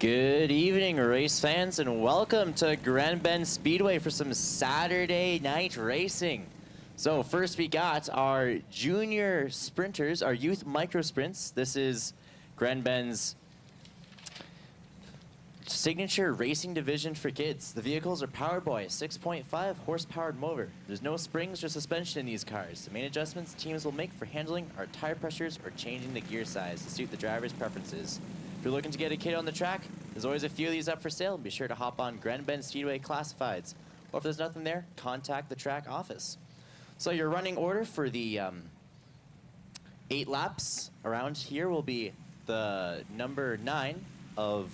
Good evening, race fans, and welcome to Grand Bend Speedway for some Saturday night racing. So first we got our junior sprinters, our youth micro sprints. This is Grand Bend's signature racing division for kids. The vehicles are powered by a 6.5 horsepower motor. There's no springs or suspension in these cars. The main adjustments teams will make for handling are tire pressures or changing the gear size to suit the driver's preferences. If you're looking to get a kid on the track, there's always a few of these up for sale. Be sure to hop on Grand Bend Speedway Classifieds. Or if there's nothing there, contact the track office. So your running order for the 8 laps around here will be the number 9 of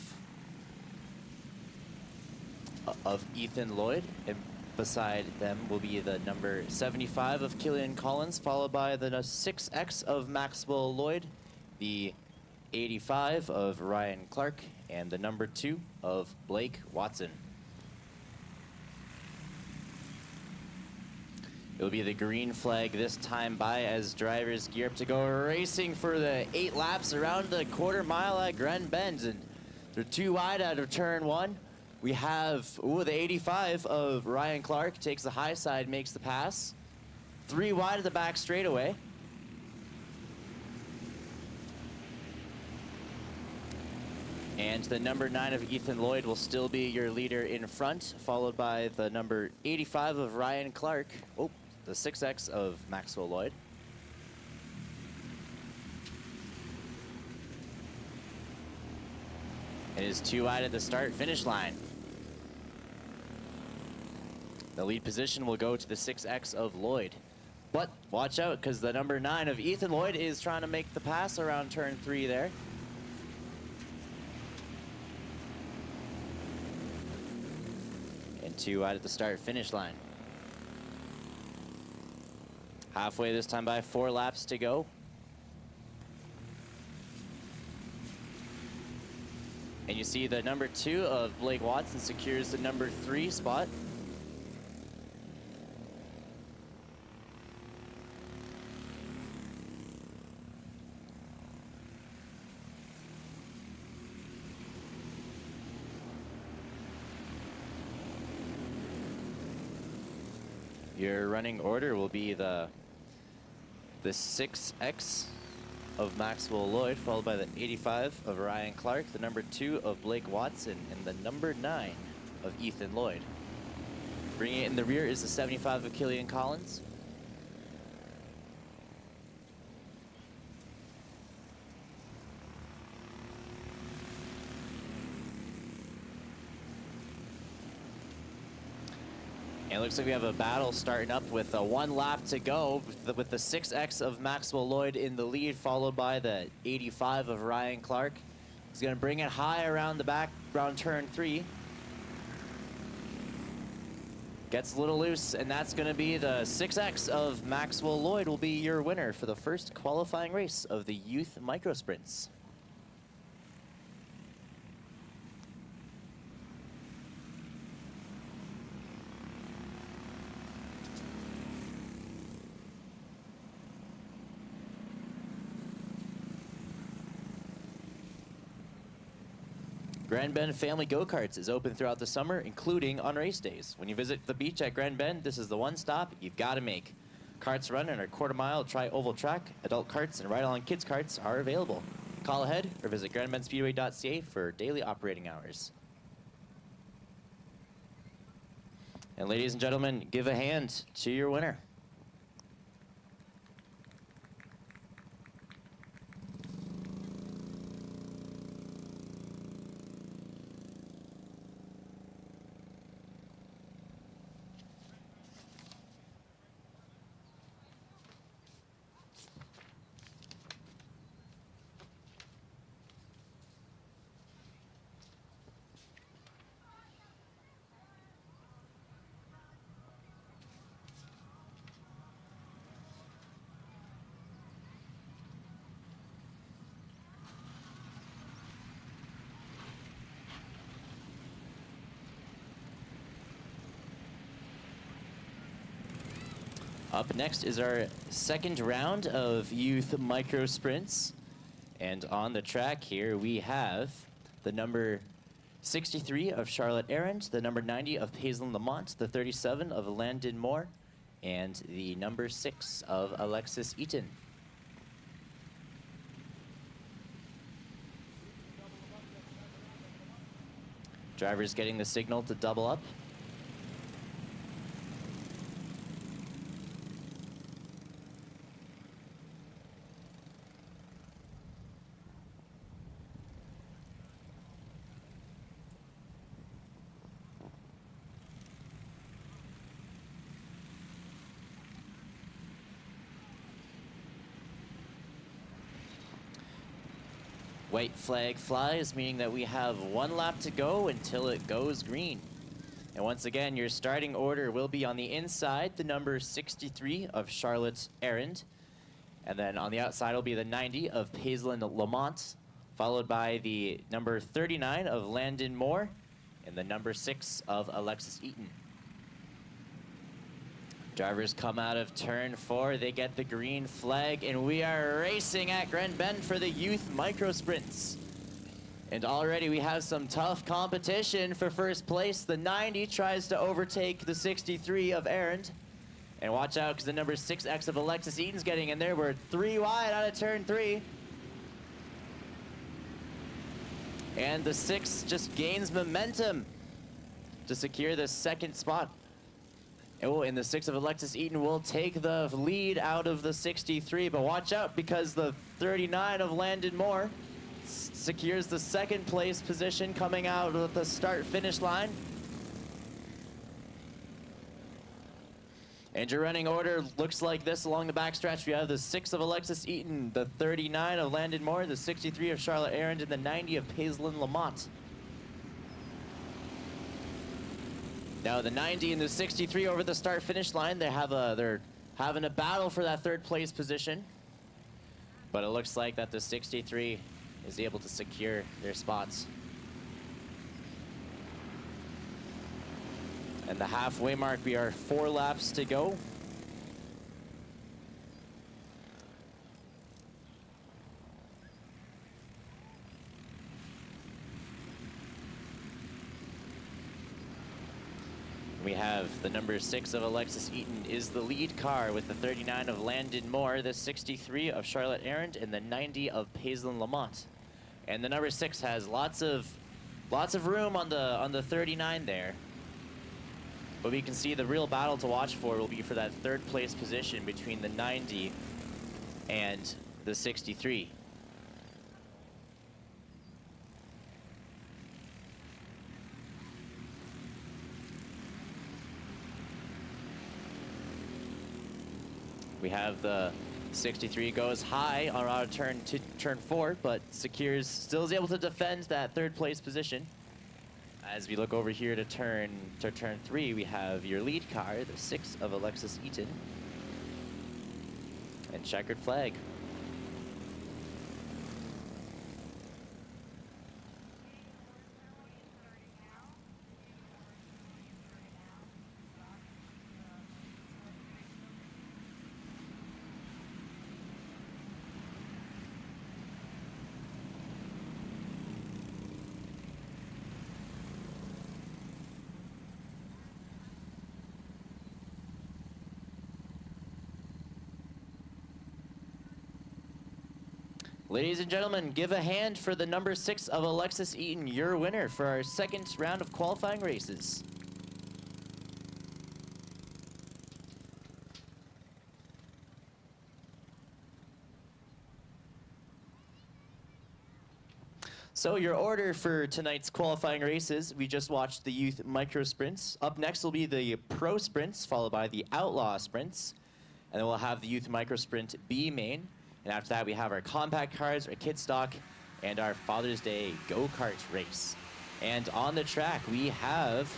Ethan Lloyd, and beside them will be the number 75 of Killian Collins, followed by the 6X of Maxwell Lloyd, the 85 of Ryan Clark, and the number 2 of Blake Watson. It'll be the green flag this time by as drivers gear up to go racing for the 8 laps around the quarter mile at Grand Bend. And they're 2 wide out of turn 1. We have, the 85 of Ryan Clark takes the high side, makes the pass. 3 wide at the back straightaway. And the number 9 of Ethan Lloyd will still be your leader in front, followed by the number 85 of Ryan Clark. Oh, the 6X of Maxwell Lloyd. It is 2 wide at the start-finish line. The lead position will go to the 6X of Lloyd. But watch out, because the number 9 of Ethan Lloyd is trying to make the pass around turn 3 there. And 2 wide at the start-finish line. Halfway this time by 4 laps to go. And you see the number 2 of Blake Watson secures the number 3 spot. Your running order will be the 6X of Maxwell Lloyd, followed by the 85 of Ryan Clark, the number 2 of Blake Watson, and the number 9 of Ethan Lloyd. Bringing it in the rear is the 75 of Killian Collins. And it looks like we have a battle starting up with 1 lap to go with the 6X of Maxwell Lloyd in the lead, followed by the 85 of Ryan Clark. He's going to bring it high around the back, around turn 3. Gets a little loose, and that's going to be the 6X of Maxwell Lloyd will be your winner for the first qualifying race of the Youth Micro Sprints. Grand Bend Family Go-Karts is open throughout the summer, including on race days. When you visit the beach at Grand Bend, this is the one stop you've got to make. Karts run in our quarter-mile tri-oval track. Adult karts and ride-along kids karts are available. Call ahead or visit grandbendspeedway.ca for daily operating hours. And ladies and gentlemen, give a hand to your winner. Up next is our second round of youth micro sprints. And on the track here, we have the number 63 of Charlotte Arendt, the number 90 of Paisley Lamont, the 37 of Landon Moore, and the number 6 of Alexis Eaton. Drivers getting the signal to double up. White flag flies, meaning that we have 1 lap to go until it goes green. And once again, your starting order will be on the inside, the number 63 of Charlotte Arendt. And then on the outside will be the 90 of Paisley Lamont, followed by the number 39 of Landon Moore, and the number 6 of Alexis Eaton. Drivers come out of turn 4, they get the green flag, and we are racing at Grand Bend for the youth micro sprints. And already we have some tough competition for first place. The 90 tries to overtake the 63 of Arendt. And watch out, because the number 6X of Alexis Eaton's getting in there. We're 3 wide out of turn 3. And the 6 just gains momentum to secure the 2nd spot. Oh, and the 6 of Alexis Eaton will take the lead out of the 63, but watch out because the 39 of Landon Moore secures the 2nd place position coming out of the start-finish line. And your running order looks like this along the backstretch. We have the 6 of Alexis Eaton, the 39 of Landon Moore, the 63 of Charlotte Arendt, and the 90 of Paisley Lamont. Now the 90 and the 63 over the start-finish line, they're having a battle for that 3rd place position. But it looks like that the 63 is able to secure their spots. And the halfway mark, we are 4 laps to go. We have the number 6 of Alexis Eaton is the lead car with the 39 of Landon Moore, the 63 of Charlotte Arendt, and the 90 of Paisley Lamont. And the number 6 has lots of room on the 39 there. But we can see the real battle to watch for will be for that 3rd place position between the 90 and the 63. We have the 63 goes high on out of turn 4, but still is able to defend that 3rd place position. As we look over here to turn 3, we have your lead car, the 6 of Alexis Eaton, and checkered flag. Ladies and gentlemen, give a hand for the number 6 of Alexis Eaton, your winner for our 2nd round of qualifying races. So your order for tonight's qualifying races, we just watched the youth micro sprints. Up next will be the pro sprints, followed by the outlaw sprints. And then we'll have the youth micro sprint B main. And after that, we have our compact cars, our kit stock, and our Father's Day go-kart race. And on the track, we have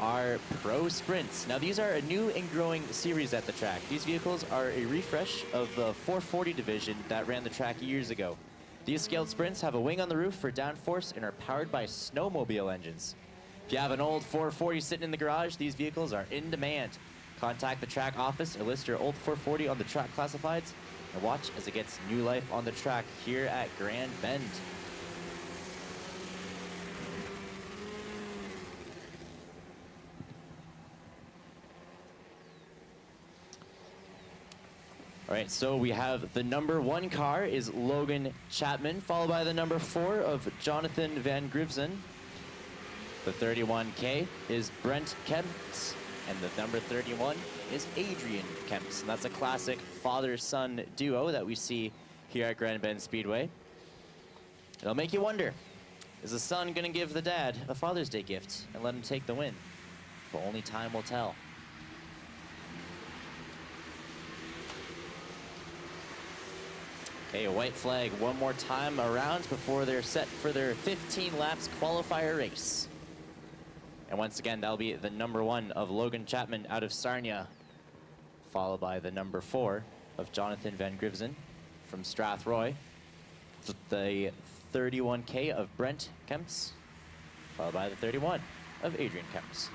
our pro sprints. Now, these are a new and growing series at the track. These vehicles are a refresh of the 440 division that ran the track years ago. These scaled sprints have a wing on the roof for downforce and are powered by snowmobile engines. If you have an old 440 sitting in the garage, these vehicles are in demand. Contact the track office or list your old 440 on the track classifieds and watch as it gets new life on the track here at Grand Bend. All right, so we have the number 1 car is Logan Chapman, followed by the number 4 of Jonathan Van Grivsen. The 31K is Brent Kemps, and the number 31 is Adrian Kemps. And that's a classic father-son duo that we see here at Grand Bend Speedway. It'll make you wonder, is the son gonna give the dad a Father's Day gift and let him take the win? But only time will tell. Okay, a white flag one more time around before they're set for their 15 laps qualifier race. And once again, that'll be the number 1 of Logan Chapman out of Sarnia, followed by the number 4 of Jonathan Van Grivsen from Strathroy. The 31K of Brent Kemps, followed by the 31 of Adrian Kemps.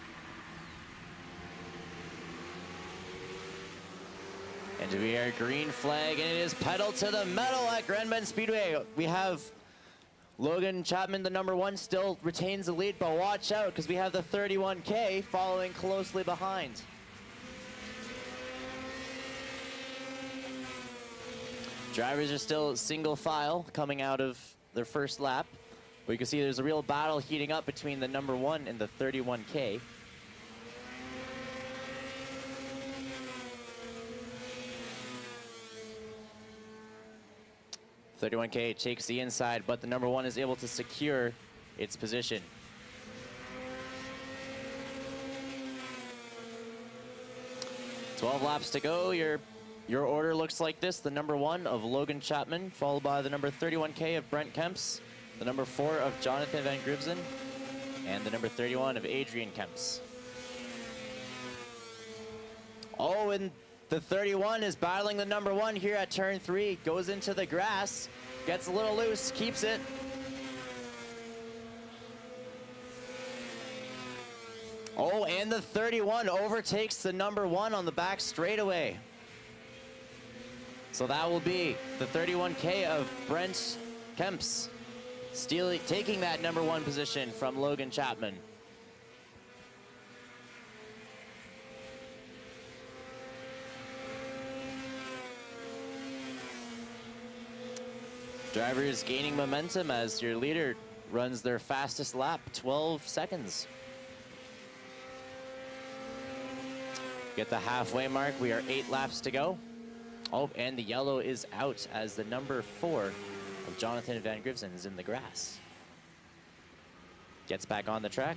And we are green flag, and it is pedal to the metal at Grand Bend Speedway. We have Logan Chapman, the number 1, still retains the lead, but watch out because we have the 31K following closely behind. Drivers are still single file coming out of their first lap. But you can see there's a real battle heating up between the number 1 and the 31K. The 31K takes the inside, but the number 1 is able to secure its position. "12 laps to go. Your order looks like this. The number 1 of Logan Chapman, followed by the number 31K of Brent Kemps, the number 4 of Jonathan Van Grivsen, and the number 31 of Adrian Kemps. Oh, and the 31 is battling the number 1 here at turn 3. Goes into the grass, gets a little loose, keeps it. Oh, and the 31 overtakes the number 1 on the back straightaway. So that will be the 31K of Brent Kemps, taking that number 1 position from Logan Chapman. Drivers gaining momentum as your leader runs their fastest lap, 12 seconds. Get the halfway mark. We are 8 laps to go. Oh, and the yellow is out as the number 4 of Jonathan Van Grivsen is in the grass. Gets back on the track.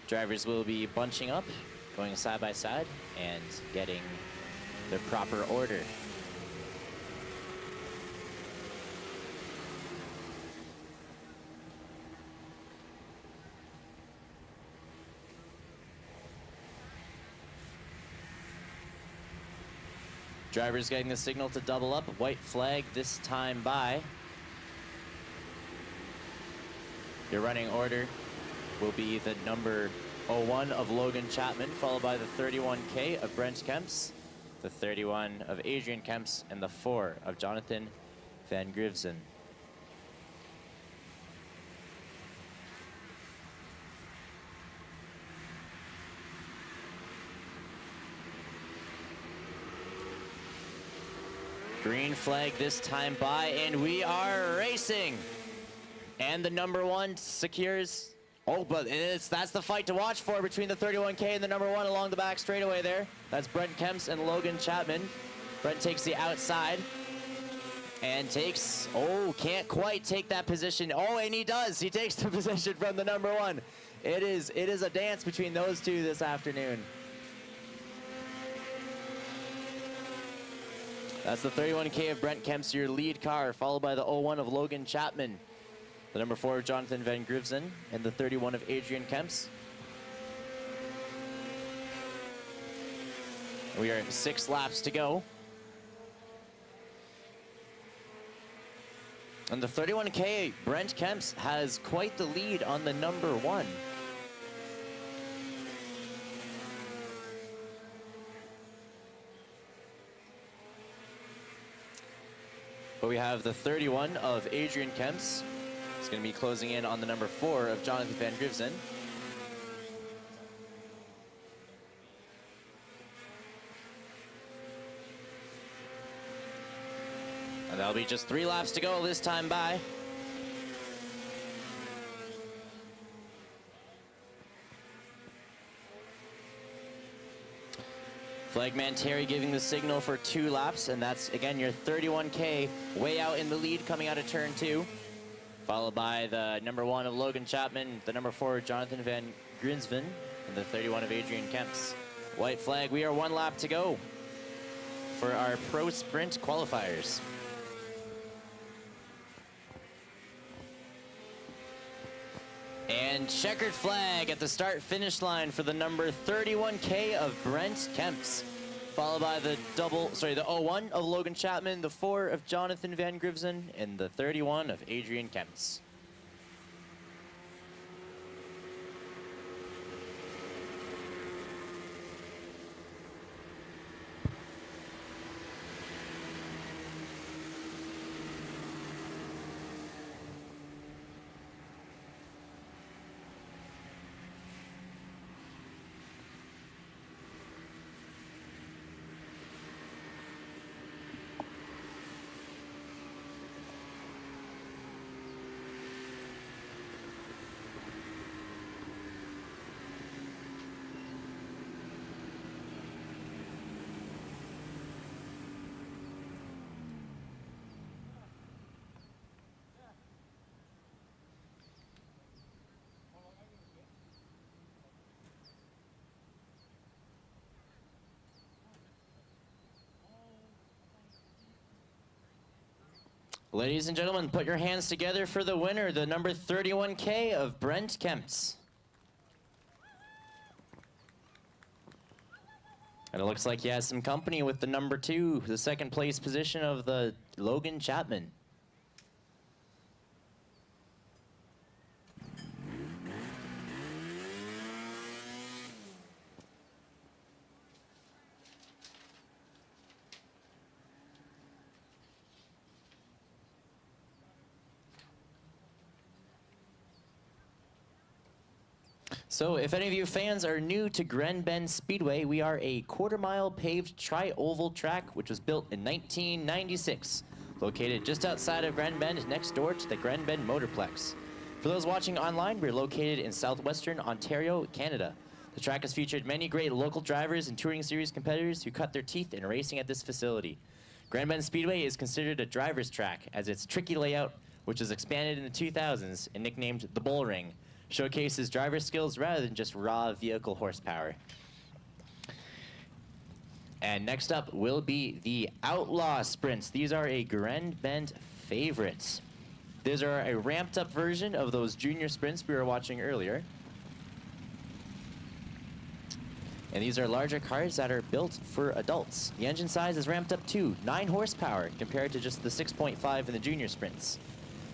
Drivers will be bunching up, going side by side, and getting the proper order. Drivers getting the signal to double up. White flag this time by. Your running order will be the number 01 of Logan Chapman, followed by the 31K of Brent Kemps, the 31 of Adrian Kemps, and the 4 of Jonathan Van Grivsen. Green flag this time by, and we are racing. And the number 1 secures. Oh, but that's the fight to watch for between the 31K and the number 1 along the back straightaway there. That's Brent Kemps and Logan Chapman. Brent takes the outside and takes, oh, can't quite take that position. Oh, and he does. He takes the position from the number 1. It is a dance between those two this afternoon. That's the 31K of Brent Kemps, your lead car, followed by the 01 of Logan Chapman, the number 4 of Jonathan Van Grivsen, and the 31 of Adrian Kemps. We are 6 laps to go. And the 31K, Brent Kemps, has quite the lead on the number 1. But we have the 31 of Adrian Kemps. It's going to be closing in on the number 4 of Jonathan Van Grivsen. And that'll be just 3 laps to go this time by. Flagman Terry giving the signal for 2 laps, and that's, again, your 31K way out in the lead coming out of turn 2. Followed by the number 1 of Logan Chapman, the number 4 Jonathan Van Grinsven, and the 31 of Adrian Kemps. White flag, we are 1 lap to go for our Pro Sprint qualifiers. And checkered flag at the start-finish line for the number 31K of Brent Kemps, followed by the the 01 of Logan Chapman, the 4 of Jonathan Van Grivsen, and the 31 of Adrian Kemps. Ladies and gentlemen, put your hands together for the winner, the number 31K of Brent Kemps. And it looks like he has some company with the number 2, the 2nd place position of the Logan Chapman. So if any of you fans are new to Grand Bend Speedway, we are a quarter-mile paved tri-oval track which was built in 1996, located just outside of Grand Bend, next door to the Grand Bend Motorplex. For those watching online, we're located in southwestern Ontario, Canada. The track has featured many great local drivers and Touring Series competitors who cut their teeth in racing at this facility. Grand Bend Speedway is considered a driver's track, as its tricky layout, which was expanded in the 2000s and nicknamed the Bull Ring, showcases driver skills rather than just raw vehicle horsepower. And next up will be the Outlaw Sprints. These are a Grand Bend favorite. These are a ramped up version of those junior sprints we were watching earlier. And these are larger cars that are built for adults. The engine size is ramped up to 9 horsepower compared to just the 6.5 in the junior sprints.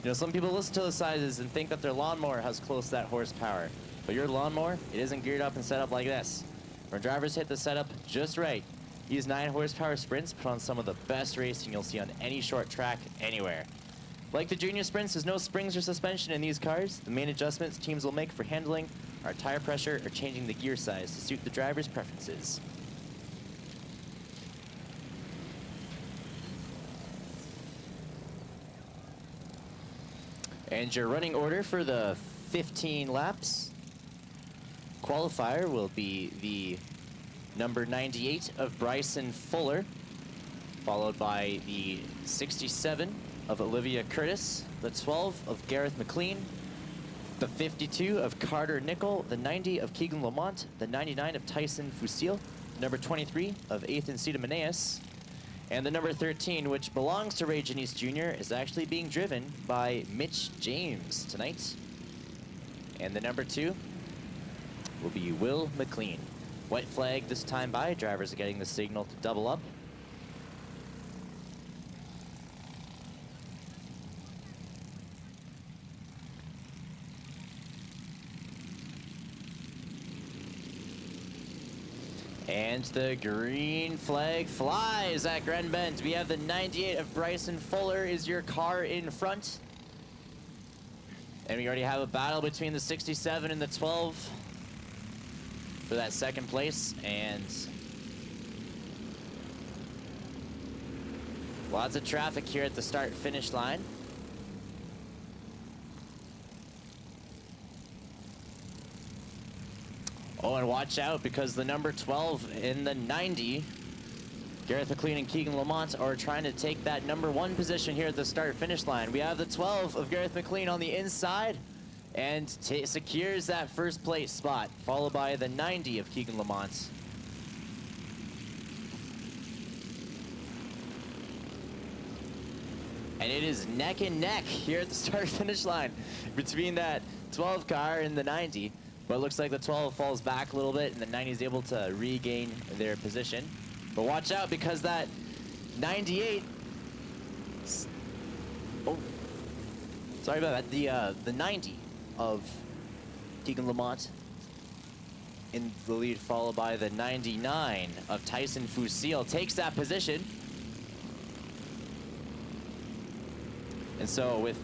You know, some people listen to the sizes and think that their lawnmower has close to that horsepower. But your lawnmower, it isn't geared up and set up like this. When drivers hit the setup just right, these 9 horsepower sprints put on some of the best racing you'll see on any short track anywhere. Like the junior sprints, there's no springs or suspension in these cars. The main adjustments teams will make for handling are tire pressure or changing the gear size to suit the driver's preferences. And your running order for the 15 laps qualifier will be the number 98 of Bryson Fuller, followed by the 67 of Olivia Curtis, the 12 of Gareth McLean, the 52 of Carter Nickel, the 90 of Keegan Lamont, the 99 of Tyson Fusil, the number 23 of Ethan Sidamaneas, and the number 13, which belongs to Ray Janice Jr., is actually being driven by Mitch James tonight. And the number 2 will be Will McLean. White flag this time by. Drivers are getting the signal to double up. And the green flag flies at Gren Bend. We have the 98 of Bryson Fuller is your car in front. And we already have a battle between the 67 and the 12 for that second place. And lots of traffic here at the start-finish line. Oh, and watch out, because the number 12 in the 90, Gareth McLean and Keegan Lamont, are trying to take that number 1 position here at the start-finish line. We have the 12 of Gareth McLean on the inside and secures that first place spot, followed by the 90 of Keegan Lamont. And it is neck and neck here at the start-finish line between that 12 car and the 90. But it looks like the 12 falls back a little bit, and the 90 is able to regain their position. But watch out, because that 98... Oh, sorry about that. The 90 of Keegan Lamont in the lead, followed by the 99 of Tyson Fusil, takes that position. And so with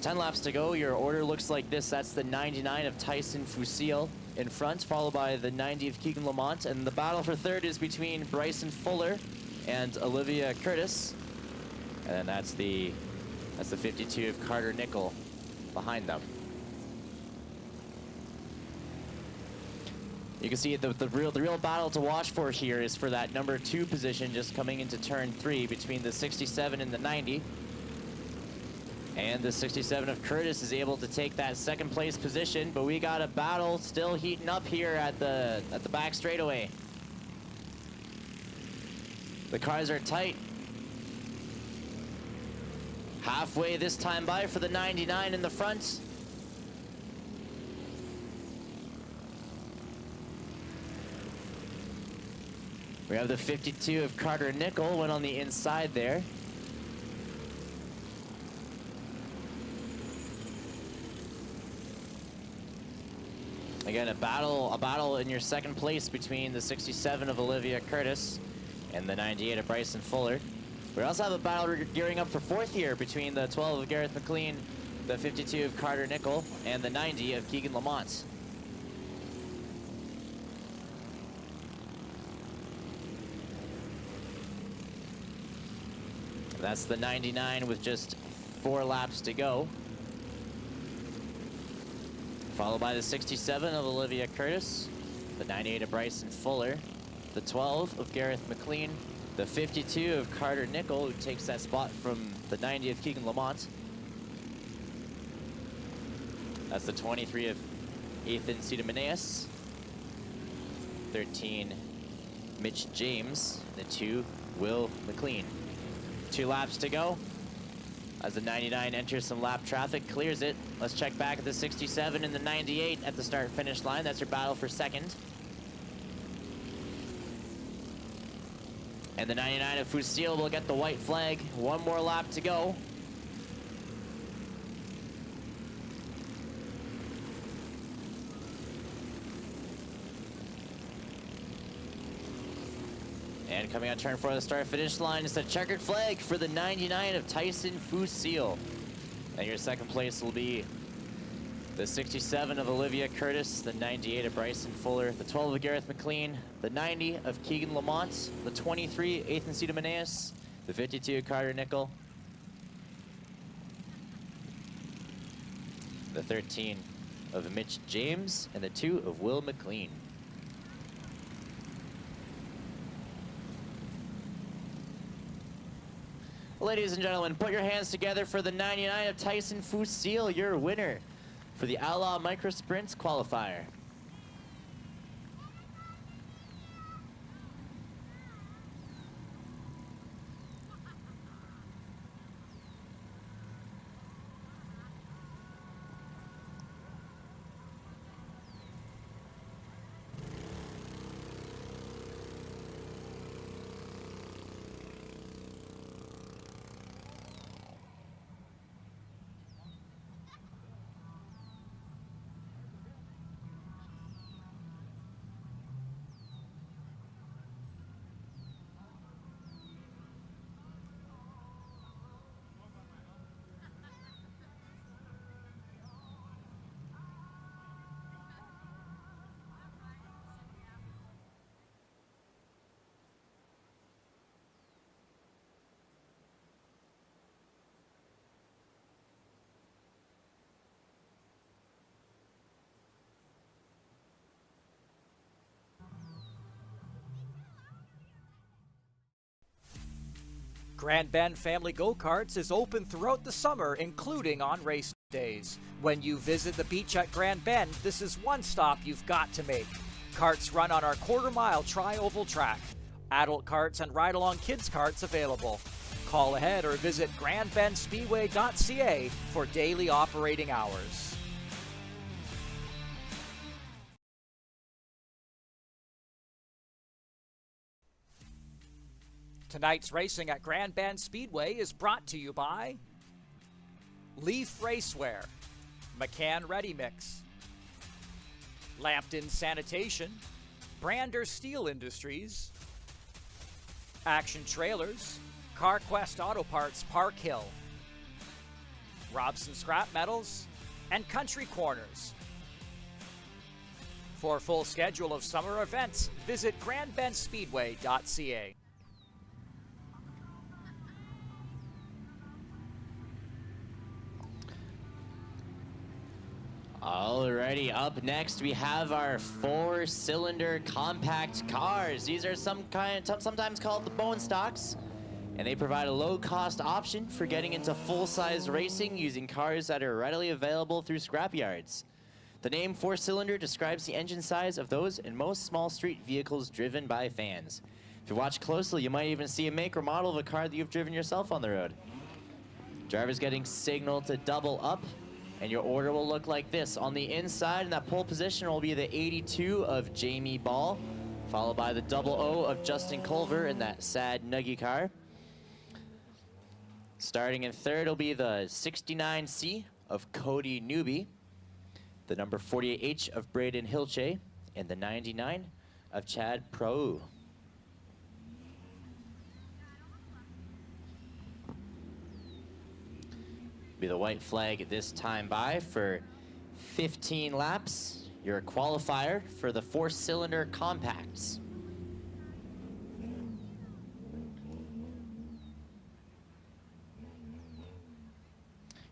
10 laps to go, your order looks like this. That's the 99 of Tyson Fusil in front, followed by the 90 of Keegan Lamont. And the battle for third is between Bryson Fuller and Olivia Curtis. And then that's the 52 of Carter Nickel behind them. You can see the real battle to watch for here is for that number 2 position just coming into turn 3 between the 67 and the 90. And the 67 of Curtis is able to take that second place position, but we got a battle still heating up here at the back straightaway. The cars are tight. Halfway this time by for the 99 in the front. We have the 52 of Carter Nickel, went on the inside there. Again, a battle in your second place between the 67 of Olivia Curtis and the 98 of Bryson Fuller. We also have a battle gearing up for fourth here between the 12 of Gareth McLean, the 52 of Carter Nickel, and the 90 of Keegan Lamont. And that's the 99 with just 4 laps to go, followed by the 67 of Olivia Curtis, the 98 of Bryson Fuller, the 12 of Gareth McLean, the 52 of Carter Nickel, who takes that spot from the 90 of Keegan Lamont. That's the 23 of Ethan Sidamaneas, 13 Mitch James, the 2 Will McLean. 2 laps to go as the 99 enters some lap traffic, clears it. Let's check back at the 67 and the 98 at the start-finish line. That's your battle for second. And the 99 of Fusil will get the white flag. 1 more lap to go. And coming on turn 4 of the start-finish line is the checkered flag for the 99 of Tyson Fusil. And your second place will be the 67 of Olivia Curtis, the 98 of Bryson Fuller, the 12 of Gareth McLean, the 90 of Keegan Lamont, the 23 Ethan Sidamaneas, the 52 Carter Nickel, the 13 of Mitch James, and the 2 of Will McLean. Ladies and gentlemen, put your hands together for the 99 of Tyson Fusil, your winner for the Outlaw Micro Sprints qualifier. Grand Bend Family Go-Karts is open throughout the summer, including on race days. When you visit the beach at Grand Bend, this is one stop you've got to make. Karts run on our quarter-mile tri-oval track. Adult karts and ride-along kids karts available. Call ahead or visit grandbendspeedway.ca for daily operating hours. Tonight's racing at Grand Bend Speedway is brought to you by Leaf Racewear, McCann Ready Mix, Lambton Sanitation, Brander Steel Industries, Action Trailers, CarQuest Auto Parts Park Hill, Robson Scrap Metals, and Country Corners. For a full schedule of summer events, visit grandbendspeedway.ca. Alrighty, up next we have our four-cylinder compact cars. These are sometimes called the bone stocks, and they provide a low-cost option for getting into full-size racing using cars that are readily available through scrapyards. The name four-cylinder describes the engine size of those and most small street vehicles driven by fans. If you watch closely, you might even see a make or model of a car that you've driven yourself on the road. Drivers getting signaled to double up, and your order will look like this. On the inside, in that pole position, will be the 82 of Jamie Ball, followed by the 00 of Justin Culver in that sad nuggy car. Starting in third will be the 69C of Cody Newby, the number 48H of Braden Hilche, and the 99 of Chad Prou. Be the white flag this time by for 15 laps. You're a qualifier for the four-cylinder compacts.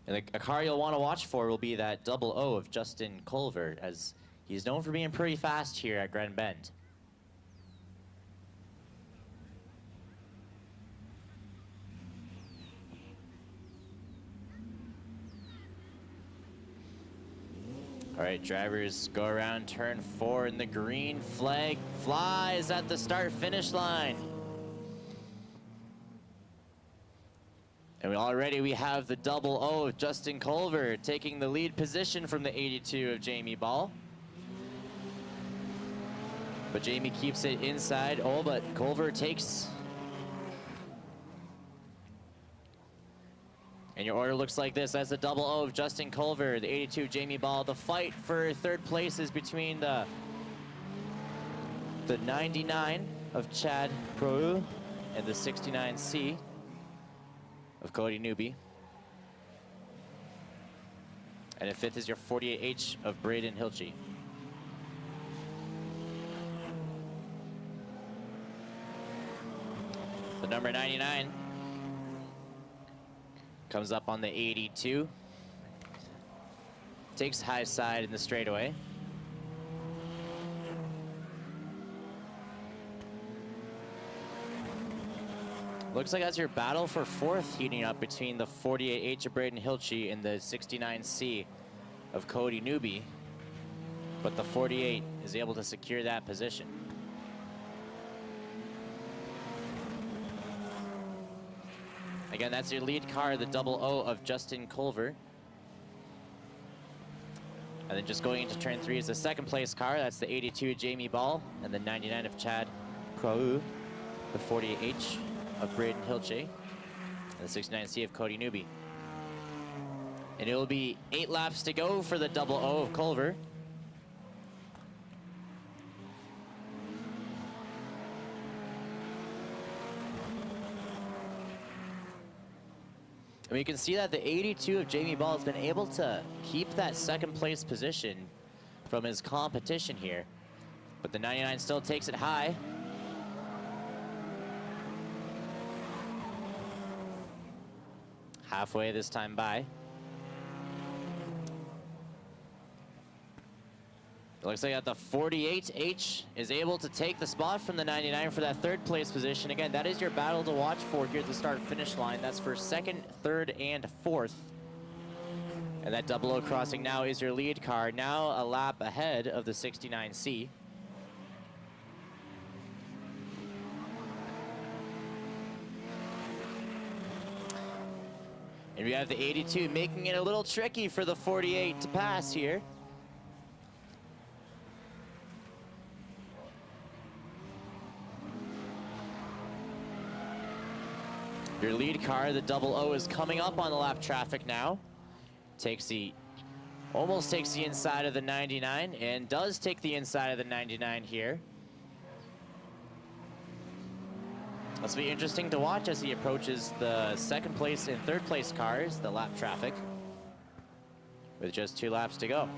And a car you'll want to watch for will be that 00 of Justin Culver, as he's known for being pretty fast here at Grand Bend. All right, drivers go around turn 4, and the green flag flies at the start-finish line. And we have the 00 of Justin Culver taking the lead position from the 82 of Jamie Ball. But Jamie keeps it inside. Oh, but Culver takes. And your order looks like this. That's the 00 of Justin Culver, the 82 Jamie Ball. The fight for third place is between the 99 of Chad Prou and the 69C of Cody Newby. And in fifth is your 48H of Braden Hilche. The number 99 comes up on the 82. Takes high side in the straightaway. Looks like that's your battle for fourth heating up between the 48H of Braden Hilche and the 69C of Cody Newby. But the 48 is able to secure that position. Again, that's your lead car, the 00 of Justin Culver. And then just going into turn 3 is the second place car. That's the 82 Jamie Ball and the 99 of Chad Prou, the 48H of Braden Hilche, and the 69C of Cody Newby. And it will be 8 laps to go for the 00 of Culver. I mean, you can see that the 82 of Jamie Ball has been able to keep that second place position from his competition here. But the 99 still takes it high. Halfway this time by. It looks like that the 48H is able to take the spot from the 99 for that third place position. Again, that is your battle to watch for here at the start-finish line. That's for second, third, and fourth. And that 00 crossing now is your lead car, now a lap ahead of the 69C. And we have the 82 making it a little tricky for the 48 to pass here. Your lead car, the 00, is coming up on the lap traffic now. Almost takes the inside of the 99 and does take the inside of the 99 here. This will be interesting to watch as he approaches the second place and third place cars, the lap traffic, with just 2 laps to go.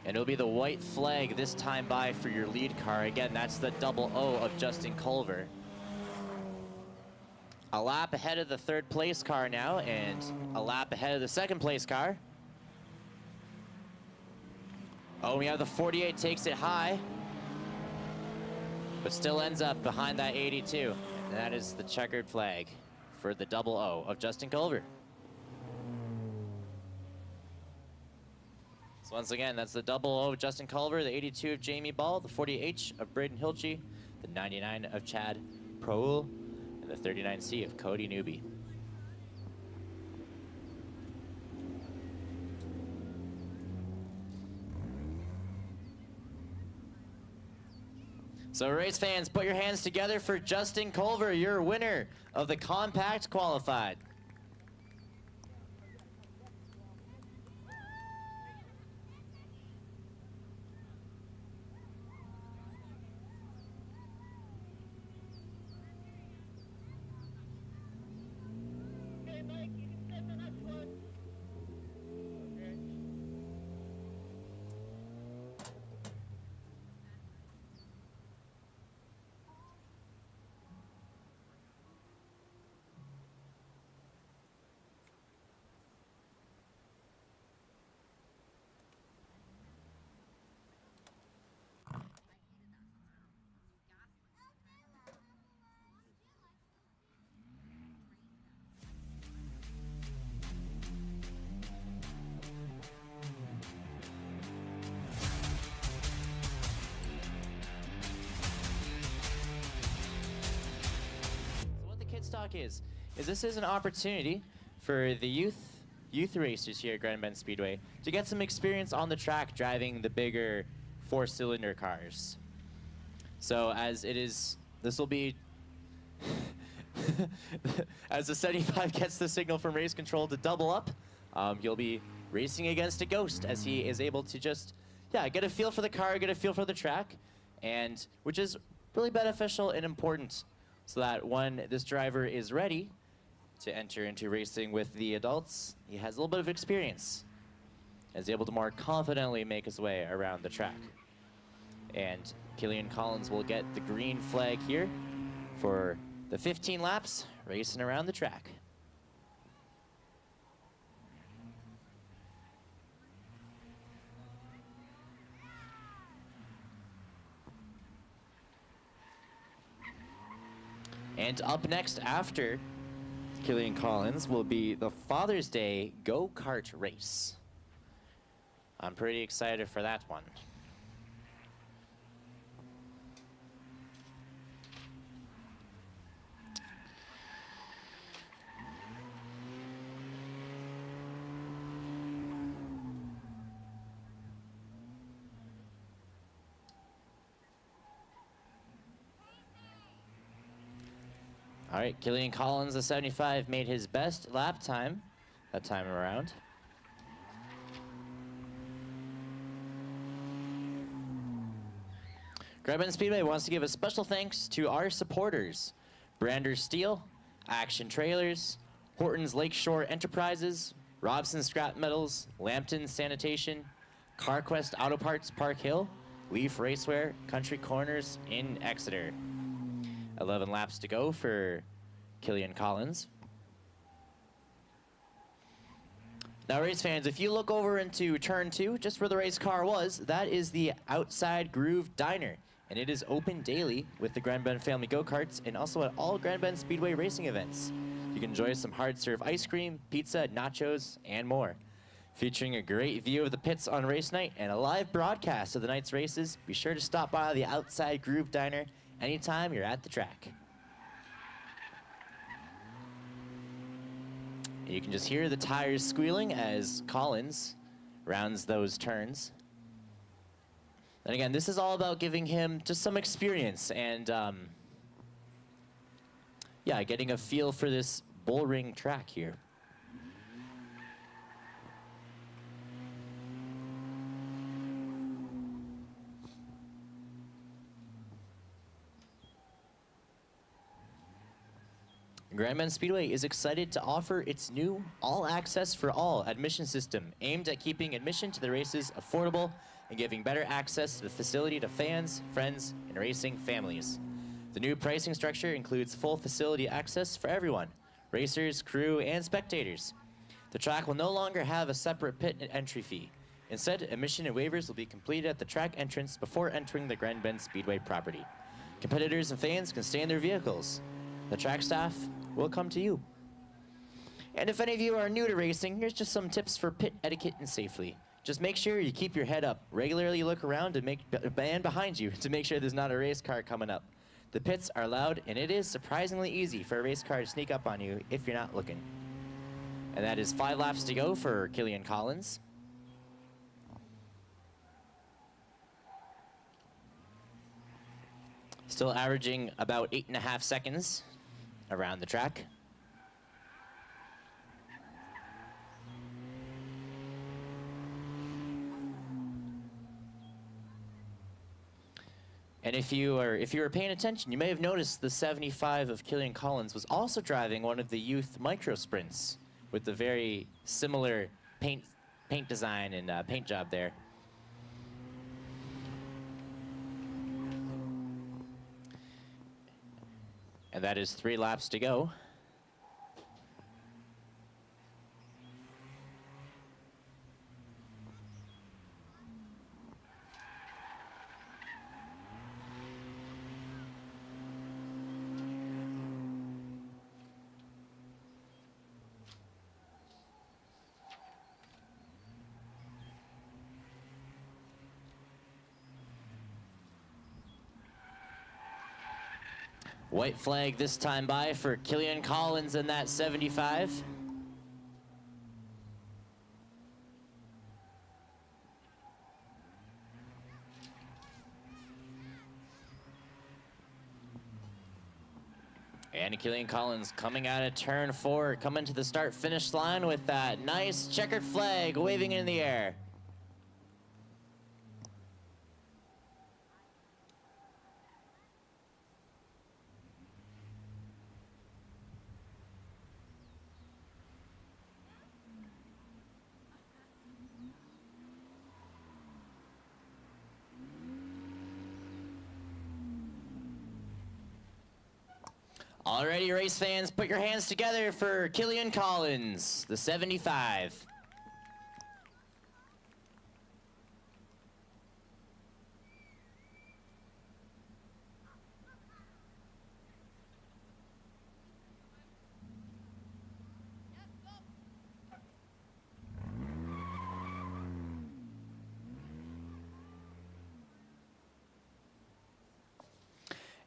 And it'll be the white flag this time by for your lead car. Again, that's the 00 of Justin Culver. A lap ahead of the third place car now, and a lap ahead of the second place car. Oh, we have the 48 takes it high, but still ends up behind that 82. And that is the checkered flag for the 00 of Justin Culver. So once again, that's the 00 of Justin Culver, the 82 of Jamie Ball, the 40H of Braden Hilchey, the 99 of Chad Proul, and the 39C of Cody Newby. So race fans, put your hands together for Justin Culver, your winner of the Compact Qualified. Stock is this is an opportunity for the youth racers here at Grand Bend Speedway to get some experience on the track driving the bigger 4-cylinder cars. So as it is, this will be as the 75 gets the signal from race control to double up, you'll be racing against a Ghost as he is able to just get a feel for the car, get a feel for the track, and which is really beneficial and important, so that when this driver is ready to enter into racing with the adults, he has a little bit of experience and is able to more confidently make his way around the track. And Killian Collins will get the green flag here for the 15 laps racing around the track. And up next after Killian Collins will be the Father's Day go-kart race. I'm pretty excited for that one. All right, Killian Collins, the 75, made his best lap time that time around. Grand Bend Speedway wants to give a special thanks to our supporters: Brander Steel, Action Trailers, Horton's Lakeshore Enterprises, Robson Scrap Metals, Lambton Sanitation, CarQuest Auto Parts Park Hill, Leaf Racewear, Country Corners in Exeter. 11 laps to go for Killian Collins. Now, race fans, if you look over into turn 2, just where the race car was, that is the Outside Groove Diner. And it is open daily with the Grand Bend family go-karts and also at all Grand Bend Speedway racing events. You can enjoy some hard-serve ice cream, pizza, nachos, and more. Featuring a great view of the pits on race night and a live broadcast of the night's races, be sure to stop by the Outside Groove Diner anytime you're at the track. You can just hear the tires squealing as Collins rounds those turns. And again, this is all about giving him just some experience and, yeah, getting a feel for this bull ring track here. Grand Bend Speedway is excited to offer its new All Access for All admission system aimed at keeping admission to the races affordable and giving better access to the facility to fans, friends, and racing families. The new pricing structure includes full facility access for everyone, racers, crew, and spectators. The track will no longer have a separate pit and entry fee. Instead, admission and waivers will be completed at the track entrance before entering the Grand Bend Speedway property. Competitors and fans can stay in their vehicles. The track staff will come to you. And if any of you are new to racing, here's just some tips for pit etiquette and safely. Just make sure you keep your head up. Regularly look around and behind you to make sure there's not a race car coming up. The pits are loud, and it is surprisingly easy for a race car to sneak up on you if you're not looking. And that is 5 laps to go for Killian Collins. Still averaging about 8.5 seconds around the track. And if you were paying attention, you may have noticed the 75 of Killian Collins was also driving one of the youth micro sprints with the very similar paint design and paint job there. And that is 3 laps to go. White flag this time by for Killian Collins in that 75. And Killian Collins coming out of turn 4, coming to the start-finish line with that nice checkered flag waving in the air. Alrighty, race fans, put your hands together for Killian Collins, the 75.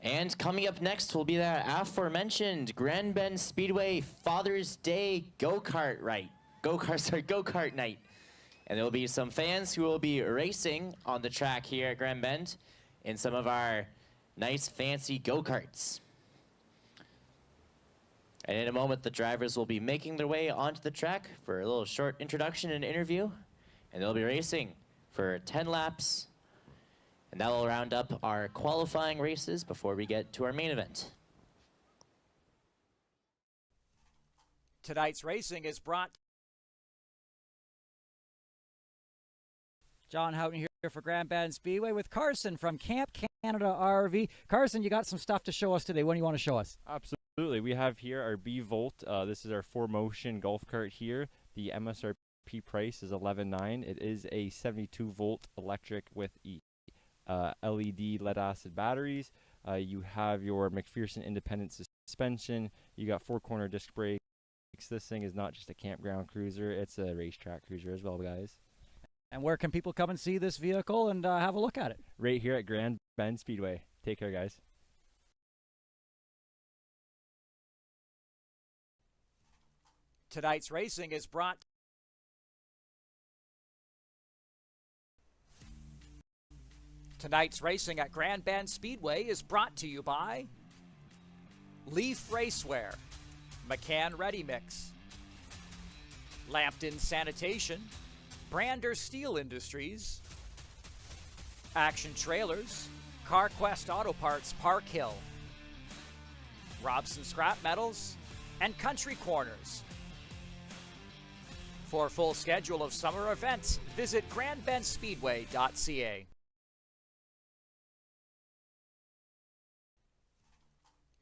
And coming up next will be that aforementioned Grand Bend Speedway Father's Day go-kart night. And there will be some fans who will be racing on the track here at Grand Bend in some of our nice fancy go-karts. And in a moment, the drivers will be making their way onto the track for a little short introduction and interview. And they'll be racing for 10 laps. And that will round up our qualifying races before we get to our main event. Tonight's racing is brought. John Houghton here for Grand Bend Speedway with Carson from Camp Canada RV. Carson, you got some stuff to show us today. What do you want to show us? Absolutely. We have here our B-Volt. This is our 4-motion golf cart here, the MSRP MSRP price is $11,900. It is a 72-volt electric with LED lead-acid batteries. You have your McPherson independent suspension. You got 4-corner disc brakes. This thing is not just a campground cruiser, it's a racetrack cruiser as well, guys. And where can people come and see this vehicle and have a look at it? Right here at Grand Bend Speedway. Take care, guys. Tonight's racing is brought Tonight's racing at Grand Bend Speedway is brought to you by Leaf Racewear, McCann Ready Mix, Lambton Sanitation, Brander Steel Industries, Action Trailers, CarQuest Auto Parts Park Hill, Robson Scrap Metals, and Country Corners. For a full schedule of summer events, visit grandbendspeedway.ca.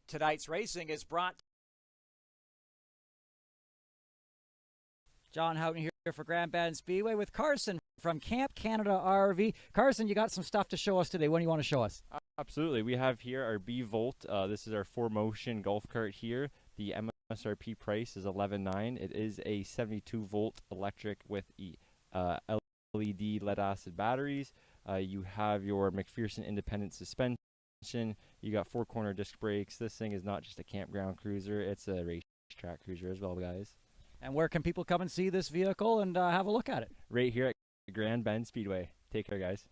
Tonight's racing is brought John Houghton here for Grand Bend Speedway with Carson from Camp Canada RV. Carson, you got some stuff to show us today. What do you want to show us? Absolutely. We have here our B-Volt. This is our 4Motion golf cart here. The MSRP price is $11,900. It is a 72-volt electric with LED lead-acid batteries. You have your McPherson independent suspension. You got 4-corner disc brakes. This thing is not just a campground cruiser, it's a racetrack cruiser as well, guys. And where can people come and see this vehicle and have a look at it? Right here at Grand Bend Speedway. Take care, guys.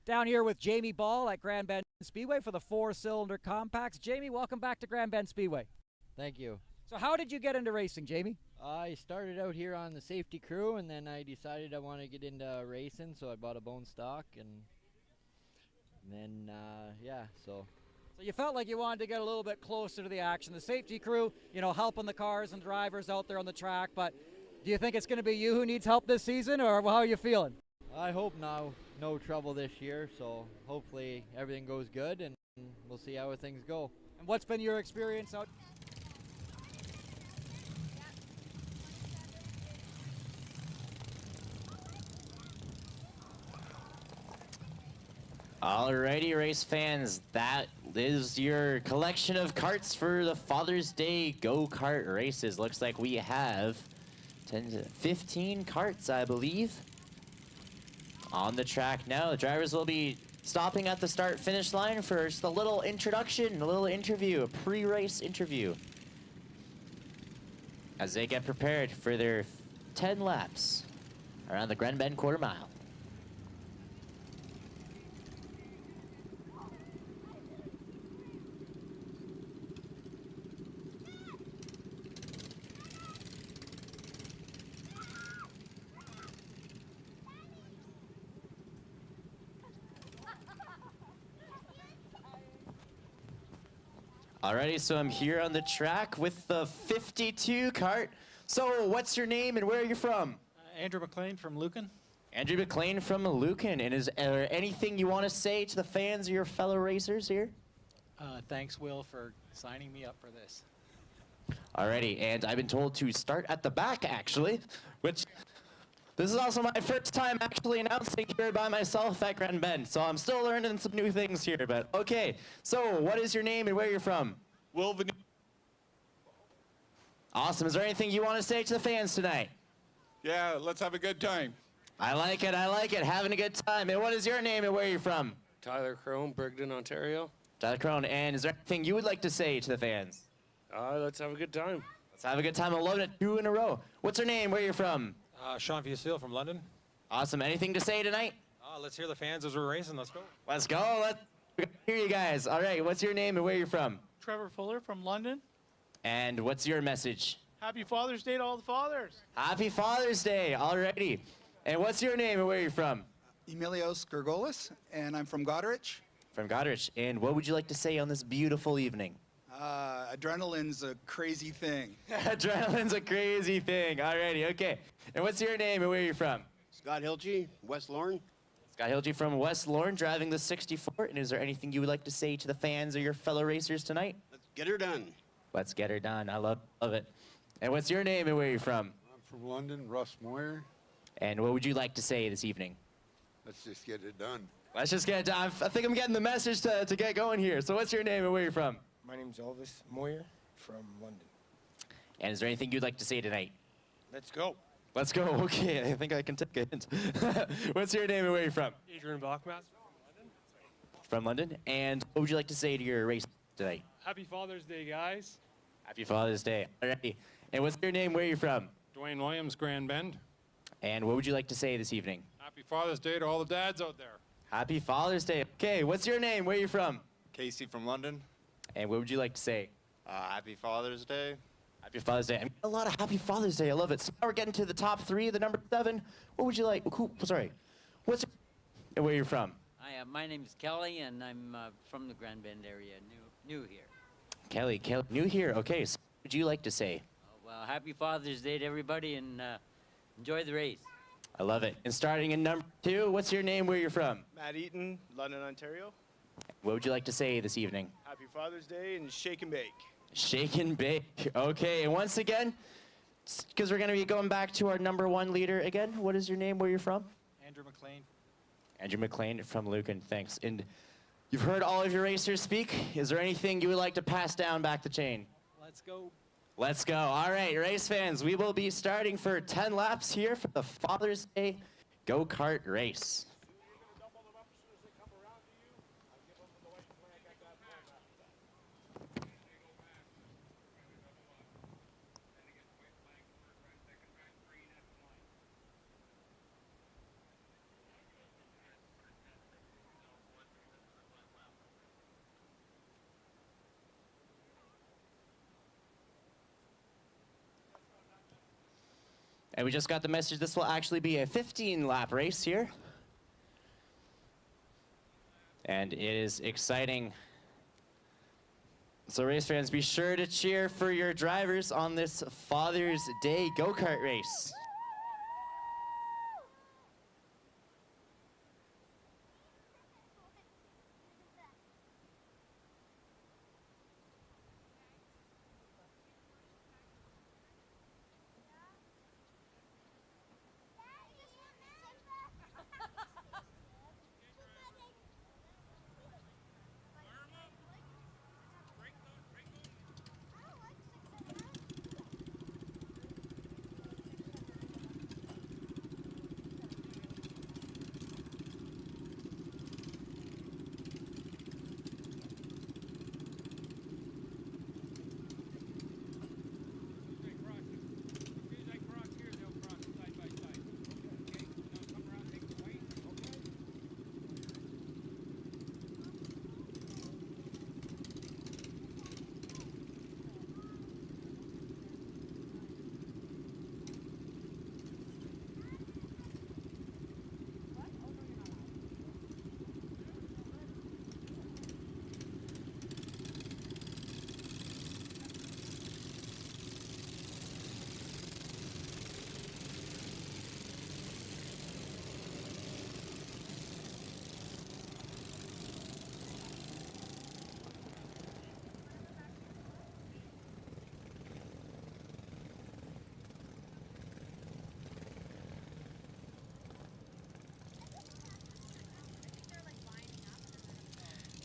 Down here with Jamie Ball at Grand Bend Speedway for the 4-cylinder compacts. Jamie, welcome back to Grand Bend Speedway. Thank you. So how did you get into racing, Jamie? I started out here on the safety crew, and then I decided I want to get into racing, so I bought a bone stock, and then, yeah, so. So you felt like you wanted to get a little bit closer to the action. The safety crew, you know, helping the cars and drivers out there on the track, but do you think it's going to be you who needs help this season, or how are you feeling? I hope no trouble this year, so hopefully everything goes good, and we'll see how things go. And what's been your experience out? Alrighty, race fans, that is your collection of carts for the Father's Day go-kart races. Looks like we have 10 to 15 carts, I believe, on the track now. The drivers will be stopping at the start-finish line for just a little introduction, a little interview, a pre-race interview, as they get prepared for their 10 laps around the Grand Bend quarter mile. Alrighty, so I'm here on the track with the 52 cart. So what's your name and where are you from? Andrew McLean from Lucan. Andrew McLean from Lucan. And is there anything you want to say to the fans or your fellow racers here? Thanks, Will, for signing me up for this. Alrighty, and I've been told to start at the back, actually, which this is also my first time actually announcing here by myself at Grand Bend, so I'm still learning some new things here, but okay. So, what is your name and where you're from? Will Van. Awesome. Is there anything you want to say to the fans tonight? Yeah, let's have a good time. I like it, having a good time. And what is your name and where you're from? Tyler Crone, Brigden, Ontario. Tyler Crone, and is there anything you would like to say to the fans? Let's have a good time. Let's have a good time. 11 2 in a row. What's your name? Where you're from? Sean Fusil from London. Awesome. Anything to say tonight? Let's hear the fans as we're racing. Let's go. Let's go. Let's hear you guys. All right. What's your name and where you're from? Trevor Fuller from London. And what's your message? Happy Father's Day to all the fathers. Happy Father's Day. Alrighty. And what's your name and where you're from? Emilios Gergolis, and I'm from Goderich. From Goderich. And what would you like to say on this beautiful evening? Adrenaline's a crazy thing. Adrenaline's a crazy thing. Alrighty, okay. And what's your name and where are you from? Scott Hilge, West Lorne. Scott Hilge from West Lorne, driving the 64. And is there anything you would like to say to the fans or your fellow racers tonight? Let's get her done. Let's get her done. I love it. And what's your name and where are you from? I'm from London, Russ Moyer. And what would you like to say this evening? Let's just get it done. Let's just get it done. I think I'm getting the message to get going here. So what's your name and where are you from? My name's Elvis Moyer from London. And is there anything you'd like to say tonight? Let's go. Let's go. Okay, I think I can take a hint. What's your name and where are you from? Adrian Bachmaster From London. And what would you like to say to your race tonight? Happy Father's Day, guys. Happy Father's Day. Alrighty. And what's your name? Where are you from? Dwayne Williams, Grand Bend. And what would you like to say this evening? Happy Father's Day to all the dads out there. Happy Father's Day. Okay, what's your name? Where are you from? Casey from London. And what would you like to say? Happy Father's Day. Happy Father's Day. I mean, a lot of Happy Father's Day. I love it. So now we're getting to the top three, the number 7. What would you like? Sorry. What's and where are you from? Hi, my name is Kelly, and I'm from the Grand Bend area, new here. Kelly, new here. Okay, so what would you like to say? Well, happy Father's Day to everybody, and enjoy the race. I love it. And starting in number 2, what's your name? Where you're from? Matt Eaton, London, Ontario. What would you like to say this evening? Happy Father's Day and shake and bake. Shake and bake. Okay, and once again, because we're going to be going back to our number 1 leader again, what is your name? Where you're from? Andrew McLean. Andrew McLean from Lucan. Thanks. And you've heard all of your racers speak. Is there anything you would like to pass down back the chain? Let's go. Let's go. All right, race fans, we will be starting for 10 laps here for the Father's Day go-kart race. And we just got the message this will actually be a 15-lap race here. And it is exciting. So race fans, be sure to cheer for your drivers on this Father's Day go-kart race.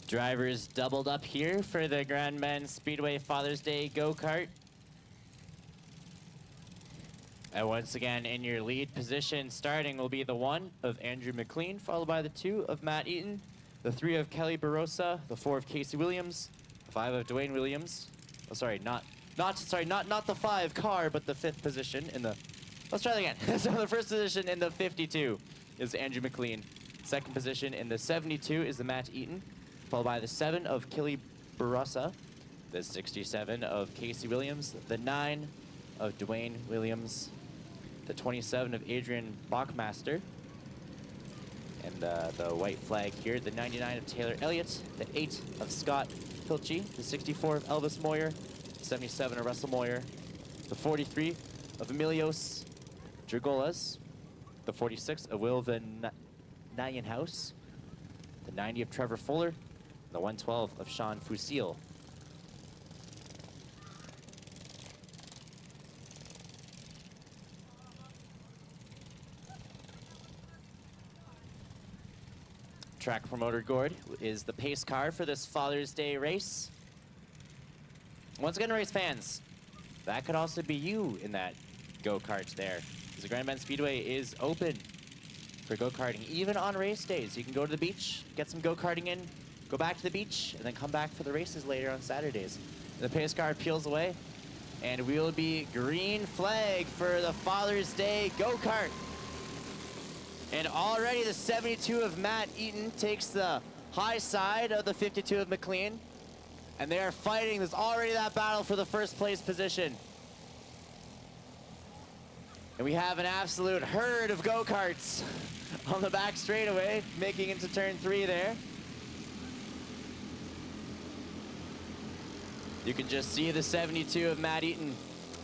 Drivers doubled up here for the Grand Bend Speedway Father's Day go-kart. And once again, in your lead position, starting will be the 1 of Andrew McLean, followed by the 2 of Matt Eaton, the 3 of Kelly Barossa, the 4 of Casey Williams, the 5 of Dwayne Williams. Oh, sorry, not the 5 car, but the 5th position in the. Let's try that again. So the first position in the 52 is Andrew McLean. Second position in the 72 is the Matt Eaton, followed by the 7 of Kelly Barossa, the 67 of Casey Williams, the 9 of Dwayne Williams, the 27 of Adrian Bachmaster, and the white flag here, the 99 of Taylor Elliott, the 8 of Scott Hilchey, the 64 of Elvis Moyer, the 77 of Russell Moyer, the 43 of Emilios Dragolas, the 46 of Will Van Nijenhuis, the 90 of Trevor Fuller, the 112 of Sean Fusil. Track promoter Gord is the pace car for this Father's Day race. Once again, race fans, that could also be you in that go-kart there. Because the Grand Bend Speedway is open for go-karting, even on race days. You can go to the beach, get some go-karting in, go back to the beach, and then come back for the races later on Saturdays. The pace car peels away, and we will be green flag for the Father's Day go-kart. And already the 72 of Matt Eaton takes the high side of the 52 of McLean. And they are fighting. There's already that battle for the first place position. And we have an absolute herd of go-karts on the back straightaway, making it to turn 3 there. You can just see the 72 of Matt Eaton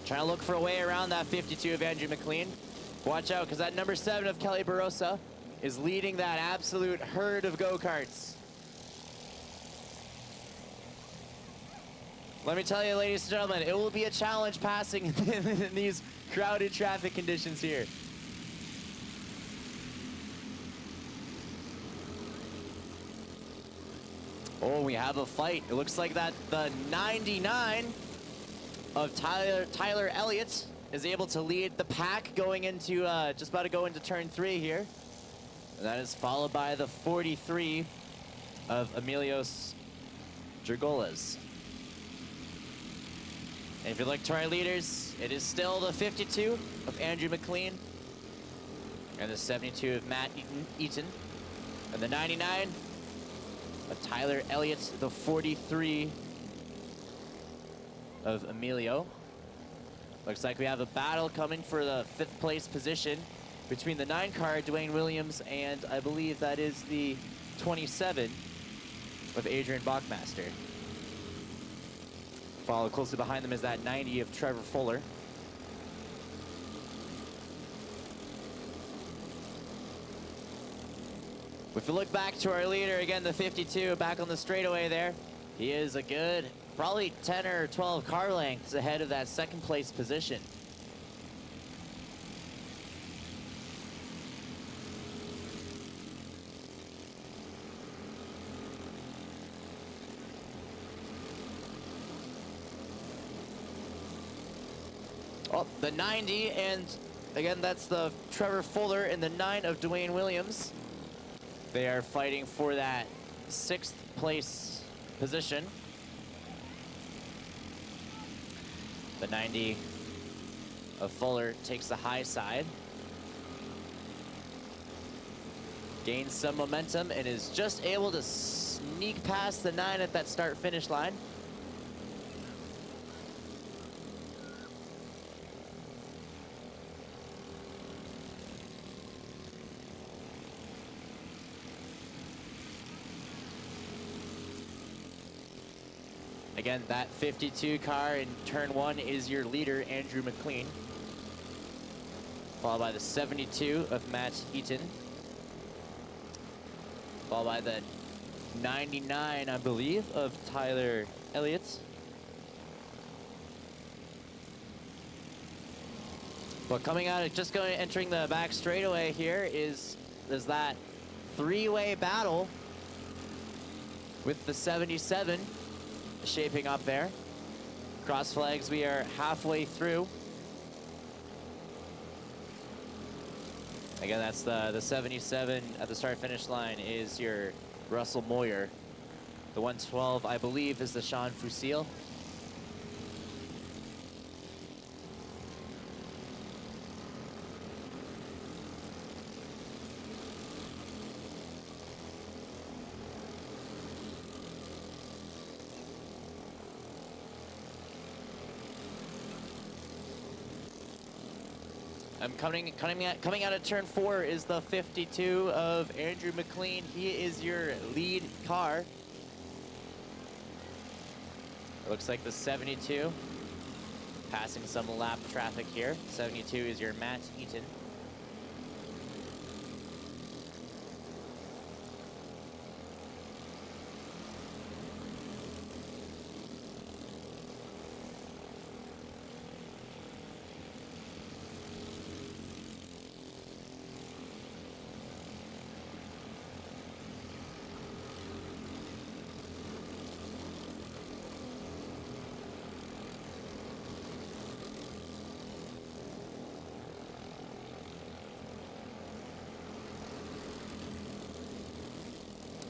trying to look for a way around that 52 of Andrew McLean. Watch out, because that number 7 of Kelly Barossa is leading that absolute herd of go-karts. Let me tell you, ladies and gentlemen, it will be a challenge passing in these crowded traffic conditions here. Oh, we have a fight. It looks like that the 99 of Tyler Elliott is able to lead the pack going into, just about to go into turn 3 here. And that is followed by the 43 of Emilios Gergolas. And if you look to our leaders, it is still the 52 of Andrew McLean and the 72 of Matt Eaton. And the 99 of Tyler Elliott, the 43 of Emilio. Looks like we have a battle coming for the 5th place position between the 9 car, Dwayne Williams, and I believe that is the 27 of Adrian Bachmaster. Followed closely behind them is that 90 of Trevor Fuller. If you look back to our leader, again, the 52, back on the straightaway there, he is a good, probably 10 or 12 car lengths ahead of that 2nd place position. Oh, the 90, and again, that's the Trevor Fuller and the 9 of Dwayne Williams. They are fighting for that 6th place position. The 90 of Fuller takes the high side. Gains some momentum and is just able to sneak past the 9 at that start-finish line. Again, that 52 car in turn 1 is your leader, Andrew McLean. Followed by the 72 of Matt Eaton. Followed by the 99, I believe, of Tyler Elliott. But coming out, entering the back straightaway here there's that 3-way battle with the 77. Shaping up there. Cross flags, we are halfway through. Again, that's the 77 at the start-finish line is your Russell Moyer. The 112, I believe, is the Sean Fusil. Coming out of turn 4 is the 52 of Andrew McLean. He is your lead car. It looks like the 72 passing some lap traffic here. 72 is your Matt Eaton.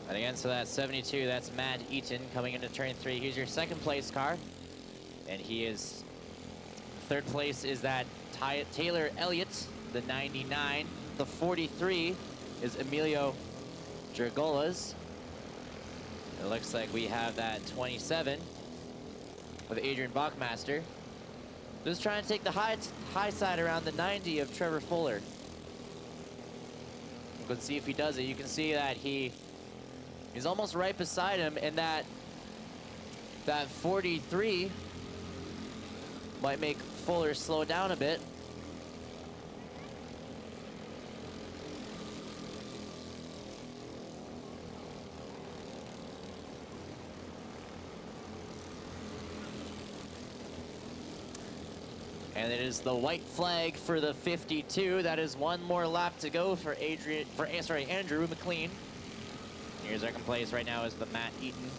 And again, so that's 72. That's Matt Eaton coming into turn 3. Here's your second place car. And he is, third place is that Taylor Elliott, the 99. The 43 is Emilio Gergolas. It looks like we have that 27 with Adrian Bachmaster. Just trying to take the high side around the 90 of Trevor Fuller. Let's see if he does it. You can see that he's almost right beside him, and that 43 might make Fuller slow down a bit. And it is the white flag for the 52. That is one more lap to go for Andrew McLean. Here's second place right now is the Matt Eaton,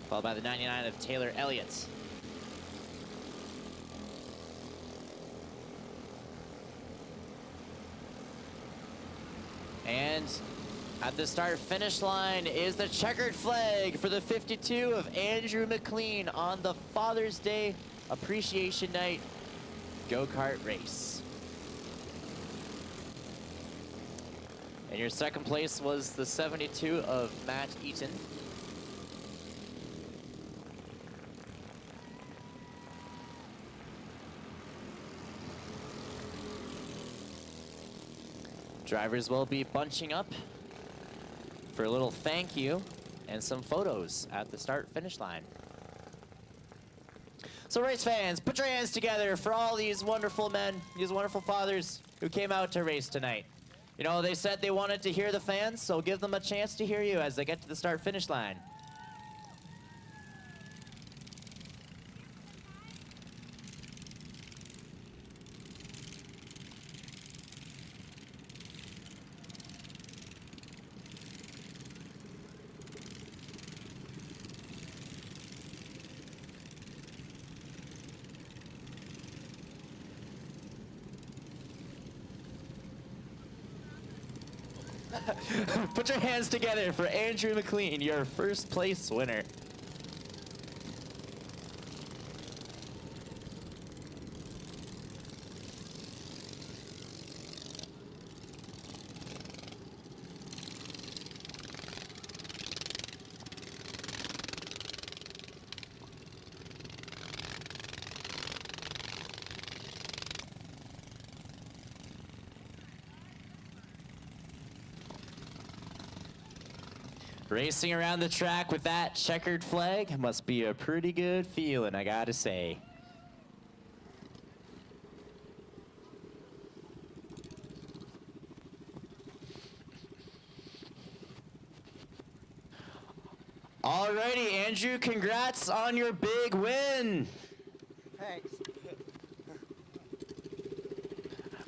followed by the 99 of Taylor Elliott. And at the start-finish line is the checkered flag for the 52 of Andrew McLean on the Father's Day Appreciation Night go-kart race. And your second place was the 72 of Matt Eaton. Drivers will be bunching up for a little thank you and some photos at the start-finish line. So race fans, put your hands together for all these wonderful men, these wonderful fathers who came out to race tonight. You know, they said they wanted to hear the fans, so give them a chance to hear you as they get to the start-finish line. Put your hands together for Andrew McLean, your first place winner. Racing around the track with that checkered flag must be a pretty good feeling, I gotta say. Alrighty, Andrew, congrats on your big win. Thanks.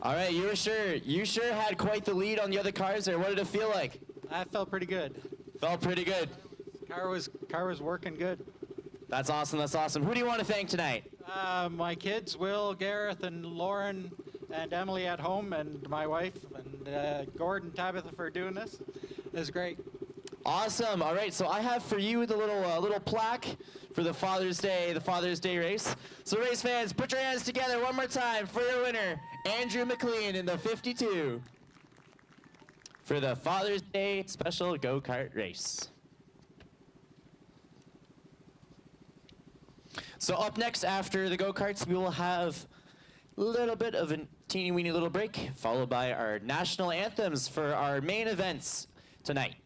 All right, you sure had quite the lead on the other cars there. What did it feel like? I felt pretty good. Felt pretty good. Car was working good. That's awesome. That's awesome. Who do you want to thank tonight? My kids, Will, Gareth, and Lauren, and Emily at home, and my wife, and Gordon, Tabitha for doing this. It was great. Awesome. All right, so I have for you the little plaque for the Father's Day race. So race fans, put your hands together one more time for your winner, Andrew McLean in the 52. For the Father's Day special go-kart race. So up next after the go-karts, we will have a little bit of a teeny-weeny little break, followed by our national anthems for our main events tonight.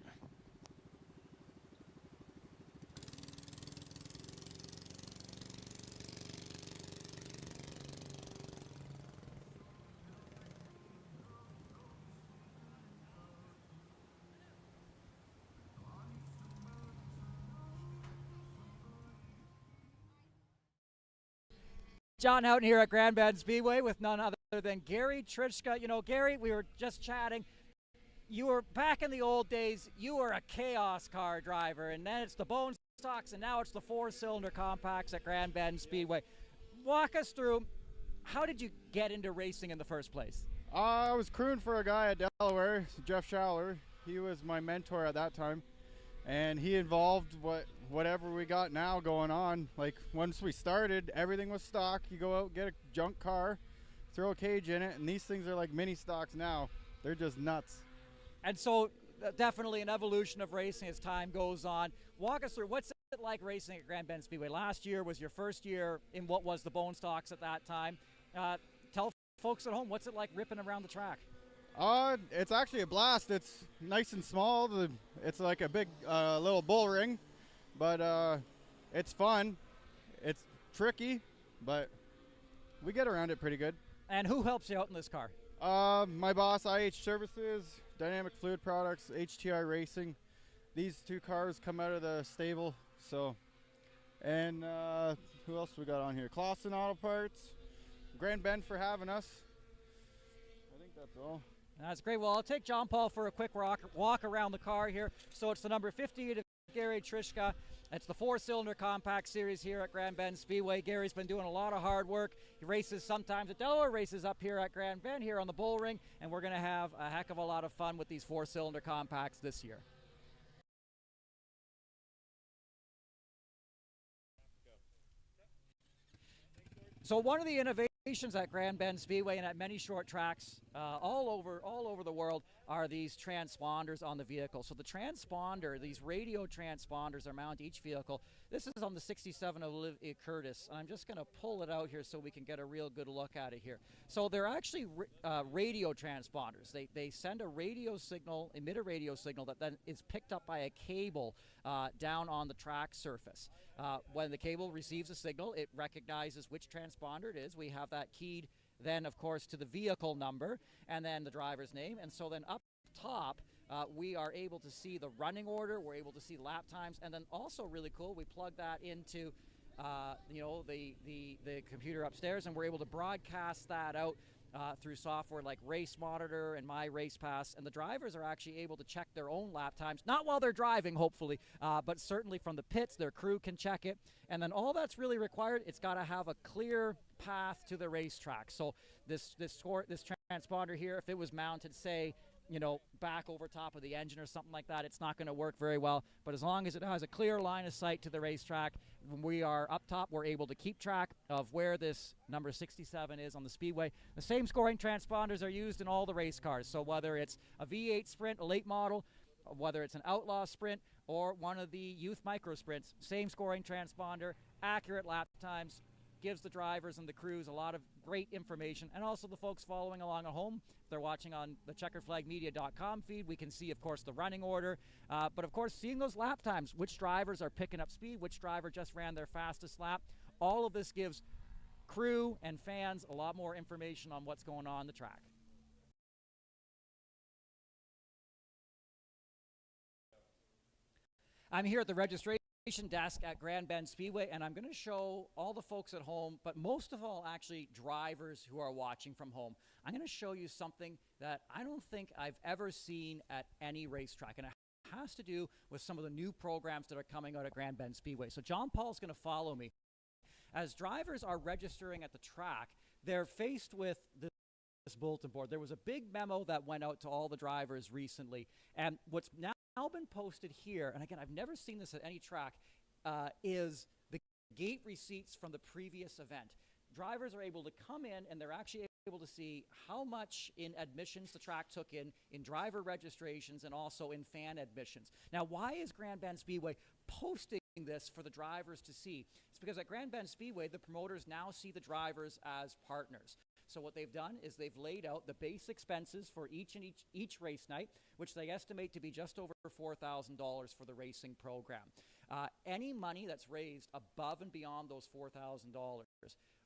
John Houghton here at Grand Bend Speedway with none other than Gary Trichka. You know, Gary, we were just chatting. You were back in the old days, you were a chaos car driver, and then it's the bone stocks, and now it's the four-cylinder compacts at Grand Bend Speedway. Walk us through, how did you get into racing in the first place? I was crewing for a guy at Delaware, Jeff Schaller. He was my mentor at that time, and he involved whatever we got now going on. Like once we started, everything was stock. You go out, get a junk car, throw a cage in it, and these things are like mini stocks now. They're just nuts. And so definitely an evolution of racing as time goes on. Walk us through, what's it like racing at Grand Bend Speedway? Last year was your first year in what was the bone stocks at that time. Tell folks at home, what's it like ripping around the track? It's actually a blast. It's nice and small. It's like a big little bull ring, but it's fun. It's tricky, but we get around it pretty good. And who helps you out in this car? My boss, IH Services, Dynamic Fluid Products, HTI Racing. These two cars come out of the stable. So, and who else we got on here? Clausen Auto Parts, Grand Bend for having us. I think that's all. That's great. Well, I'll take John Paul for a quick walk around the car here. So it's the number 58 of Gary Trishka. It's the 4-cylinder compact series here at Grand Bend Speedway. Gary's been doing a lot of hard work. He races sometimes at Delaware, races up here at Grand Bend here on the bull ring, and we're going to have a heck of a lot of fun with these 4-cylinder compacts this year. So one of the innovations at Grand Bend Speedway and at many short tracks all over the world are these transponders on the vehicle. So the transponder, these radio transponders are mounted to each vehicle. This is on the 67 Olivia Curtis, and I'm just going to pull it out here so we can get a real good look at it here. So they're actually radio transponders. They send a radio signal, emit a radio signal that then is picked up by a cable down on the track surface. When the cable receives a signal, it recognizes which transponder it is. We have that keyed then, of course, to the vehicle number and then the driver's name. And so then up top, we are able to see the running order. We're able to see lap times. And then also really cool, we plug that into the computer upstairs, and we're able to broadcast that out through software like Race Monitor and My Race Pass, and the drivers are actually able to check their own lap times, not while they're driving, hopefully, but certainly from the pits, their crew can check it. And then all that's really required, it's got to have a clear path to the racetrack. So this transponder here, if it was mounted, say, back over top of the engine or something like that, it's not going to work very well. But as long as it has a clear line of sight to the racetrack, when we are up top, we're able to keep track of where this number 67 is on the speedway. The same scoring transponders are used in all the race cars. So whether it's a V8 Sprint, a late model, whether it's an Outlaw Sprint, or one of the Youth Micro Sprints, same scoring transponder, accurate lap times, gives the drivers and the crews a lot of great information, and also the folks following along at home. If they're watching on the checkerflagmedia.com feed, we can see, of course, the running order, but of course seeing those lap times, which drivers are picking up speed, which driver just ran their fastest lap. All of this gives crew and fans a lot more information on what's going on the track. I'm here at the registration desk at Grand Bend Speedway, and I'm going to show all the folks at home, but most of all actually drivers who are watching from home. I'm going to show you something that I don't think I've ever seen at any racetrack, and it has to do with some of the new programs that are coming out at Grand Bend Speedway. So John Paul's going to follow me. As drivers are registering at the track, they're faced with this bulletin board. There was a big memo that went out to all the drivers recently, and what's now been posted here, and again, I've never seen this at any track, is the gate receipts from the previous event. Drivers are able to come in and they're actually able to see how much in admissions the track took in driver registrations and also in fan admissions. Now, why is Grand Bend Speedway posting this for the drivers to see? It's because at Grand Bend Speedway, the promoters now see the drivers as partners. So what they've done is they've laid out the base expenses for each race night, which they estimate to be just over $4,000 for the racing program. Any money that's raised above and beyond those $4,000,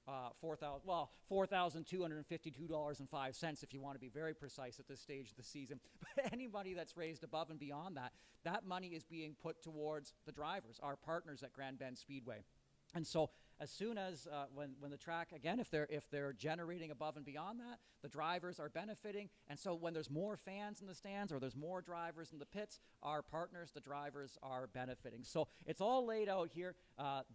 $4,252.05 if you want to be very precise at this stage of the season. But any money that's raised above and beyond that, that money is being put towards the drivers, our partners at Grand Bend Speedway. And so as soon as when the track, again, if they're generating above and beyond that, the drivers are benefiting. And so when there's more fans in the stands or there's more drivers in the pits, our partners, the drivers, are benefiting. So it's all laid out here.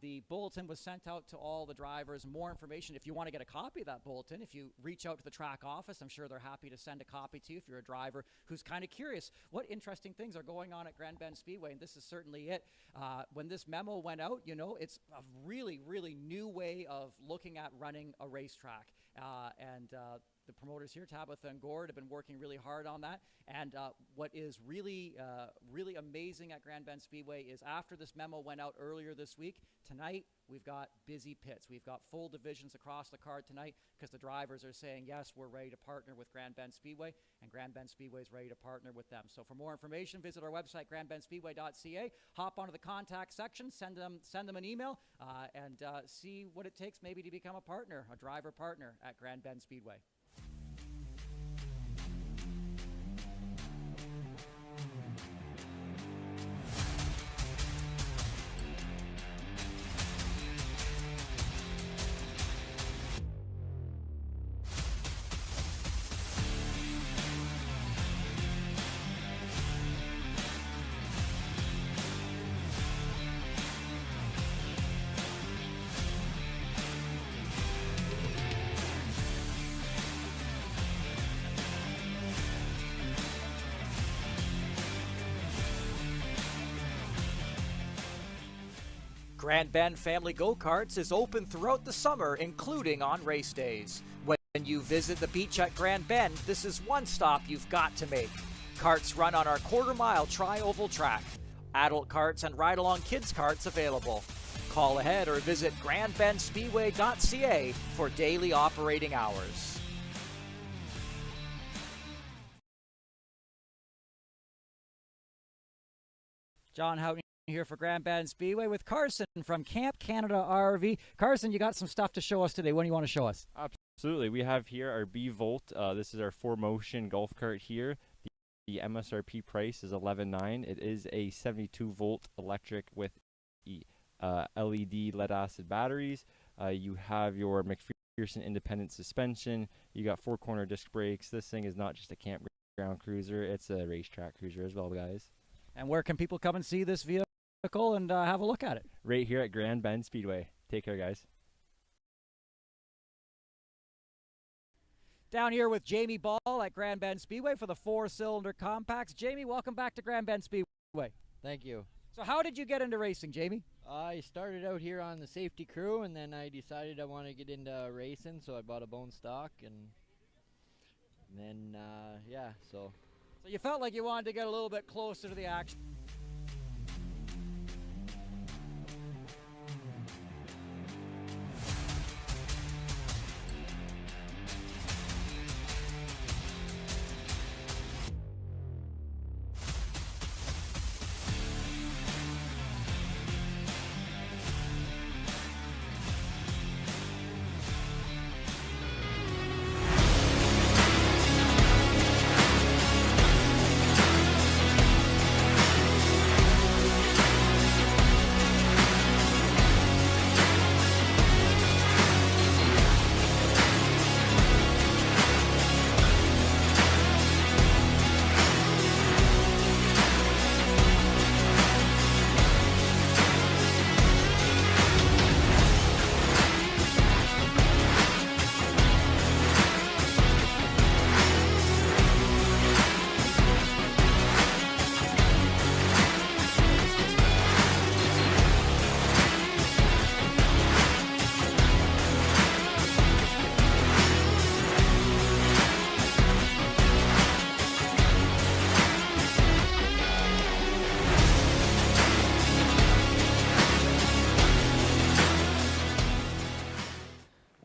The bulletin was sent out to all the drivers. More information, if you want to get a copy of that bulletin, if you reach out to the track office, I'm sure they're happy to send a copy to you if you're a driver who's kind of curious what interesting things are going on at Grand Bend Speedway, and this is certainly it. When this memo went out, you know, it's a really, really new way of looking at running a racetrack. The promoters here, Tabitha and Gord, have been working really hard on that. And what is really, really amazing at Grand Bend Speedway is after this memo went out earlier this week, tonight we've got busy pits. We've got full divisions across the card tonight because the drivers are saying, yes, we're ready to partner with Grand Bend Speedway, and Grand Bend Speedway is ready to partner with them. So for more information, visit our website, grandbendspeedway.ca. Hop onto the contact section, send them an email, and see what it takes maybe to become a partner, a driver partner at Grand Bend Speedway. Grand Bend Family Go-Karts is open throughout the summer, including on race days. When you visit the beach at Grand Bend, this is one stop you've got to make. Karts run on our quarter-mile tri-oval track. Adult karts and ride-along kids karts available. Call ahead or visit grandbendspeedway.ca for daily operating hours. John Houghton here for Grand Bend Speedway with Carson from Camp Canada RV. Carson, you got some stuff to show us today. What do you want to show us? Absolutely. We have here our B-Volt. This is our 4Motion golf cart here. The MSRP price is $11,900. It is a 72-volt electric with LED lead-acid batteries. You have your McPherson independent suspension. You got 4-corner disc brakes. This thing is not just a campground cruiser. It's a racetrack cruiser as well, guys. And where can people come and see this vehicle and have a look at it? Right here at Grand Bend Speedway. Take care, guys. Down here with Jamie Ball at Grand Bend Speedway for the 4-cylinder compacts. Jamie, welcome back to Grand Bend Speedway. Thank you. So how did you get into racing, Jamie? I started out here on the safety crew, and then I decided I want to get into racing, so I bought a bone stock, and then, yeah, so... So you felt like you wanted to get a little bit closer to the action.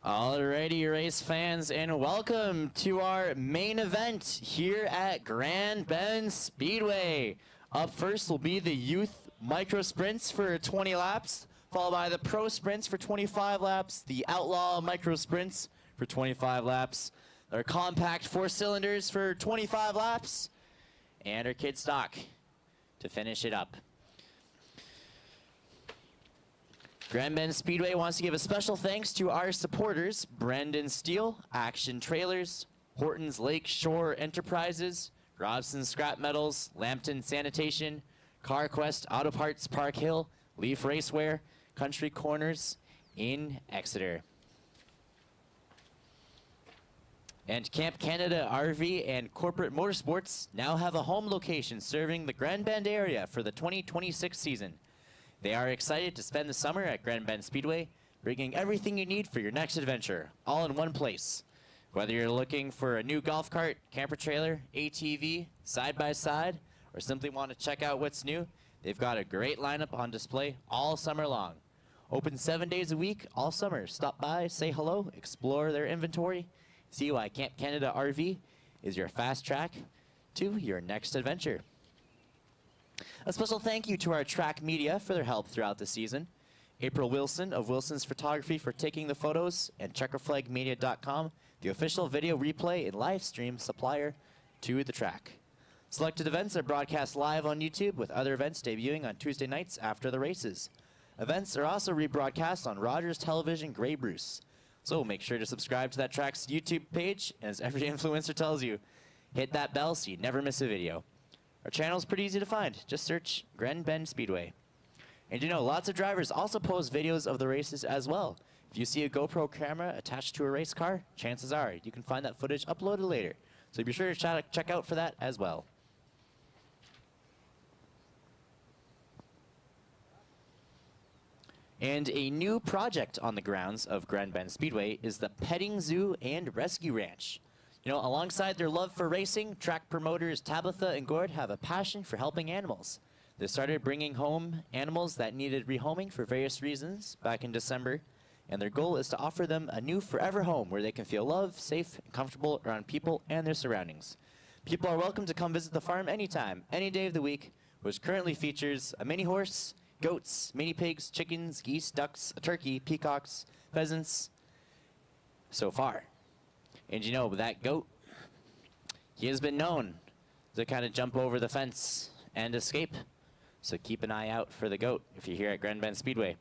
Alrighty, race fans, and welcome to our main event here at Grand Bend Speedway. Up first will be the youth micro sprints for 20 laps, followed by the pro sprints for 25 laps, the outlaw micro sprints for 25 laps, our compact 4 cylinders for 25 laps, and our kid stock to finish it up. Grand Bend Speedway wants to give a special thanks to our supporters, Brandon Steel, Action Trailers, Horton's Lake Shore Enterprises, Robson Scrap Metals, Lambton Sanitation, CarQuest Auto Parts Park Hill, Leaf Racewear, Country Corners in Exeter. And Camp Canada RV and Corporate Motorsports now have a home location serving the Grand Bend area for the 2026 season. They are excited to spend the summer at Grand Bend Speedway, bringing everything you need for your next adventure, all in one place. Whether you're looking for a new golf cart, camper trailer, ATV, side-by-side, or simply want to check out what's new, they've got a great lineup on display all summer long. Open 7 days a week, all summer. Stop by, say hello, explore their inventory, see why Camp Canada RV is your fast track to your next adventure. A special thank you to our track media for their help throughout the season. April Wilson of Wilson's Photography for taking the photos, and checkerflagmedia.com, the official video replay and live stream supplier to the track. Selected events are broadcast live on YouTube, with other events debuting on Tuesday nights after the races. Events are also rebroadcast on Rogers Television Grey Bruce. So make sure to subscribe to that track's YouTube page, and as every influencer tells you, hit that bell so you never miss a video. Our channel is pretty easy to find. Just search Grand Bend Speedway. And you know, lots of drivers also post videos of the races as well. If you see a GoPro camera attached to a race car, chances are you can find that footage uploaded later. So be sure to check out for that as well. And a new project on the grounds of Grand Bend Speedway is the Petting Zoo and Rescue Ranch. You know, alongside their love for racing, track promoters Tabitha and Gord have a passion for helping animals. They started bringing home animals that needed rehoming for various reasons back in December, and their goal is to offer them a new forever home where they can feel loved, safe, and comfortable around people and their surroundings. People are welcome to come visit the farm anytime, any day of the week, which currently features a mini horse, goats, mini pigs, chickens, geese, ducks, a turkey, peacocks, pheasants, so far. And you know, that goat, he has been known to kind of jump over the fence and escape. So keep an eye out for the goat if you're here at Grand Bend Speedway.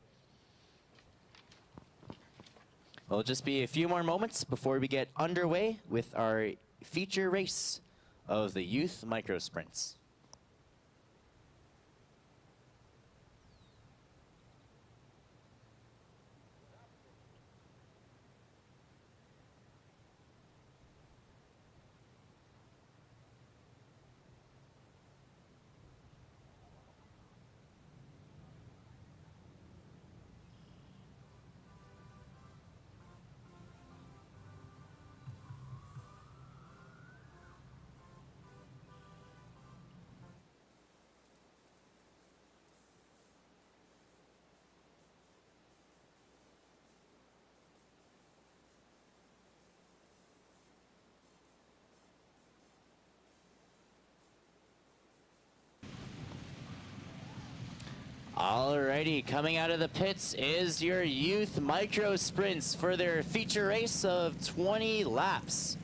Well, it'll just be a few more moments before we get underway with our feature race of the Youth Micro Sprints. Alrighty, coming out of the pits is your Youth Micro Sprints for their feature race of 20 laps.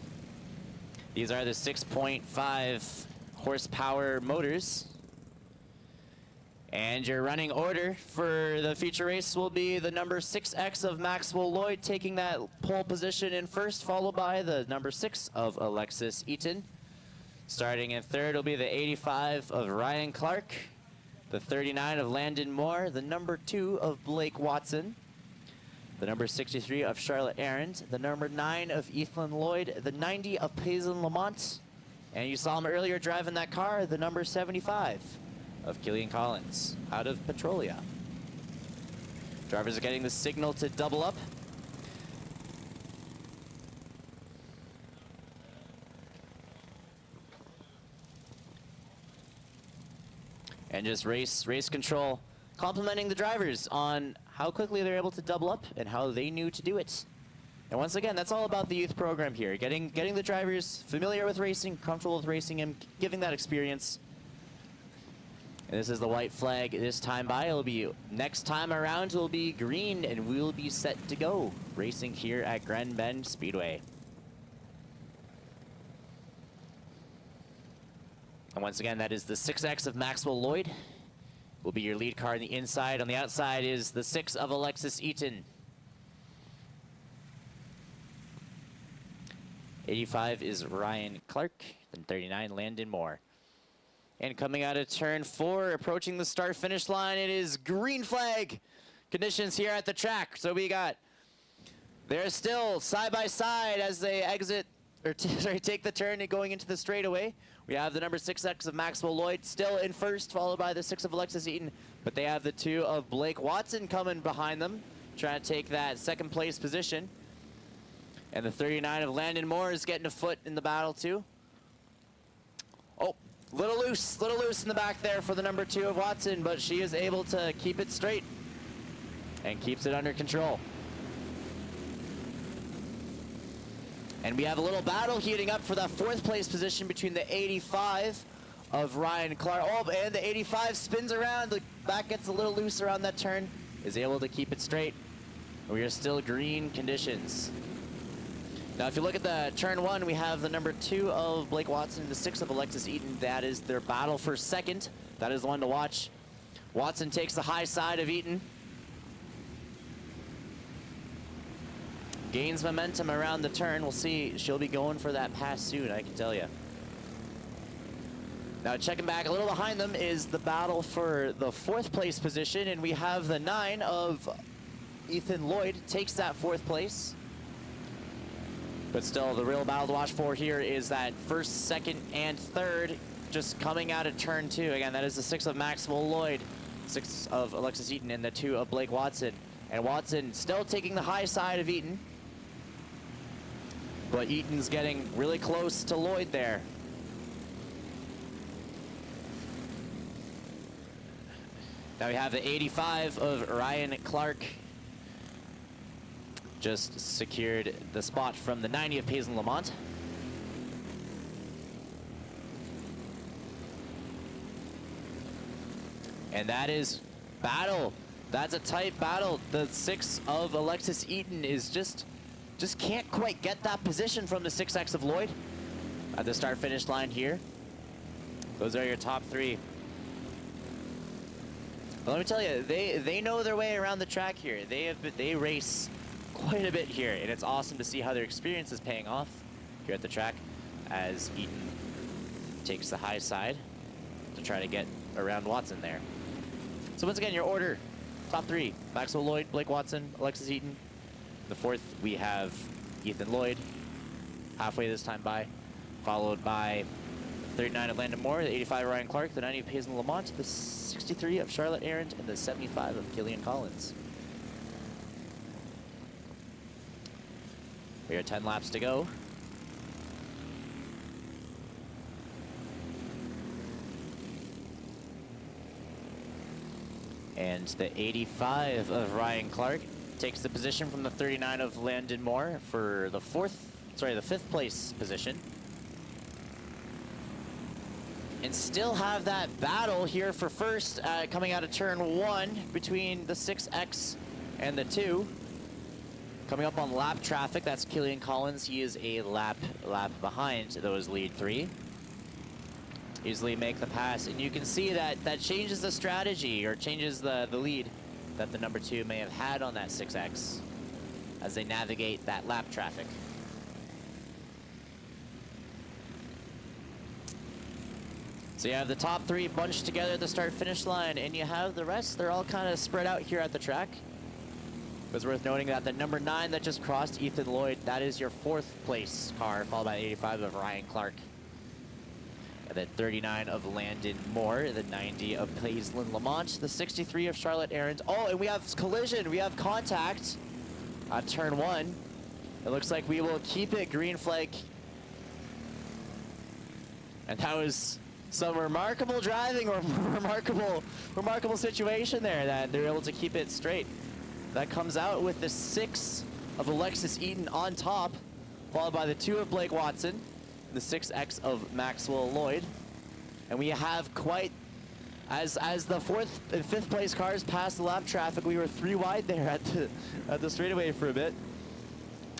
These are the 6.5 horsepower motors. And your running order for the feature race will be the number 6X of Maxwell Lloyd taking that pole position in first, followed by the number 6 of Alexis Eaton. Starting in third will be the 85 of Ryan Clark, the 39 of Landon Moore, the number 2 of Blake Watson, the number 63 of Charlotte Ahrens, the number 9 of Ethan Lloyd, the 90 of Payson Lamont, and you saw him earlier driving that car, the number 75 of Killian Collins out of Petrolia. Drivers are getting the signal to double up. And just race control, complimenting the drivers on how quickly they're able to double up and how they knew to do it. And once again, that's all about the youth program here, getting the drivers familiar with racing, comfortable with racing, and giving that experience. And this is the white flag this time by. It'll be next time around, it'll be green, and we'll be set to go racing here at Grand Bend Speedway. And once again, that is the 6X of Maxwell Lloyd will be your lead car on the inside. On the outside is the 6 of Alexis Eaton. 85 is Ryan Clark, then 39, Landon Moore. And coming out of turn 4, approaching the start-finish line, it is green flag conditions here at the track. So we got, they're still side by side as they exit, or take the turn and going into the straightaway. We have the number 6X of Maxwell Lloyd still in first, followed by the 6 of Alexis Eaton. But they have the 2 of Blake Watson coming behind them, trying to take that second place position. And the 39 of Landon Moore is getting a foot in the battle too. Oh, little loose in the back there for the number 2 of Watson, but she is able to keep it straight and keeps it under control. And we have a little battle heating up for that 4th place position between the 85 of Ryan Clark. Oh, and the 85 spins around. The back gets a little loose around that turn, is able to keep it straight. We are still green conditions. Now, if you look at the turn 1, we have the number 2 of Blake Watson and the 6 of Alexis Eaton. That is their battle for second. That is the one to watch. Watson takes the high side of Eaton. Gains momentum around the turn. We'll see. She'll be going for that pass soon, I can tell you. Now, checking back a little behind them is the battle for the 4th place position, and we have the 9 of Ethan Lloyd takes that 4th place. But still, the real battle to watch for here is that 1st, 2nd, and 3rd just coming out of turn 2. Again, that is the 6 of Maxwell Lloyd, 6 of Alexis Eaton, and the 2 of Blake Watson. And Watson still taking the high side of Eaton. But Eaton's getting really close to Lloyd there. Now we have the 85 of Ryan Clark. Just secured the spot from the 90 of Paisley Lamont. And that is battle. That's a tight battle. The 6 of Alexis Eaton is just can't quite get that position from the 6X of Lloyd at the start-finish line here. Those are your top 3. But let me tell you, they know their way around the track here. They race quite a bit here, and it's awesome to see how their experience is paying off here at the track as Eaton takes the high side to try to get around Watson there. So once again, your order, top 3, Maxwell Lloyd, Blake Watson, Alexis Eaton. The 4th, we have Ethan Lloyd, halfway this time by, followed by 39 of Landon Moore, the 85 of Ryan Clark, the 90 of Paisley Lamont, the 63 of Charlotte Arendt, and the 75 of Killian Collins. We are 10 laps to go. And the 85 of Ryan Clark takes the position from the 39 of Landon Moore for the 5th place position. And still have that battle here for first coming out of turn 1 between the 6X and the 2. Coming up on lap traffic, that's Killian Collins. He is a lap behind those lead 3. Easily make the pass, and you can see that changes the strategy, or changes the lead that the number 2 may have had on that 6X as they navigate that lap traffic. So you have the top 3 bunched together at the start-finish line, and you have the rest. They're all kind of spread out here at the track. It's worth noting that the number 9 that just crossed, Ethan Lloyd, that is your 4th place car, followed by the 85 of Ryan Clark. And then 39 of Landon Moore, the 90 of Paisley Lamont, the 63 of Charlotte Arendt. Oh, and we have collision. We have contact at turn 1. It looks like we will keep it green flag. And that was some remarkable driving, or remarkable situation there that they're able to keep it straight. That comes out with the 6 of Alexis Eaton on top, followed by the 2 of Blake Watson, the 6X of Maxwell Lloyd. And we have quite, as the 4th and 5th place cars passed the lap traffic, we were 3 wide there at the straightaway for a bit.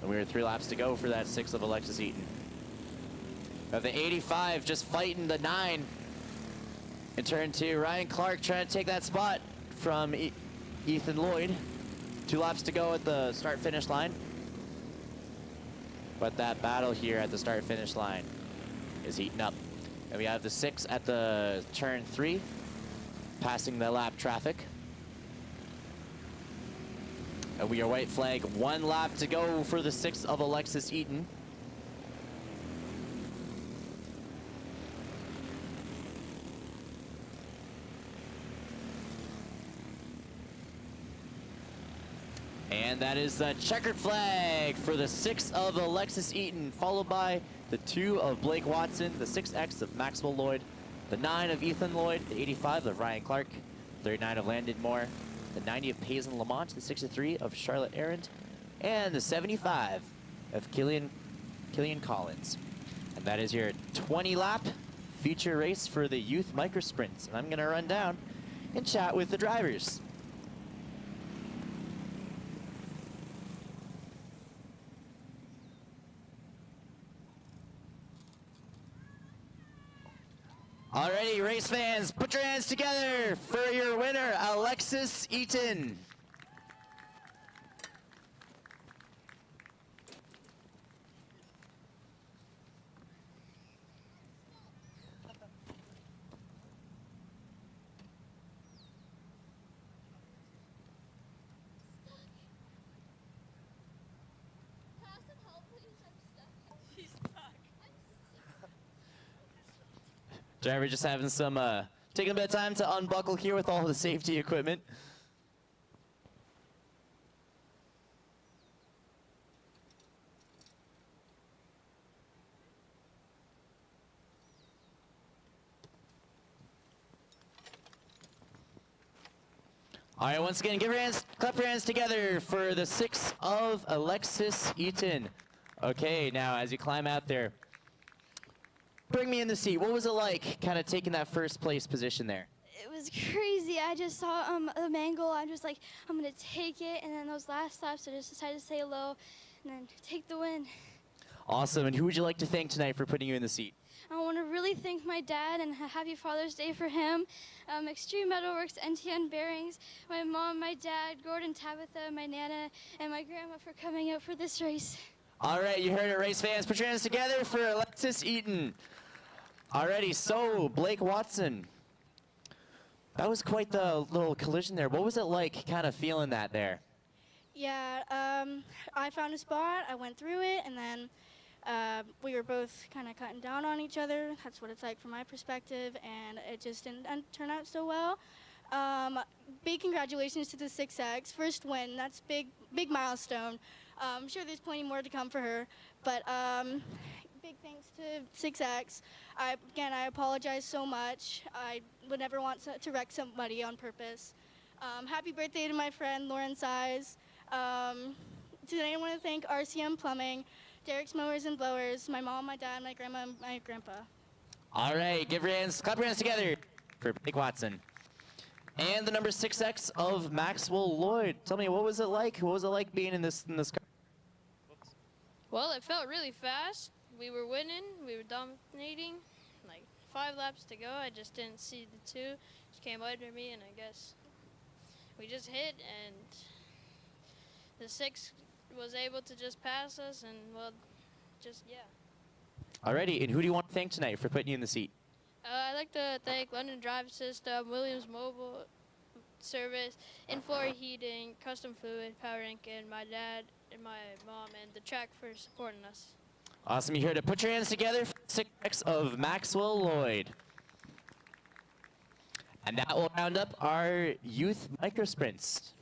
And we were 3 laps to go for that 6 of Alexis Eaton. Now the 85 just fighting the 9. In turn 2, Ryan Clark trying to take that spot from Ethan Lloyd. 2 laps to go at the start-finish line. But that battle here at the start-finish line is heating up. And we have the 6 at the turn 3, passing the lap traffic. And we are white flag, 1 lap to go for the 6 of Alexis Eaton. And that is the checkered flag for the 6 of Alexis Eaton, followed by the 2 of Blake Watson, the 6X of Maxwell Lloyd, the 9 of Ethan Lloyd, the 85 of Ryan Clark, 39 of Landon Moore, the 90 of Payson Lamont, the 63 of Charlotte Arendt, and the 75 of Killian Collins. And that is your 20-lap feature race for the youth microsprints. And I'm going to run down and chat with the drivers. Alrighty, race fans, put your hands together for your winner, Alexis Eaton. Driver just having some, taking a bit of time to unbuckle here with all the safety equipment. All right, once again, clap your hands together for the 6 of Alexis Eaton. Okay, now as you climb out there, bring me in the seat. What was it like kind of taking that first place position there? It was crazy. I just saw a mangle. I'm just like, I'm going to take it. And then those last laps, I just decided to stay low and then take the win. Awesome. And who would you like to thank tonight for putting you in the seat? I want to really thank my dad and happy Father's Day for him. Extreme Metalworks, NTN Bearings, my mom, my dad, Gordon, Tabitha, my Nana, and my grandma for coming out for this race. All right, you heard it, race fans. Put your hands together for Alexis Eaton. Alrighty, so Blake Watson. That was quite the little collision there. What was it like kind of feeling that there? Yeah, I found a spot, I went through it, and then we were both kind of cutting down on each other. That's what it's like from my perspective, and it just didn't turn out so well. Big congratulations to the 6X. First win, that's big milestone. I'm sure there's plenty more to come for her, but big thanks to 6X. Again, I apologize so much. I would never want to wreck somebody on purpose. Happy birthday to my friend Lauren Size. Today I want to thank RCM Plumbing, Derek's Mowers and Blowers, my mom, my dad, my grandma, and my grandpa. All right, clap your hands together for Blake Watson. And the number 6X of Maxwell Lloyd. Tell me, what was it like? What was it like being in this car? Well, it felt really fast. We were winning. We were dominating. Like 5 laps to go. I just didn't see the 2. Just came under me, and I guess we just hit, and the 6 was able to just pass us, and well, just yeah. Alrighty, and who do you want to thank tonight for putting you in the seat? I'd like to thank London Drive System, Williams Mobile Service, In-Floor Heating, Custom Fluid, Power Inc., and my dad and my mom and the track for supporting us. Awesome, you heard it. Put your hands together for 6X of Maxwell Lloyd. And that will round up our youth microsprints.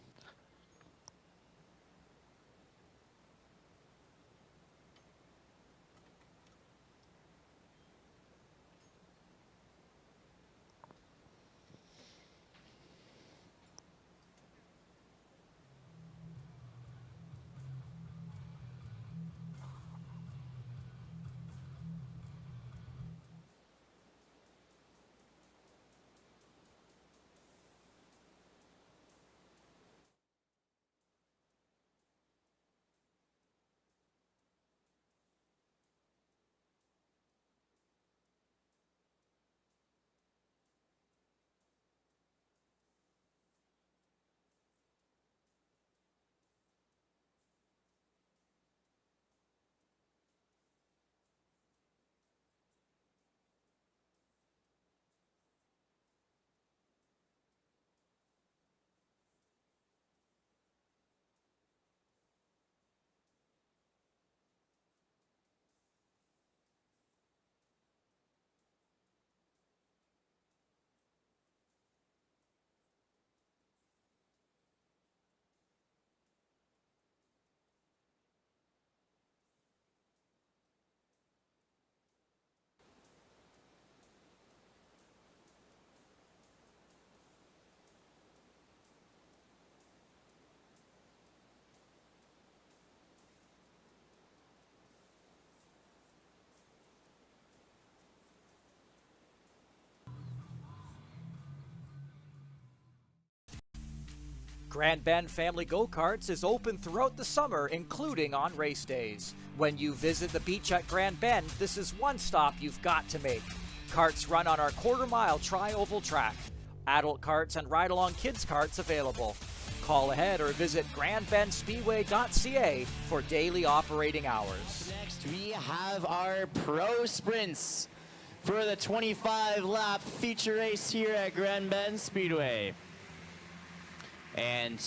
Grand Bend Family Go-Karts is open throughout the summer, including on race days. When you visit the beach at Grand Bend, this is one stop you've got to make. Karts run on our quarter-mile tri-oval track. Adult karts and ride-along kids karts available. Call ahead or visit grandbendspeedway.ca for daily operating hours. Next, we have our Pro Sprints for the 25-lap feature race here at Grand Bend Speedway. And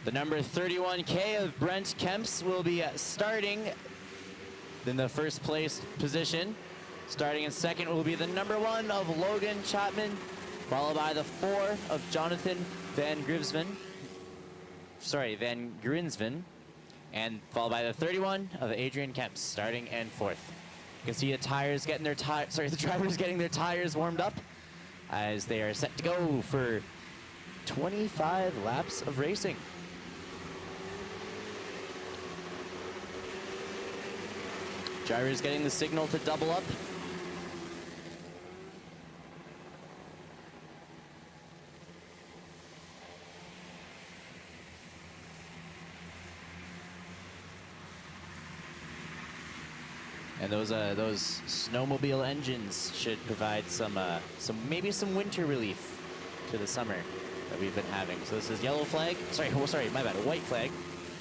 the number 31K of Brent Kemps will be starting in the first place position. Starting in second will be the number 1 of Logan Chapman, followed by the 4 of Jonathan Van Grinsven, and followed by the 31 of Adrian Kemps, starting in 4th. You can see the drivers getting their tires warmed up as they are set to go for 25 laps of racing. Drivers getting the signal to double up. And those snowmobile engines should provide maybe some winter relief to the summer that we've been having. So this is yellow flag. My bad. White flag,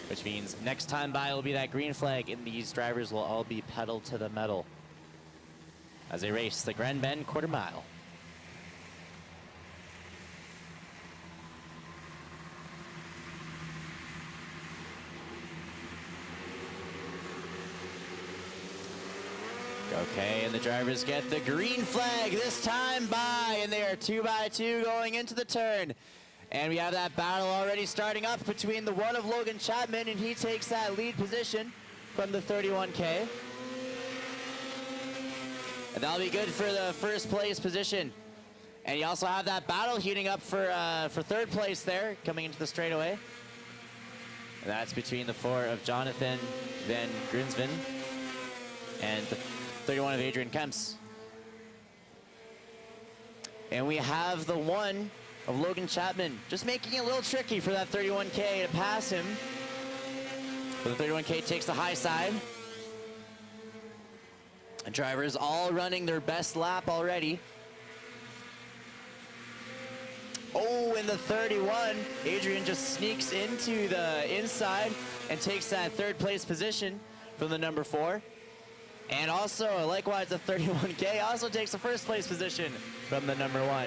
which means next time by will be that green flag, and these drivers will all be pedal to the metal as they race the Grand Bend quarter mile. Okay, and the drivers get the green flag this time by, and they are 2 by 2 going into the turn. And we have that battle already starting up between the 1 of Logan Chapman, and he takes that lead position from the 31K. And that'll be good for the first place position. And you also have that battle heating up for 3rd place there, coming into the straightaway. And that's between the 4 of Jonathan Van Grinsven and the 31 of Adrian Kemps. And we have the 1 of Logan Chapman just making it a little tricky for that 31K to pass him. But the 31K takes the high side. And drivers all running their best lap already. Oh, in the 31, Adrian just sneaks into the inside and takes that 3rd place position from the number 4. And also, likewise, the 31K also takes the 1st place position from the number 1.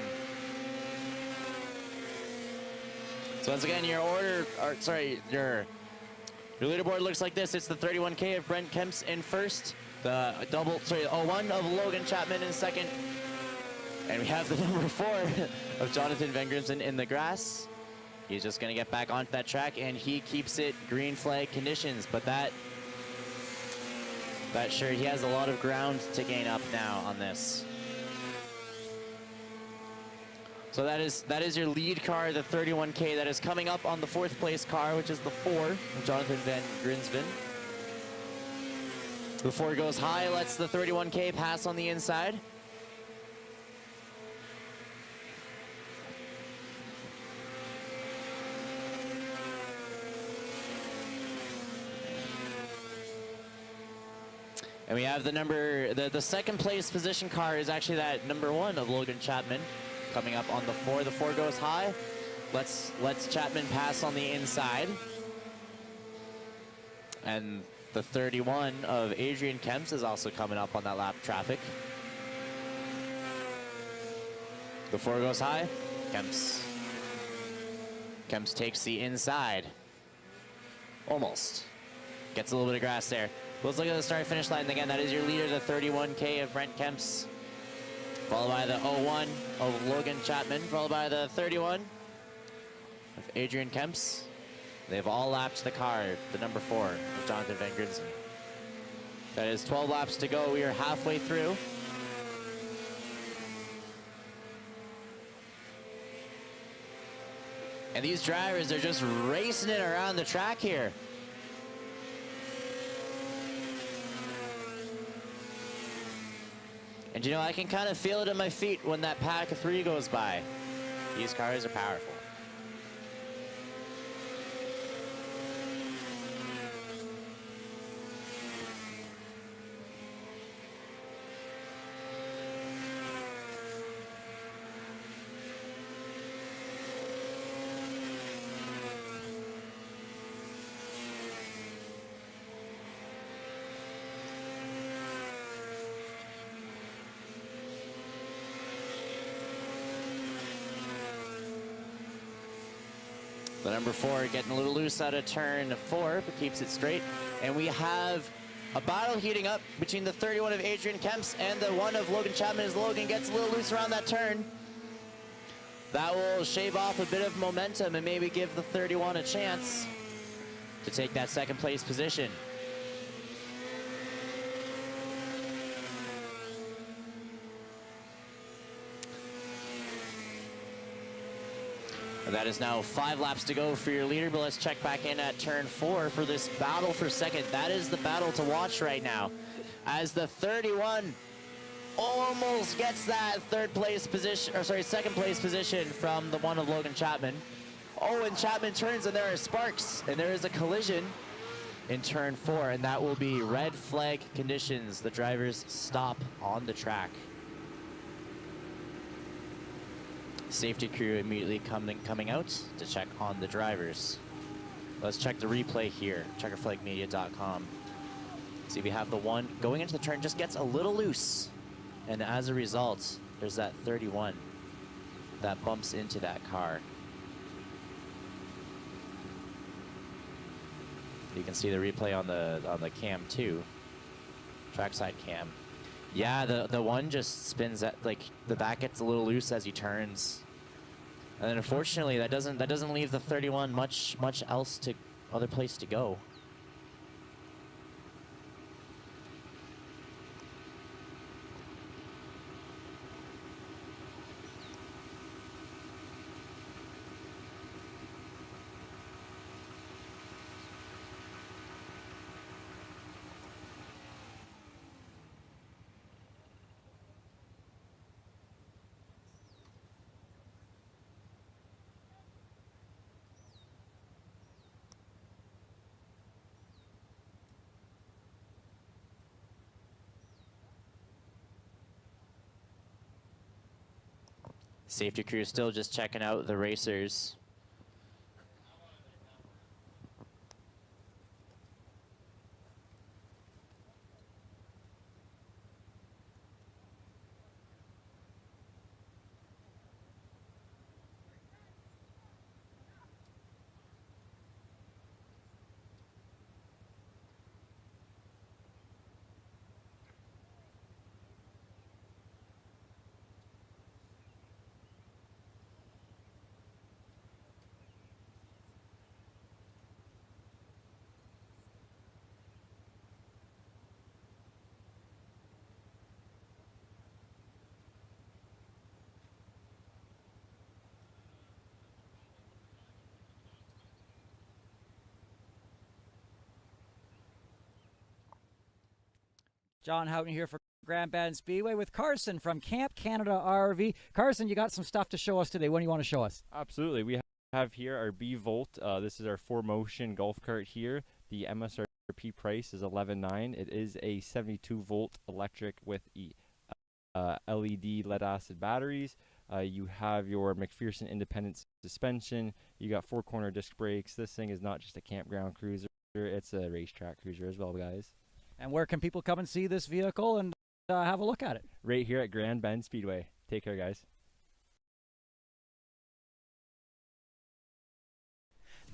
So once again, your leaderboard looks like this. It's the 31K of Brent Kemps in 1st, the 01 of Logan Chapman in 2nd, and we have the number 4 of Jonathan Van Grimson in the grass. He's just gonna get back onto that track, and he keeps it green flag conditions, but sure, he has a lot of ground to gain up now on this. So that is your lead car, the 31K, that is coming up on the 4th place car, which is the 4 of Jonathan Van Grinsven. The 4 goes high, lets the 31K pass on the inside. And we have the 2nd place position car is actually that number 1 of Logan Chapman coming up on the 4. The 4 goes high, lets Chapman pass on the inside. And the 31 of Adrian Kemps is also coming up on that lap traffic. The 4 goes high, Kemps takes the inside. Almost. Gets a little bit of grass there. Let's look at the start-finish line again. That is your leader, the 31K of Brent Kemps, followed by the 01 of Logan Chapman, followed by the 31 of Adrian Kemps. They've all lapped the car, the number 4 of Jonathan Van Grinsven. That is 12 laps to go. We are halfway through. And these drivers are just racing it around the track here. And you know, I can kind of feel it in my feet when that pack of 3 goes by. These cars are powerful. The number 4 getting a little loose out of turn 4, but keeps it straight. And we have a battle heating up between the 31 of Adrian Kemps and the 1 of Logan Chapman as Logan gets a little loose around that turn. That will shave off a bit of momentum and maybe give the 31 a chance to take that second place position. And that is now 5 laps to go for your leader, but let's check back in at turn 4 for this battle for second. That is the battle to watch right now, as the 31 almost gets that second place position from the 1 of Logan Chapman. Oh, and Chapman turns and there are sparks, and there is a collision in turn 4, and that will be red flag conditions. The drivers stop on the track. Safety crew immediately coming out to check on the drivers. Let's check the replay here, checkerflagmedia.com. See, we have the 1 going into the turn, just gets a little loose. And as a result, there's that 31 that bumps into that car. You can see the replay on the cam too, trackside cam. Yeah, the 1 just spins at, like, the back gets a little loose as he turns, and then unfortunately that doesn't leave the 31 much else to other place to go. Safety crew is still just checking out the racers. John Houghton here for Grand Bend Speedway with Carson from Camp Canada RV. Carson, you got some stuff to show us today. What do you want to show us? Absolutely. We have here our B-Volt. This is our 4Motion golf cart here. The MSRP price is $11,900. It is a 72-volt electric with LED lead-acid batteries. You have your McPherson independent suspension. You got 4-corner disc brakes. This thing is not just a campground cruiser. It's a racetrack cruiser as well, guys. And where can people come and see this vehicle and have a look at it? Right here at Grand Bend Speedway. Take care, guys.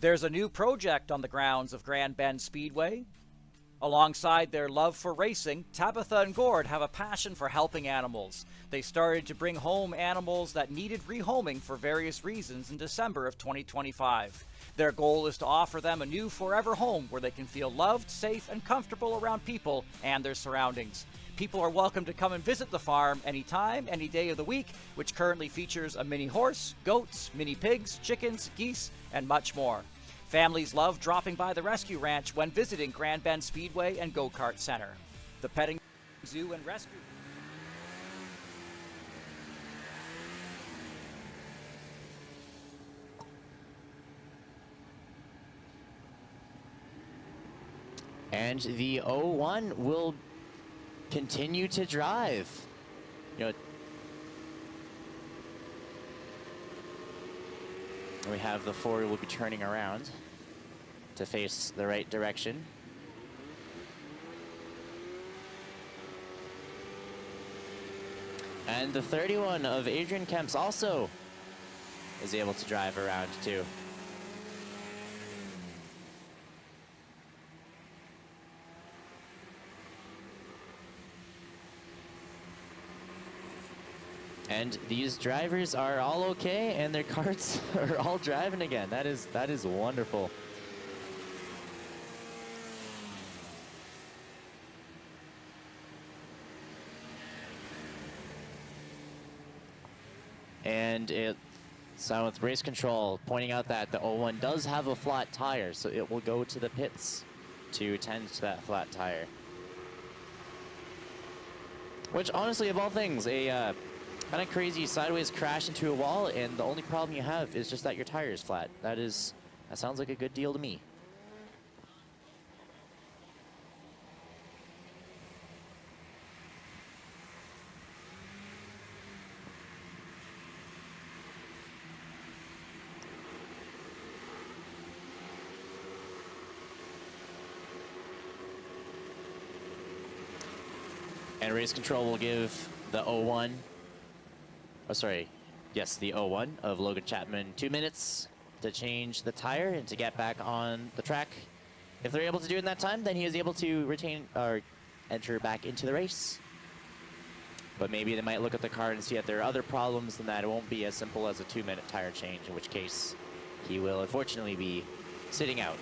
There's a new project on the grounds of Grand Bend Speedway. Alongside their love for racing, Tabitha and Gord have a passion for helping animals. They started to bring home animals that needed rehoming for various reasons in December of 2025. Their goal is to offer them a new forever home where they can feel loved, safe, and comfortable around people and their surroundings. People are welcome to come and visit the farm anytime, any day of the week, which currently features a mini horse, goats, mini pigs, chickens, geese, and much more. Families love dropping by the rescue ranch when visiting Grand Bend Speedway and Go-Kart Center. The petting zoo and rescue... And the 01 will continue to drive. You know, we have the 4 will be turning around to face the right direction. And the 31 of Adrian Kemps also is able to drive around too. And these drivers are all okay, and their carts are all driving again. That is wonderful. And so with race control pointing out that the 01 does have a flat tire, so it will go to the pits to tend to that flat tire. Which honestly, of all things, a kind of crazy sideways crash into a wall, and the only problem you have is just that your tire is flat. That sounds like a good deal to me. And race control will give the 01, oh sorry, yes, the 01 of Logan Chapman 2 minutes to change the tire and to get back on the track. If they're able to do it in that time, then he is able to retain or enter back into the race. But maybe they might look at the car and see that there are other problems and that it won't be as simple as a 2-minute tire change, in which case he will unfortunately be sitting out.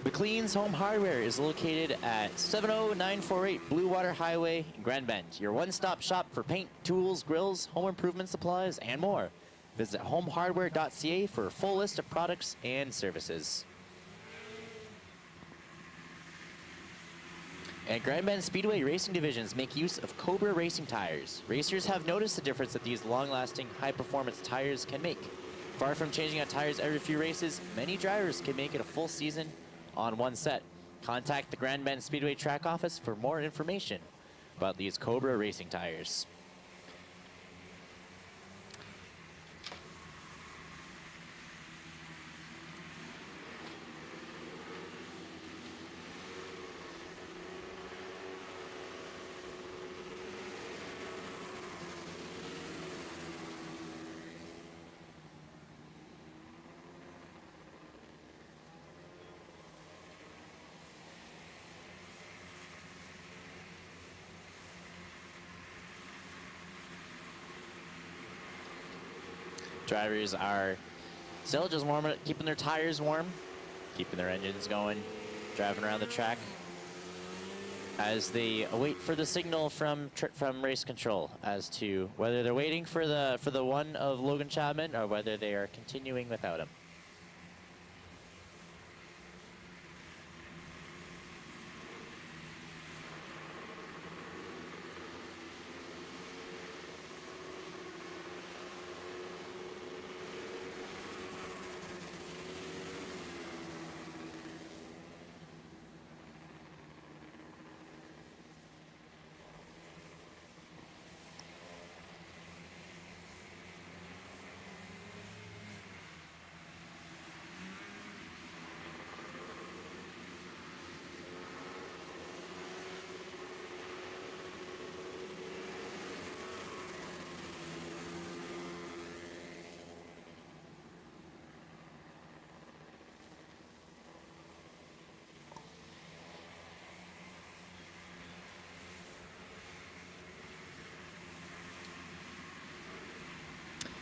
McLean's Home Hardware is located at 70948 Blue Water Highway in Grand Bend. Your one-stop shop for paint, tools, grills, home improvement supplies, and more. Visit homehardware.ca for a full list of products and services. And Grand Bend Speedway racing divisions make use of Cobra racing tires. Racers have noticed the difference that these long-lasting, high-performance tires can make. Far from changing out tires every few races, many drivers can make it a full season on one set. Contact the Grand Bend Speedway track office for more information about these Cobra racing tires. Drivers are still just warming, keeping their tires warm, keeping their engines going, driving around the track as they wait for the signal from race control as to whether they're waiting for the one of Logan Chapman or whether they are continuing without him.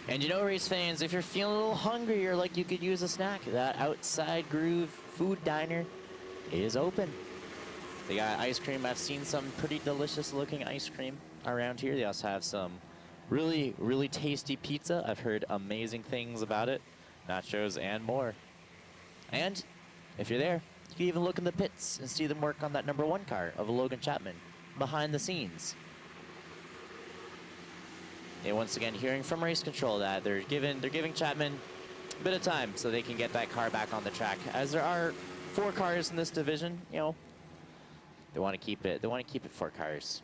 And you know, race fans, if you're feeling a little hungry or like you could use a snack, that Outside Groove Food Diner is open. They got ice cream. I've seen some pretty delicious looking ice cream around here. They also have some really, really tasty pizza. I've heard amazing things about it. Nachos and more. And if you're there, you can even look in the pits and see them work on that #1 car of Logan Chapman behind the scenes. And once again, hearing from race control that they're giving Chapman a bit of time so they can get that car back on the track. As there are 4 cars in this division, you know, they want to keep it. They want to keep it 4 cars.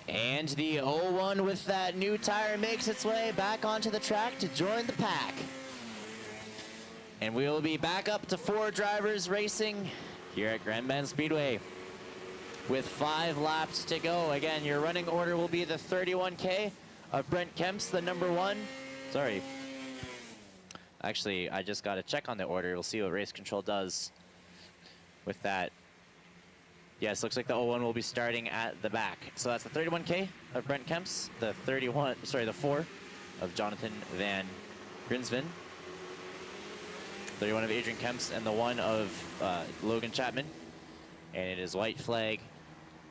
And the 01 with that new tire makes its way back onto the track to join the pack. And we will be back up to 4 drivers racing here at Grand Bend Speedway with 5 laps to go. Again, your running order will be the 31K of Brent Kemps, the number 1. Sorry. Actually, I just got to check on the order. We'll see what race control does with that. Yes, looks like the 01 will be starting at the back. So that's the 31K of Brent Kemps, the 4 of Jonathan Van Grinsven, 31 of Adrian Kemps, and the 1 of Logan Chapman. And it is white flag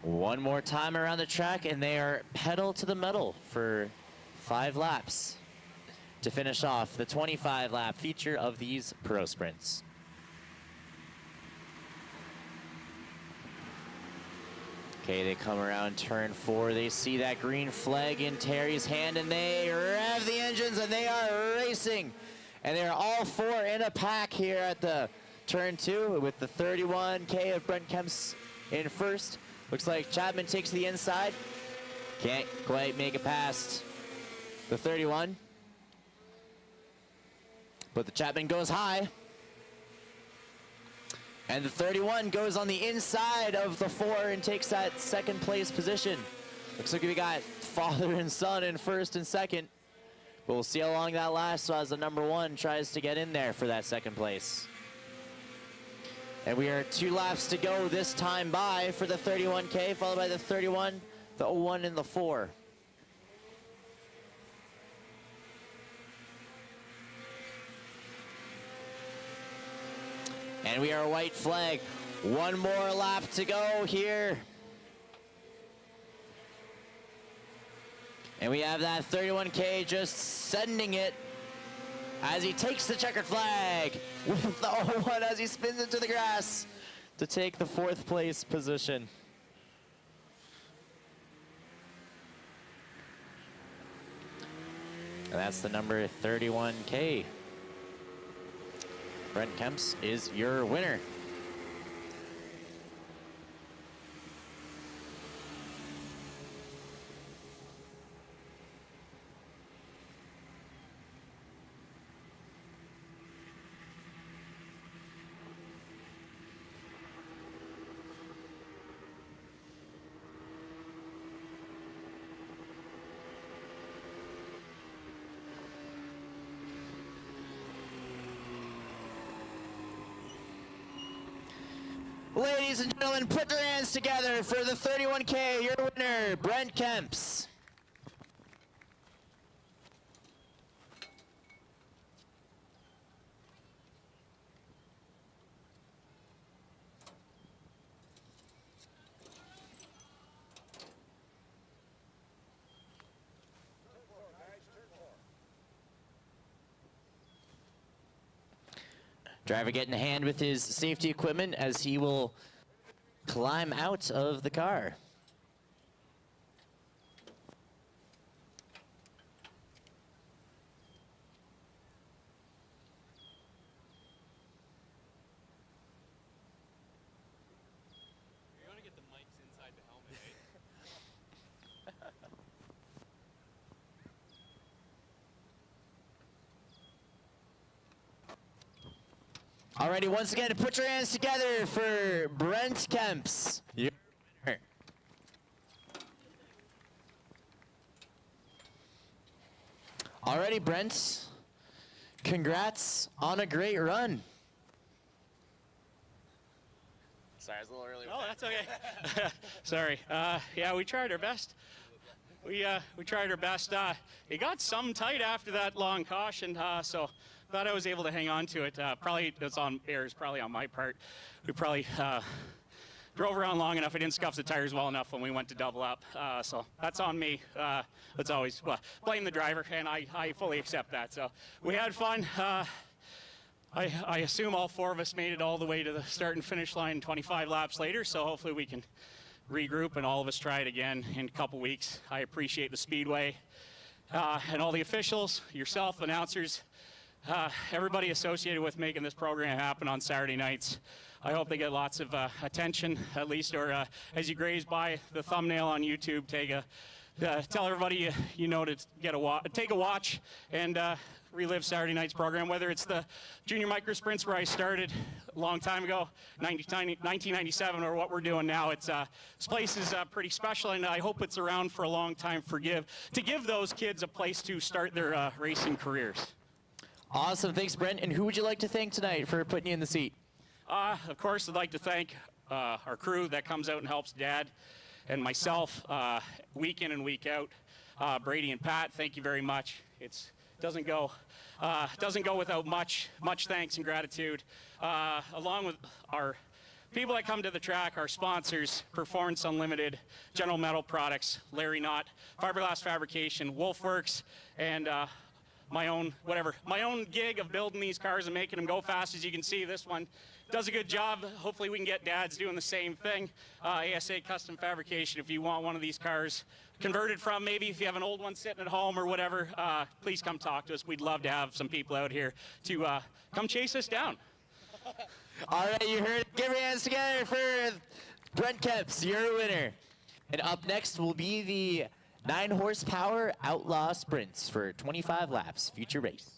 one more time around the track, and they are pedal to the metal for 5 laps to finish off the 25-lap feature of these pro sprints. Okay, they come around turn 4. They see that green flag in Terry's hand, and they rev the engines, and they are racing. And they're all 4 in a pack here at the turn 2 with the 31K of Brent Kemps in first. Looks like Chapman takes the inside. Can't quite make it past the 31. But the Chapman goes high. And the 31 goes on the inside of the 4 and takes that second place position. Looks like we got father and son in first and second. But we'll see how long that lasts as the number 1 tries to get in there for that second place. And we are 2 laps to go this time by for the 31K, followed by the 31, the 01, and the 4. And we are white flag. 1 more lap to go here. And we have that 31K just sending it as he takes the checkered flag with the 01 as he spins into the grass to take the 4th place position. And that's the number 31K. Brent Kemps is your winner. Ladies and gentlemen, put your hands together for the 31K, your winner, Brent Kemps. Driver getting a hand with his safety equipment as he will climb out of the car. You're gonna get the mics inside the helmet, eh? Alrighty, once again, put your hands together for Brent Kemps. Your winner. Alrighty, Brent. Congrats on a great run. Sorry, I was a little early. No, that's okay. Sorry. Yeah, we tried our best. We tried our best. It got some tight after that long caution, so glad I was able to hang on to it. Probably it's on errors, probably on my part. We probably drove around long enough. I didn't scuff the tires well enough when we went to double up, so that's on me. That's always blame the driver, and I fully accept that. So we had fun. I assume all 4 of us made it all the way to the start and finish line 25 laps later, so hopefully we can regroup and all of us try it again in a couple weeks. I appreciate the Speedway and all the officials, yourself, announcers, everybody associated with making this program happen on Saturday nights. I hope they get lots of attention, at least, or as you graze by the thumbnail on YouTube, tell everybody you know to take a watch and relive Saturday night's program, whether it's the junior micro sprints where I started a long time ago, 1997, or what we're doing now. This place is pretty special, and I hope it's around for a long time to give those kids a place to start their racing careers. Awesome. Thanks, Brent. And who would you like to thank tonight for putting you in the seat? Of course, I'd like to thank our crew that comes out and helps Dad and myself week in and week out. Brady and Pat, thank you very much. It doesn't go without much thanks and gratitude, along with our people that come to the track, our sponsors, Performance Unlimited, General Metal Products, Larry Knott, Fiberglass Fabrication, Wolfworks, and my own gig of building these cars and making them go fast. As you can see, this one does a good job. Hopefully we can get dads doing the same thing. ASA Custom Fabrication, if you want one of these cars converted from, maybe if you have an old one sitting at home or whatever, please come talk to us. We'd love to have some people out here to come chase us down. All right, you heard it. Give your hands together for Brent Kemps, your winner. And up next will be the 9 horsepower Outlaw Sprints for 25 laps, future race.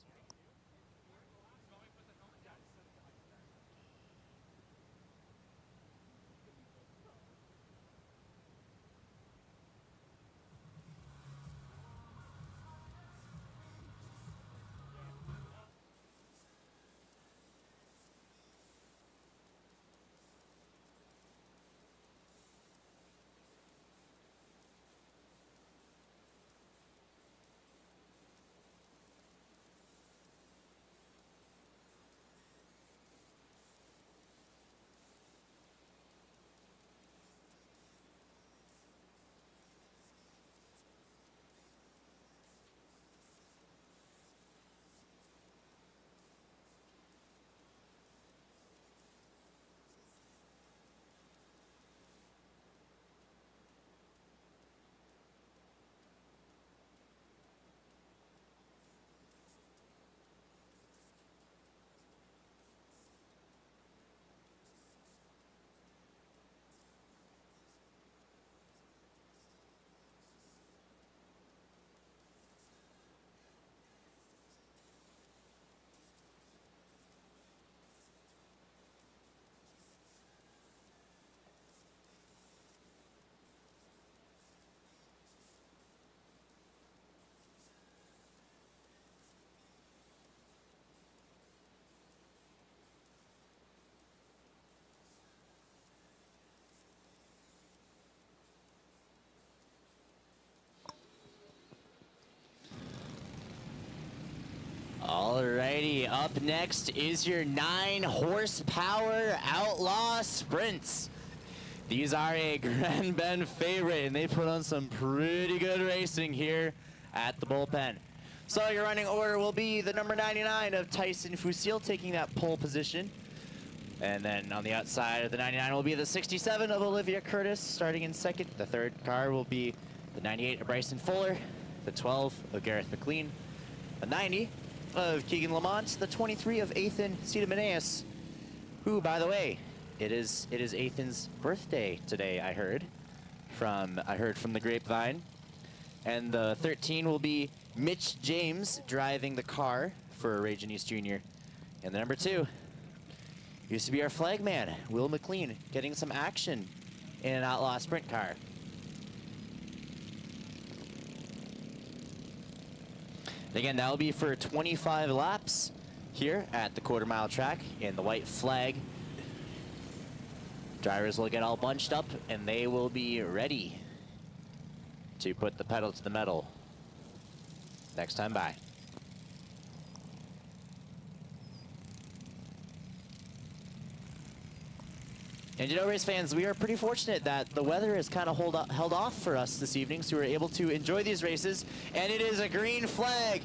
Alrighty, up next is your 9 horsepower Outlaw Sprints. These are a Grand Bend favorite, and they put on some pretty good racing here at the bullpen. So your running order will be the number 99 of Tyson Fusil taking that pole position. And then on the outside of the 99 will be the 67 of Olivia Curtis starting in second. The third car will be the 98 of Bryson Fuller, the 12 of Gareth McLean, the 90 of Keegan Lamont, the 23 of Ethan Cedemeneus, who, by the way, it is Ethan's birthday today, I heard from the grapevine. And the 13 will be Mitch James driving the car for Ray Janice Jr. And the number 2 used to be our flag man, Will McLean, getting some action in an Outlaw Sprint car. Again, that will be for 25 laps here at the quarter-mile track in the white flag. Drivers will get all bunched up, and they will be ready to put the pedal to the metal next time by. And you know, race fans, we are pretty fortunate that the weather has kind of held off for us this evening, so we're able to enjoy these races. And it is a green flag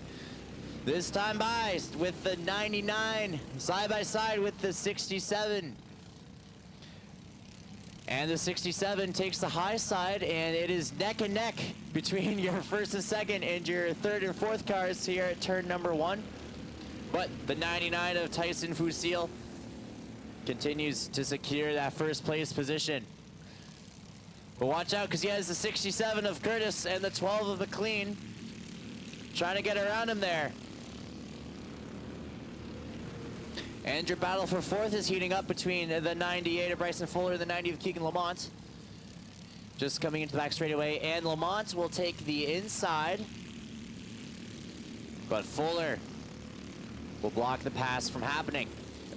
this time by with the 99 side by side with the 67. And the 67 takes the high side, and it is neck and neck between your first and second and your third and fourth cars here at turn number 1. But the 99 of Tyson Fusil continues to secure that first place position. But watch out, because he has the 67 of Curtis and the 12 of McLean trying to get around him there. And your battle for fourth is heating up between the 98 of Bryson Fuller and the 90 of Keegan Lamont. Just coming into the back straightaway, and Lamont will take the inside. But Fuller will block the pass from happening.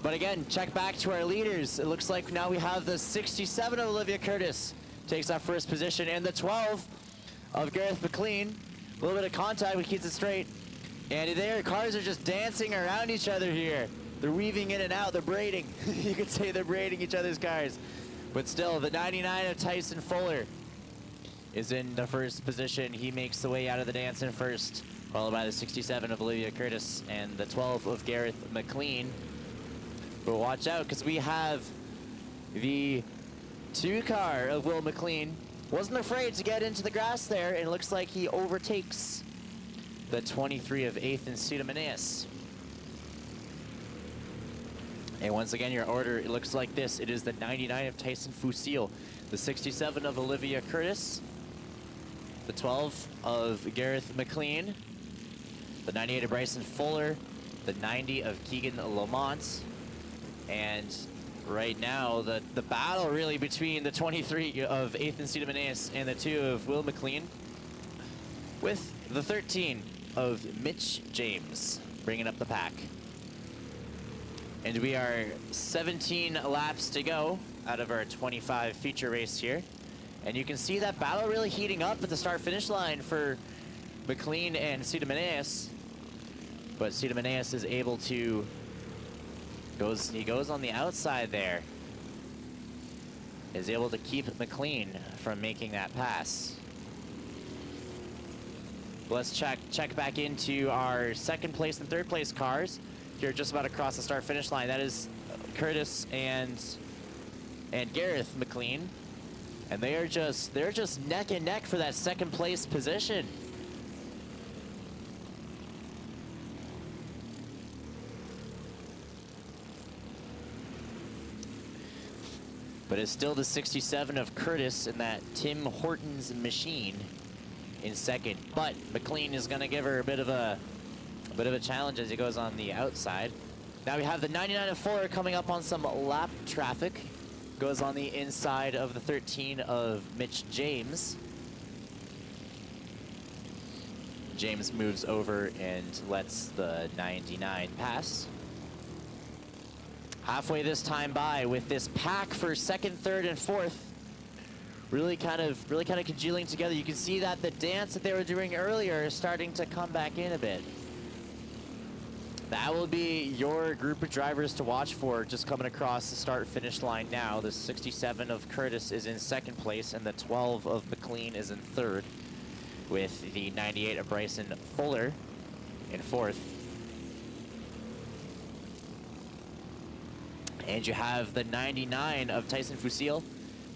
But again, check back to our leaders. It looks like now we have the 67 of Olivia Curtis takes that first position, and the 12 of Gareth McLean. A little bit of contact, but keeps it straight. And their cars are just dancing around each other here. They're weaving in and out, they're braiding. You could say they're braiding each other's cars. But still, the 99 of Tyson Fuller is in the first position. He makes the way out of the dance in first, followed by the 67 of Olivia Curtis and the 12 of Gareth McLean. But watch out, because we have the 2 car of Will McLean. Wasn't afraid to get into the grass there, and it looks like he overtakes the 23 of Ethan Sidamaneas. And once again, your order, it looks like this. It is the 99 of Tyson Fusil, the 67 of Olivia Curtis, the 12 of Gareth McLean, the 98 of Bryson Fuller, the 90 of Keegan Lamont, and right now, the battle really between the 23 of Ethan Sidamaneas and the 2 of Will McLean, with the 13 of Mitch James bringing up the pack. And we are 17 laps to go out of our 25 feature race here. And you can see that battle really heating up at the start-finish line for McLean and Sidamaneas. But Sidamaneas is able to, he goes on the outside there. Is able to keep McLean from making that pass. Let's check back into our second place and third place cars. Here just about across the start-finish line. That is Curtis and Gareth McLean. And they're just neck and neck for that second place position. But it's still the 67 of Curtis in that Tim Hortons machine in second. But McLean is gonna give her a bit of a challenge as he goes on the outside. Now we have the 99 of Fuller coming up on some lap traffic. Goes on the inside of the 13 of Mitch James. James moves over and lets the 99 pass. Halfway this time by with this pack for second, third, and fourth. Really kind of congealing together. You can see that the dance that they were doing earlier is starting to come back in a bit. That will be your group of drivers to watch for just coming across the start-finish line now. The 67 of Curtis is in second place, and the 12 of McLean is in third, with the 98 of Bryson Fuller in fourth. And you have the 99 of Tyson Fusil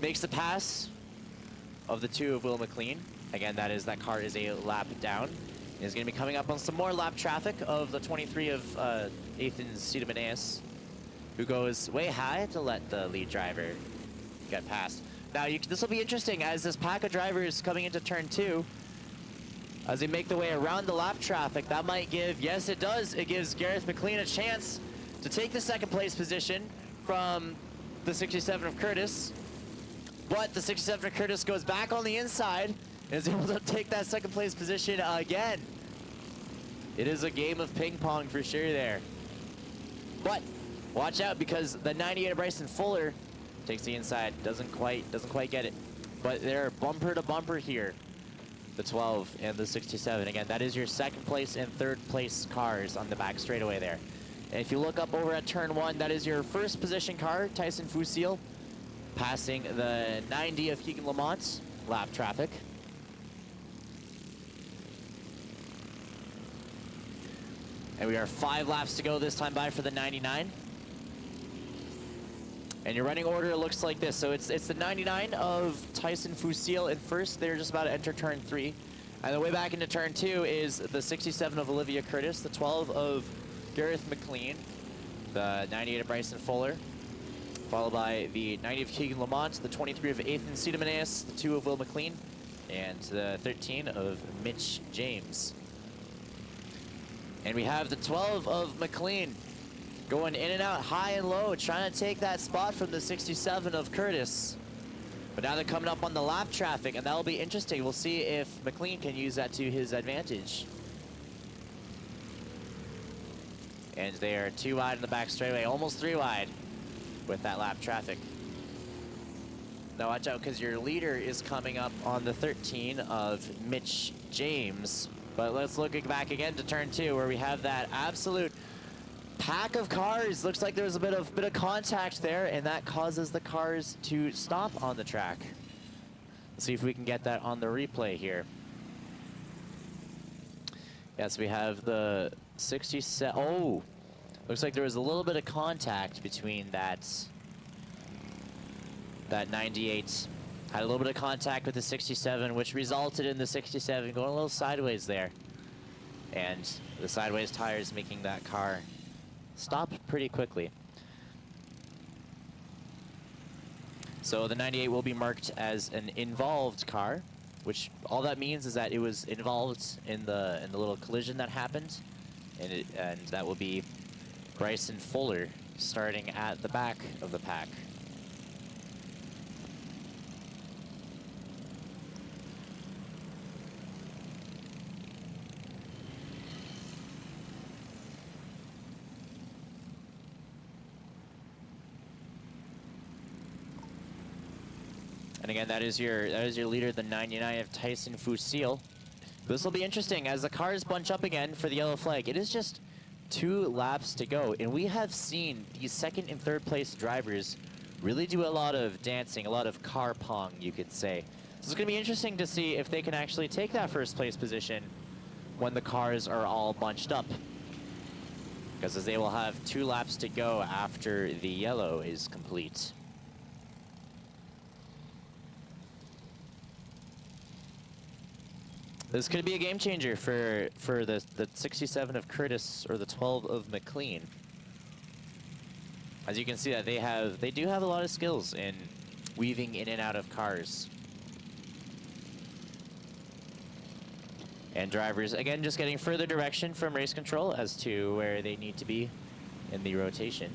makes the pass of the 2 of Will McLean. Again, that car is a lap down. Is going to be coming up on some more lap traffic of the 23 of Ethan Sidamaneas, who goes way high to let the lead driver get past. Now, this will be interesting as this pack of drivers coming into turn 2, as they make their way around the lap traffic. That might give, yes it does, it gives Gareth McLean a chance to take the second place position from the 67 of Curtis. But the 67 of Curtis goes back on the inside, is able to take that second place position again. It is a game of ping pong for sure there. But watch out, because the 98 of Bryson Fuller takes the inside, doesn't quite get it. But they're bumper to bumper here, the 12 and the 67. Again, that is your second place and third place cars on the back straightaway there. And if you look up over at turn 1, that is your first position car, Tyson Fusil, passing the 90 of Keegan Lamont's lap traffic. And we are 5 laps to go this time by for the 99. And your running order looks like this. So it's the 99 of Tyson Fusil in first. They're just about to enter turn 3. And the way back into turn 2 is the 67 of Olivia Curtis, the 12 of Gareth McLean, the 98 of Bryson Fuller, followed by the 90 of Keegan Lamont, the 23 of Ethan Cedemenes, the 2 of Will McLean, and the 13 of Mitch James. And we have the 12 of McLean going in and out, high and low, trying to take that spot from the 67 of Curtis. But now they're coming up on the lap traffic, and that'll be interesting. We'll see if McLean can use that to his advantage. And they are 2 wide in the back straightaway, almost 3 wide with that lap traffic. Now watch out, because your leader is coming up on the 13 of Mitch James. But let's look back again to turn 2, where we have that absolute pack of cars. Looks like there's a bit of contact there, and that causes the cars to stop on the track. Let's see if we can get that on the replay here. Yes, we have the 67. Oh, looks like there was a little bit of contact between that 98. Had a little bit of contact with the 67, which resulted in the 67 going a little sideways there. And the sideways tires making that car stop pretty quickly. So the 98 will be marked as an involved car, which all that means is that it was involved in the little collision that happened, and that will be Bryson Fuller starting at the back of the pack. And again, that is your leader, the 99 of Tyson Fusil. This will be interesting as the cars bunch up again for the yellow flag. It is just 2 laps to go, and we have seen these 2nd and 3rd place drivers really do a lot of dancing, a lot of car pong, you could say. So it's going to be interesting to see if they can actually take that 1st place position when the cars are all bunched up, because as they will have 2 laps to go after the yellow is complete. This could be a game changer for the 67 of Curtis or the 12 of McLean. As you can see that they do have a lot of skills in weaving in and out of cars. And drivers, again, just getting further direction from race control as to where they need to be in the rotation.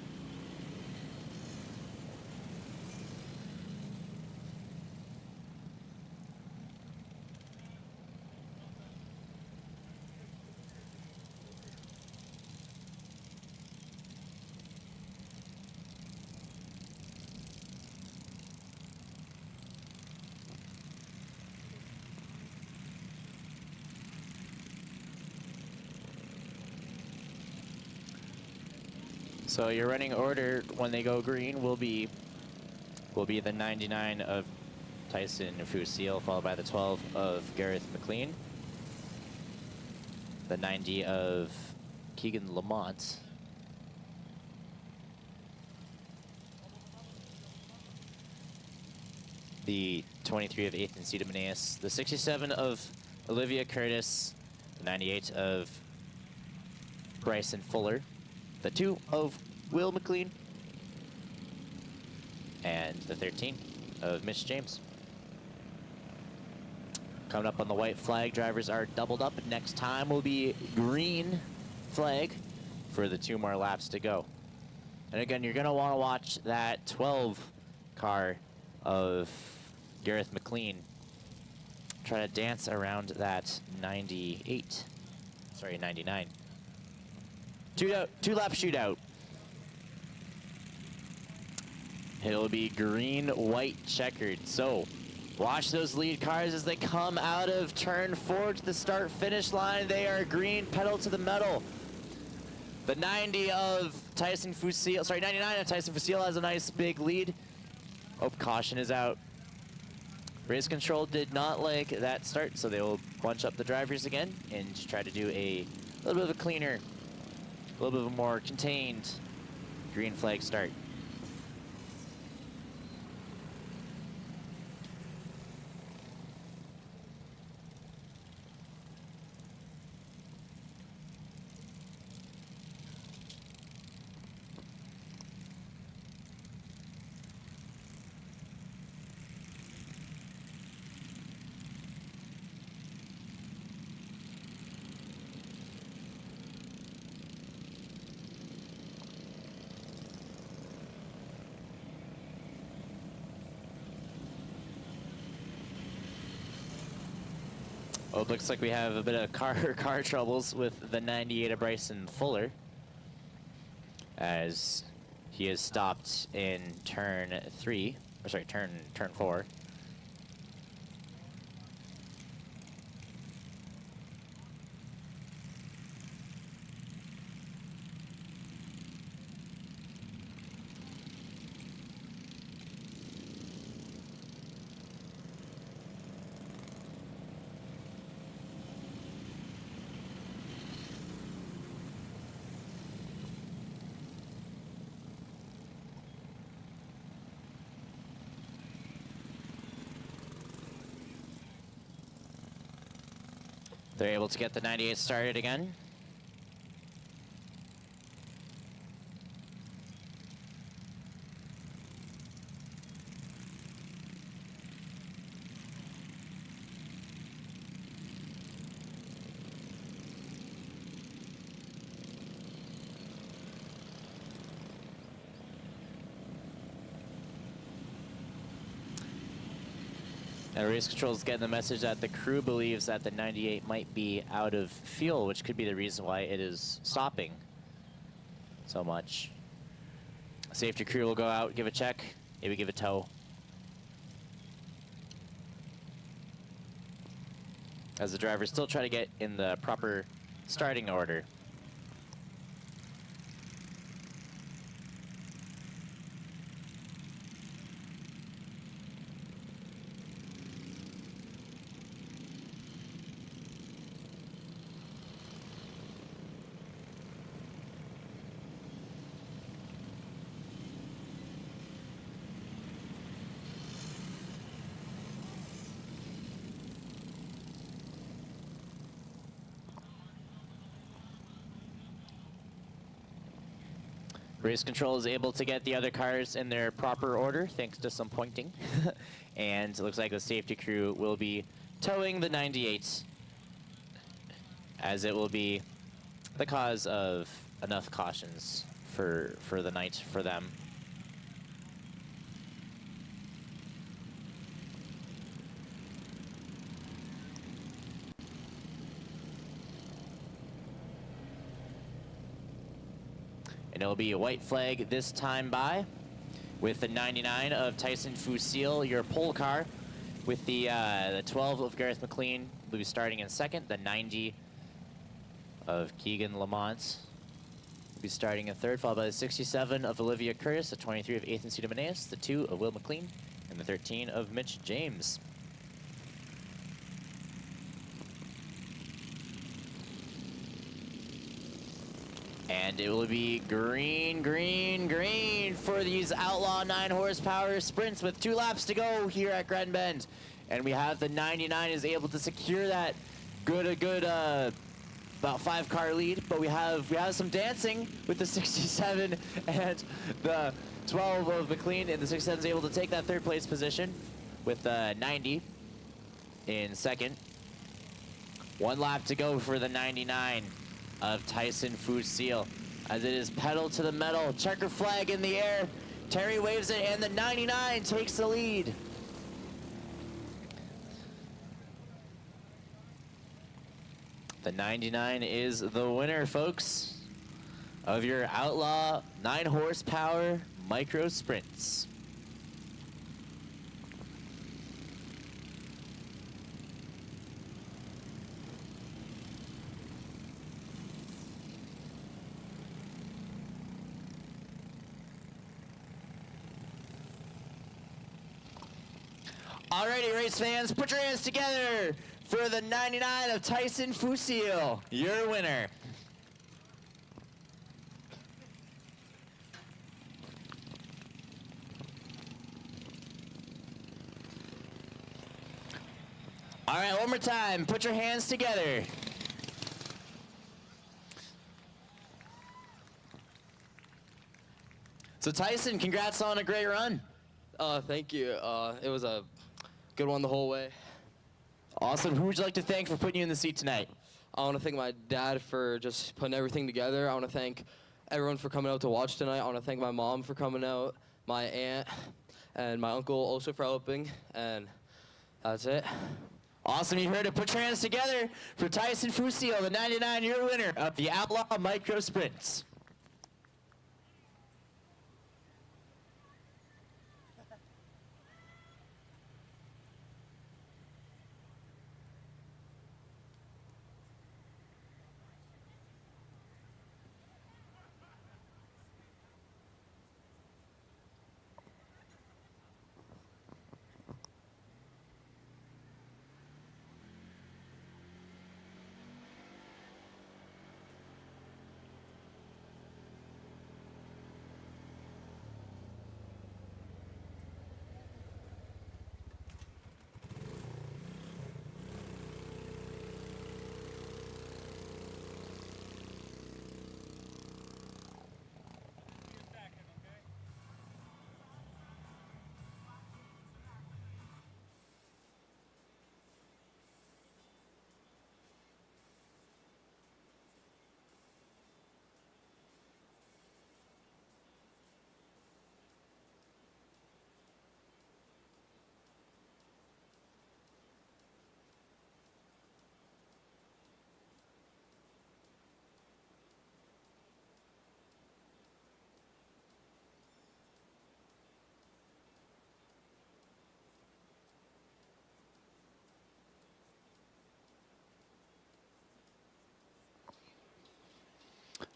So your running order when they go green will be the 99 of Tyson Fusil, followed by the 12 of Gareth McLean, the 90 of Keegan Lamont, the 23 of Ethan Cedemenes, the 67 of Olivia Curtis, the 98 of Bryson Fuller, the 2 of Will McLean, and the 13 of Mitch James. Coming up on the white flag, drivers are doubled up. Next time will be green flag for the 2 more laps to go. And again, you're going to want to watch that 12 car of Gareth McLean try to dance around that 98. Sorry, 99. 2-lap shootout. It'll be green, white, checkered. So watch those lead cars as they come out of turn 4 to the start-finish line. They are green, pedal to the metal. The 90 of Tyson Fusil, sorry, 99 of Tyson Fusil has a nice big lead. Oh, caution is out. Race control did not like that start, so they will bunch up the drivers again and try to do a little bit of a cleaner, a little bit of a more contained green flag start. it looks like we have a bit of car troubles with the 98 of Bryson Fuller, as he is stopped in turn 3, or sorry, turn 4. They're able to get the 98 started again. And race control is getting the message that the crew believes that the 98 might be out of fuel, which could be the reason why it is stopping so much. Safety crew will go out, give a check, maybe give a tow. As the drivers still try to get in the proper starting order. Race control is able to get the other cars in their proper order thanks to some pointing. And it looks like the safety crew will be towing the 98, as it will be the cause of enough cautions for the night for them. And it'll be a white flag this time by, with the 99 of Tyson Fusil, your pole car, with the 12 of Gareth McLean will be starting in second. The 90 of Keegan Lamont will be starting in third, followed by the 67 of Olivia Curtis, the 23 of Ethan Cedomaneus, the 2 of Will McLean, and the 13 of Mitch James. And it will be green, green, green for these Outlaw 9 horsepower sprints with 2 laps to go here at Grand Bend. And we have the 99 is able to secure that good about 5-car lead, but we have some dancing with the 67 and the 12 of McLean, and the 67 is able to take that 3rd place position with the 90 in second. 1 lap to go for the 99 of Tyson Fusil, as it is pedal to the metal, checker flag in the air. Terry waves it, and the 99 takes the lead. The 99 is the winner, folks, of your Outlaw 9 horsepower micro sprints. Alrighty, race fans, put your hands together for the 99 of Tyson Fusil, your winner. All right, one more time, put your hands together. So Tyson, congrats on a great run. Thank you. It was a good one the whole way. Awesome. Who would you like to thank for putting you in the seat tonight? I want to thank my dad for just putting everything together. I want to thank everyone for coming out to watch tonight. I want to thank my mom for coming out, my aunt, and my uncle also for helping. And that's it. Awesome, you heard it. Put your hands together for Tyson Fusio, the 99-year winner of the Outlaw Micro Sprints.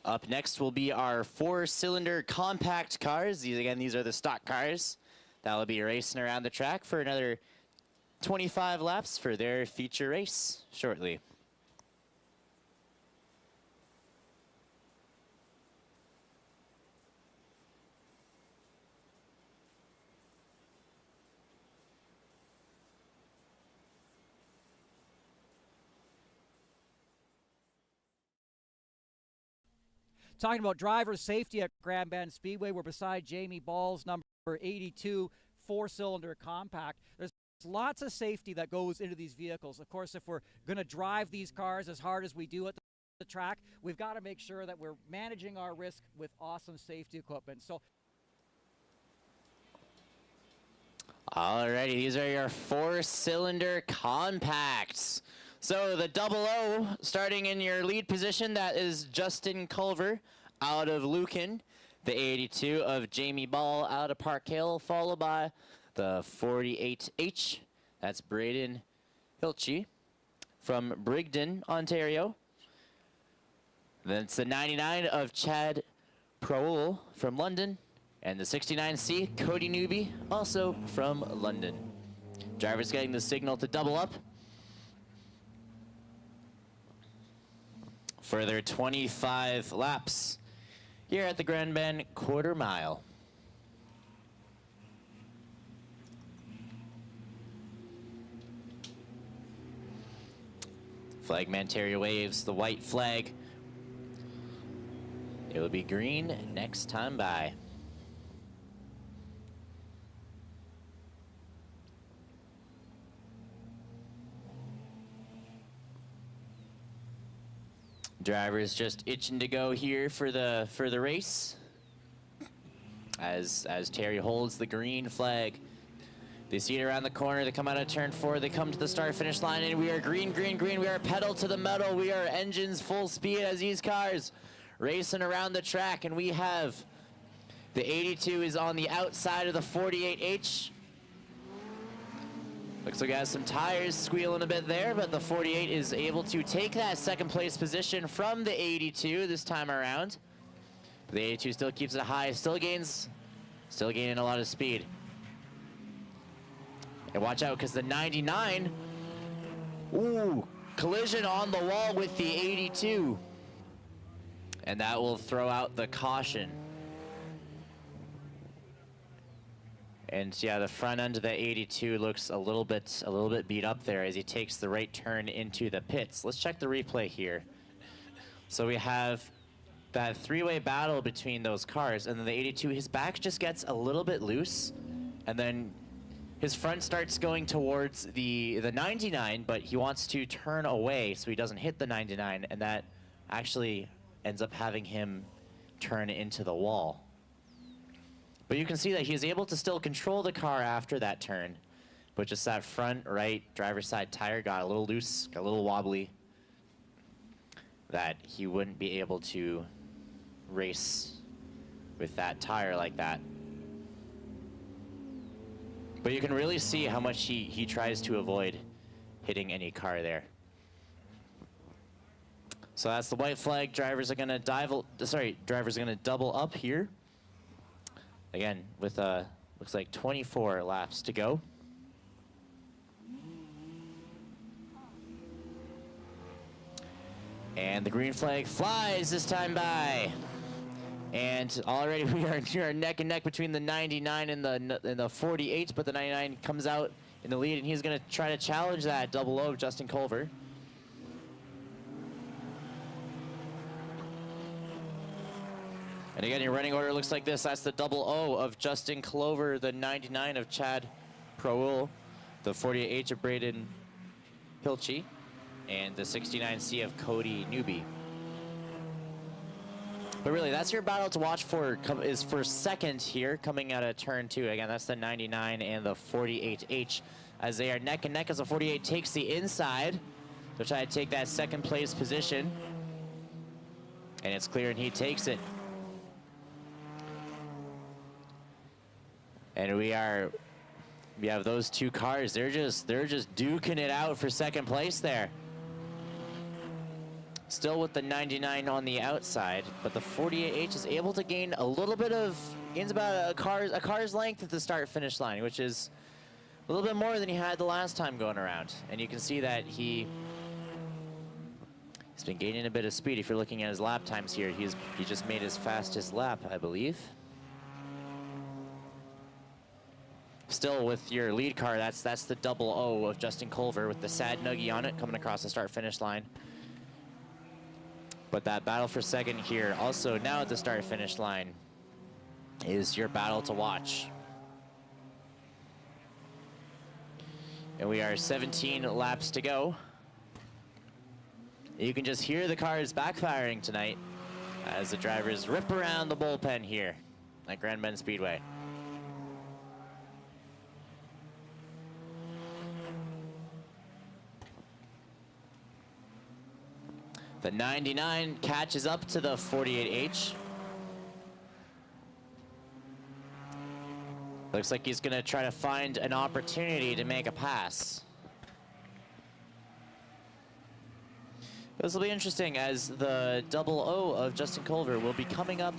Up next will be our 4-cylinder compact cars. These are the stock cars that will be racing around the track for another 25 laps for their feature race shortly. Talking about driver safety at Grand Bend Speedway, we're beside Jamie Ball's number 82 4-cylinder compact. There's lots of safety that goes into these vehicles. Of course, if we're going to drive these cars as hard as we do at the track, we've got to make sure that we're managing our risk with awesome safety equipment. So, alrighty, these are your 4-cylinder compacts. So the 00 starting in your lead position, that is Justin Culver out of Lucan. The 82 of Jamie Ball out of Park Hill, followed by the 48H. That's Braden Hilchey from Brigden, Ontario. Then it's the 99 of Chad Proul from London. And the 69C, Cody Newby, also from London. Driver's getting the signal to double up. Further 25 laps here at the Grand Bend quarter mile. Flagman Terry waves the white flag. It will be green next time by. Drivers just itching to go here for the race. As Terry holds the green flag. They see it around the corner. They come out of turn 4. They come to the start-finish line, and we are green, green, green. We are pedal to the metal. We are engines full speed as these cars racing around the track, and we have the 82 is on the outside of the 48H. Looks like it has some tires squealing a bit there, but the 48 is able to take that second place position from the 82 this time around. The 82 still keeps it high, still gaining a lot of speed. And watch out, because the 99, ooh, collision on the wall with the 82. And that will throw out the caution. And yeah, the front end of the 82 looks a little bit beat up there as he takes the right turn into the pits. Let's check the replay here. So we have that three-way battle between those cars, and then the 82, his back just gets a little bit loose, and then his front starts going towards the 99, but he wants to turn away so he doesn't hit the 99, and that actually ends up having him turn into the wall. But you can see that he's able to still control the car after that turn. but just that front right driver's side tire got a little loose, got a little wobbly, that he wouldn't be able to race with that tire like that. But you can really see how much he tries to avoid hitting any car there. So that's the white flag. Drivers are gonna double up here. Again, with looks like 24 laps to go. And the green flag flies this time by. And already we are neck and neck between the 99 and the 48, but the 99 comes out in the lead, and he's going to try to challenge that double O of Justin Culver. And again, your running order looks like this. That's the double O of Justin Clover, the 99 of Chad Proul, the 48H of Braden Hilchey, and the 69C of Cody Newby. But really, that's your battle to watch for, is for second here, coming out of turn 2. Again, that's the 99 and the 48H, as they are neck and neck as the 48 takes the inside. They'll try to take that second place position. And it's clear, and he takes it. And we have those two cars. They're just duking it out for second place there. Still with the 99 on the outside, but the 48H is able to gain a little bit of, gains about a car's length at the start-finish line, which is a little bit more than he had the last time going around. And you can see that he's been gaining a bit of speed. If you're looking at his lap times here, he just made his fastest lap, I believe. Still with your lead car, that's the double O of Justin Culver with the sad nuggie on it coming across the start-finish line. But that battle for second here, also now at the start-finish line, is your battle to watch. And we are 17 laps to go. You can just hear the cars backfiring tonight as the drivers rip around the bullpen here at Grand Bend Speedway. The 99 catches up to the 48H. Looks like he's gonna try to find an opportunity to make a pass. This will be interesting as the double O of Justin Culver will be coming up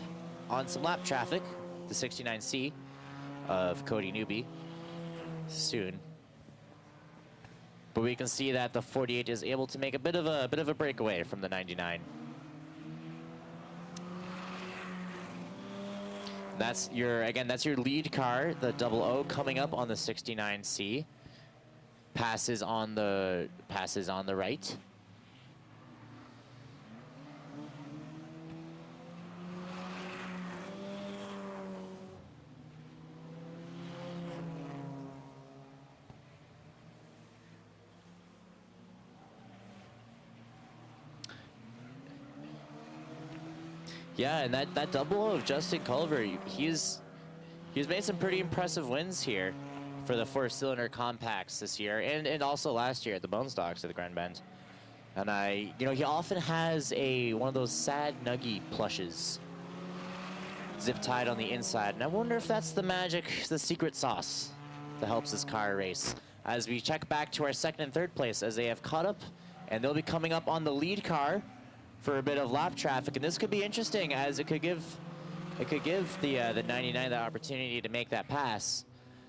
on some lap traffic, the 69C of Cody Newby, soon. But we can see that the 48 is able to make a bit of a breakaway from the 99. That's your lead car, the double O, coming up on the 69C. Passes on the right. Yeah, and that double O of Justin Culver, he's made some pretty impressive wins here for the 4-cylinder compacts this year, and also last year at the Bone Stocks at the Grand Bend. And he often has one of those sad nuggy plushes zip tied on the inside, and I wonder if that's the magic, the secret sauce that helps this car race. As we check back to our second and third place, as they have caught up, and they'll be coming up on the lead car for a bit of lap traffic, and this could be interesting as it could give the 99 the opportunity to make that pass,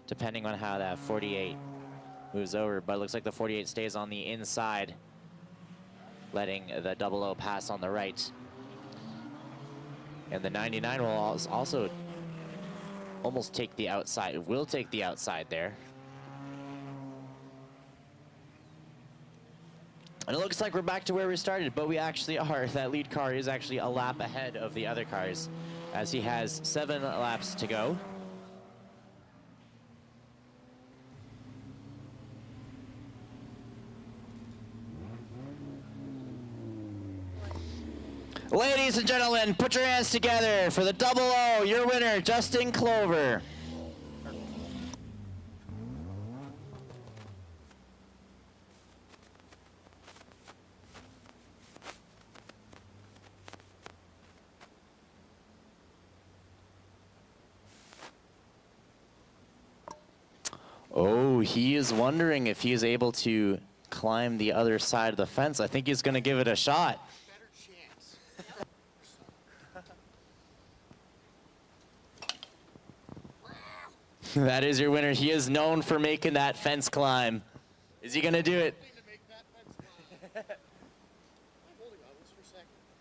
depending on how that 48 moves over. But it looks like the 48 stays on the inside, letting the double O pass on the right. And the 99 will also almost take the outside. It will take the outside there. And it looks like we're back to where we started, but we actually are. That lead car is actually a lap ahead of the other cars, as he has 7 laps to go. Ladies and gentlemen, put your hands together for the double O, your winner, Justin Clover. Ooh, he is wondering if he is able to climb the other side of the fence. I think he's going to give it a shot. That is your winner. He is known for making that fence climb. Is he going to do it?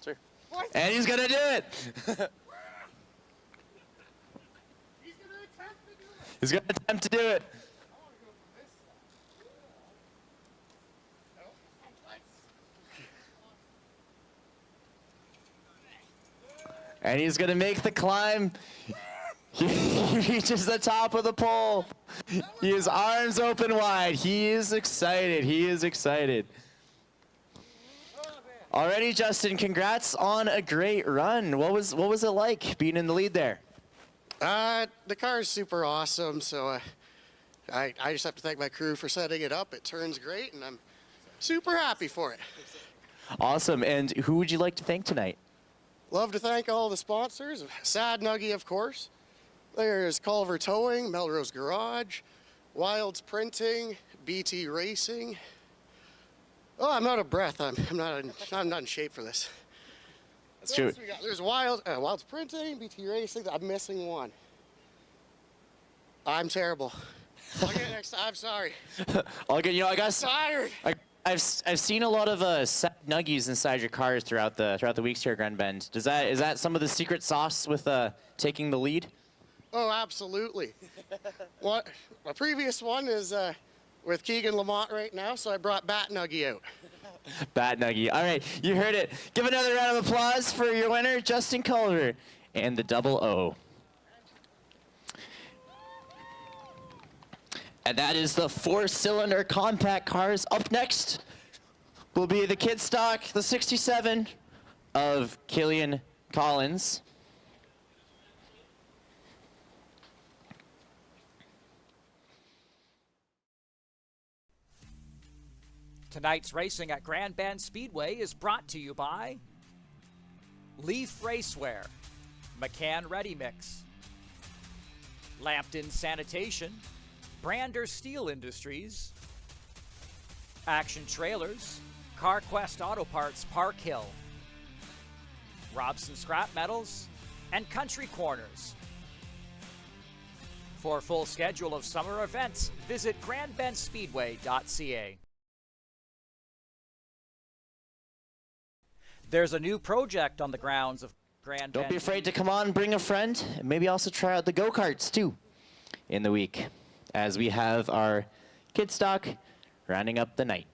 Sure. And he's going to do it. He's going to attempt to do it. And he's going to make the climb. He reaches the top of the pole. His arms open wide. He is excited. He is excited. Alrighty, Justin, congrats on a great run. What was it like being in the lead there? The car is super awesome, so I just have to thank my crew for setting it up. It turns great, and I'm super happy for it. Awesome. And who would you like to thank tonight? Love to thank all the sponsors. Sad Nuggie, of course. There's Culver Towing, Melrose Garage, Wilds Printing, BT Racing. Oh, I'm out of breath. I'm not in shape for this. That's true. There's Wilds Printing, BT Racing. I'm missing one. I'm terrible. I'll get it next time. I'm sorry. I'll get. You know, I got tired. I've seen a lot of sad nuggies inside your cars throughout the weeks here at Grand Bend. Is that some of the secret sauce with taking the lead? Oh, absolutely. My previous one is with Keegan Lamont right now, so I brought Bat Nuggie out. Bat Nuggie. All right, you heard it. Give another round of applause for your winner, Justin Culver, and the double O. And that is the 4-cylinder compact cars. Up next will be the kid stock, the 67 of Killian Collins. Tonight's racing at Grand Bend Speedway is brought to you by Leaf Racewear, McCann Ready Mix, Lambton Sanitation, Brander Steel Industries, Action Trailers, CarQuest Auto Parts Park Hill, Robson Scrap Metals, and Country Corners. For a full schedule of summer events, visit grandbendspeedway.ca. There's a new project on the grounds of Grand Bend. Don't be afraid to come on, bring a friend, and maybe also try out the go-karts too in the week as we have our kid stock rounding up the night.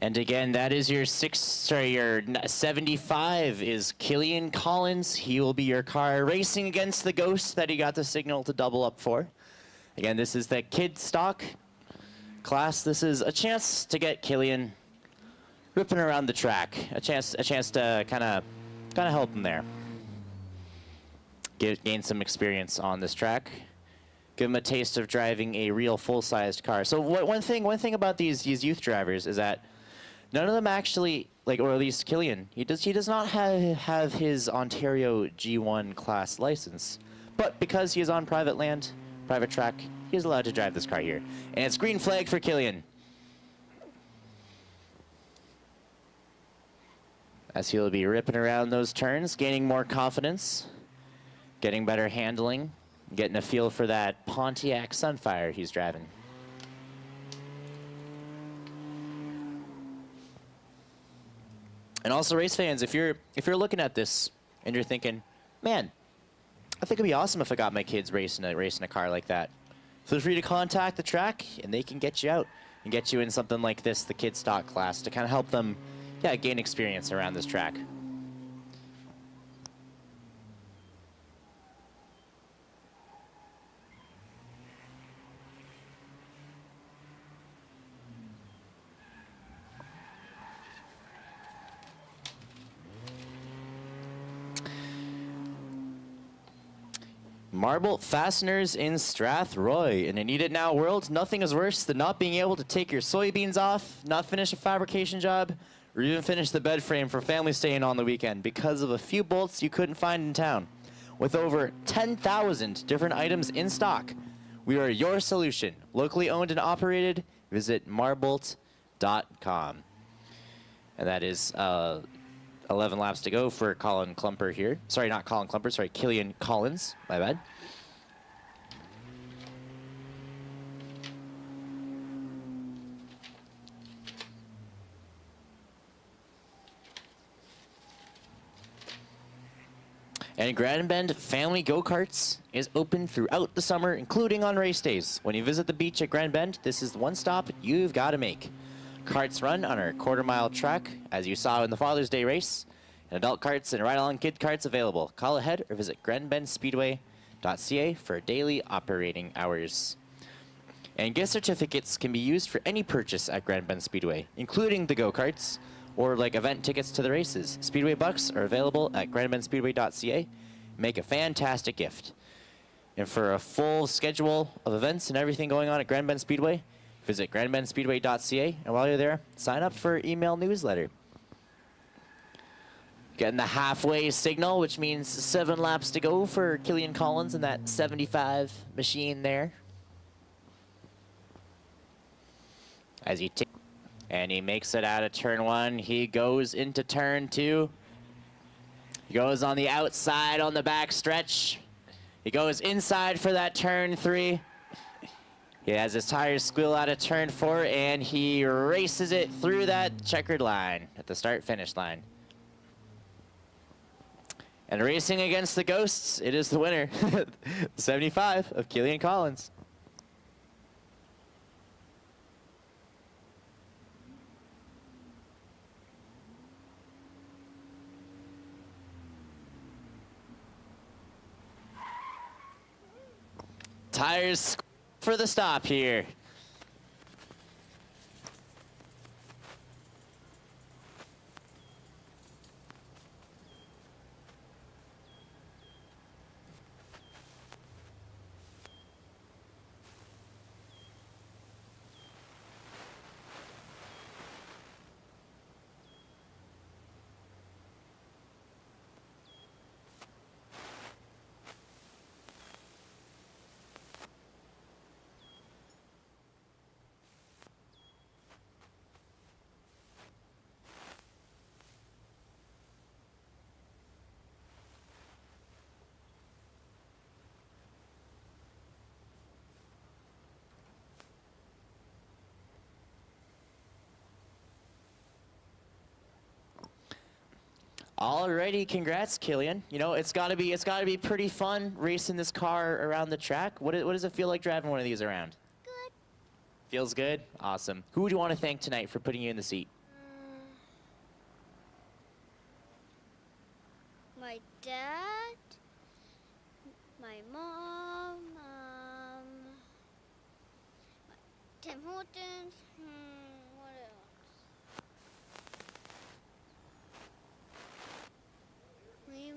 And again, that is your 75 is Killian Collins. He will be your car racing against the Ghost that he got the signal to double up for. Again, this is the kid stock class. This is a chance to get Killian ripping around the track. A chance to kind of help him there. Gain some experience on this track. Give him a taste of driving a real full-sized car. So one thing about these youth drivers is that none of them actually, or at least Killian, he does not have his Ontario G1 class license. But because he is on private land, private track, he is allowed to drive this car here. And it's green flag for Killian. As he'll be ripping around those turns, gaining more confidence, getting better handling, getting a feel for that Pontiac Sunfire he's driving. And also, race fans, if you're looking at this and you're thinking, man, I think it'd be awesome if I got my kids racing a car like that, feel free to contact the track and they can get you out and get you in something like this, the kid stock class, to kind of help them, gain experience around this track. Marble Fasteners in Strathroy. In a need it now world, nothing is worse than not being able to take your soybeans off, not finish a fabrication job, or even finish the bed frame for family staying on the weekend because of a few bolts you couldn't find in town. With over 10,000 different items in stock, we are your solution. Locally owned and operated. Visit marbolt.com. And that is 11 laps to go for Colin Klumper here. Sorry, not Colin Klumper. Sorry, Killian Collins. My bad. And Grand Bend Family Go-Karts is open throughout the summer, including on race days. When you visit the beach at Grand Bend, this is the one stop you've got to make. Karts run on our quarter-mile track, as you saw in the Father's Day race. And adult karts and ride-along kid karts available. Call ahead or visit grandbendspeedway.ca for daily operating hours. And gift certificates can be used for any purchase at Grand Bend Speedway, including the go-karts, or like event tickets to the races. Speedway bucks are available at grandbendspeedway.ca. Make a fantastic gift. And for a full schedule of events and everything going on at Grand Bend Speedway, visit grandbendspeedway.ca. And while you're there, sign up for email newsletter. Getting the halfway signal, which means 7 laps to go for Killian Collins in that 75 machine there. As he and he makes it out of turn 1. He goes into turn 2. He goes on the outside on the back stretch. He goes inside for that turn 3. He has his tires squeal out of turn 4, and he races it through that checkered line at the start-finish line. And racing against the Ghosts, it is the winner, 75 of Killian Collins. Tires for the stop here. Alrighty, congrats, Killian. You know, it's gotta be pretty fun racing this car around the track. What does it feel like driving one of these around? Good. Feels good? Awesome. Who would you want to thank tonight for putting you in the seat? My dad, my mom, Tim Hortons, what else?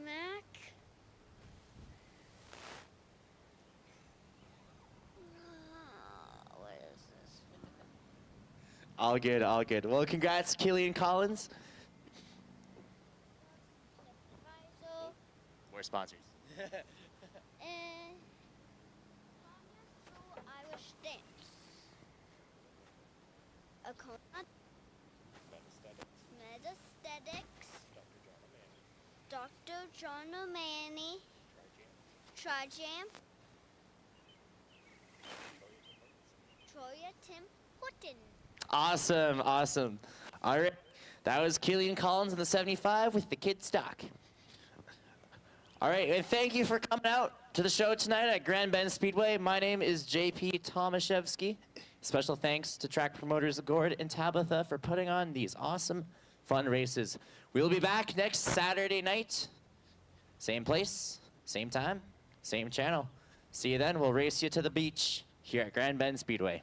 Mac. What is this? All good, all good. Well, congrats, Killian Collins. More sponsors. And Irish dance. A conut. Metastatic. Dr. John O'Mani, Trijam, Troya Tim Horton. Awesome, awesome. All right, that was Killian Collins in the 75 with the kid stock. All right, and thank you for coming out to the show tonight at Grand Bend Speedway. My name is JP Tomaszewski. Special thanks to track promoters Gord and Tabitha for putting on these awesome, fun races. We'll be back next Saturday night. Same place, same time, same channel. See you then. We'll race you to the beach here at Grand Bend Speedway.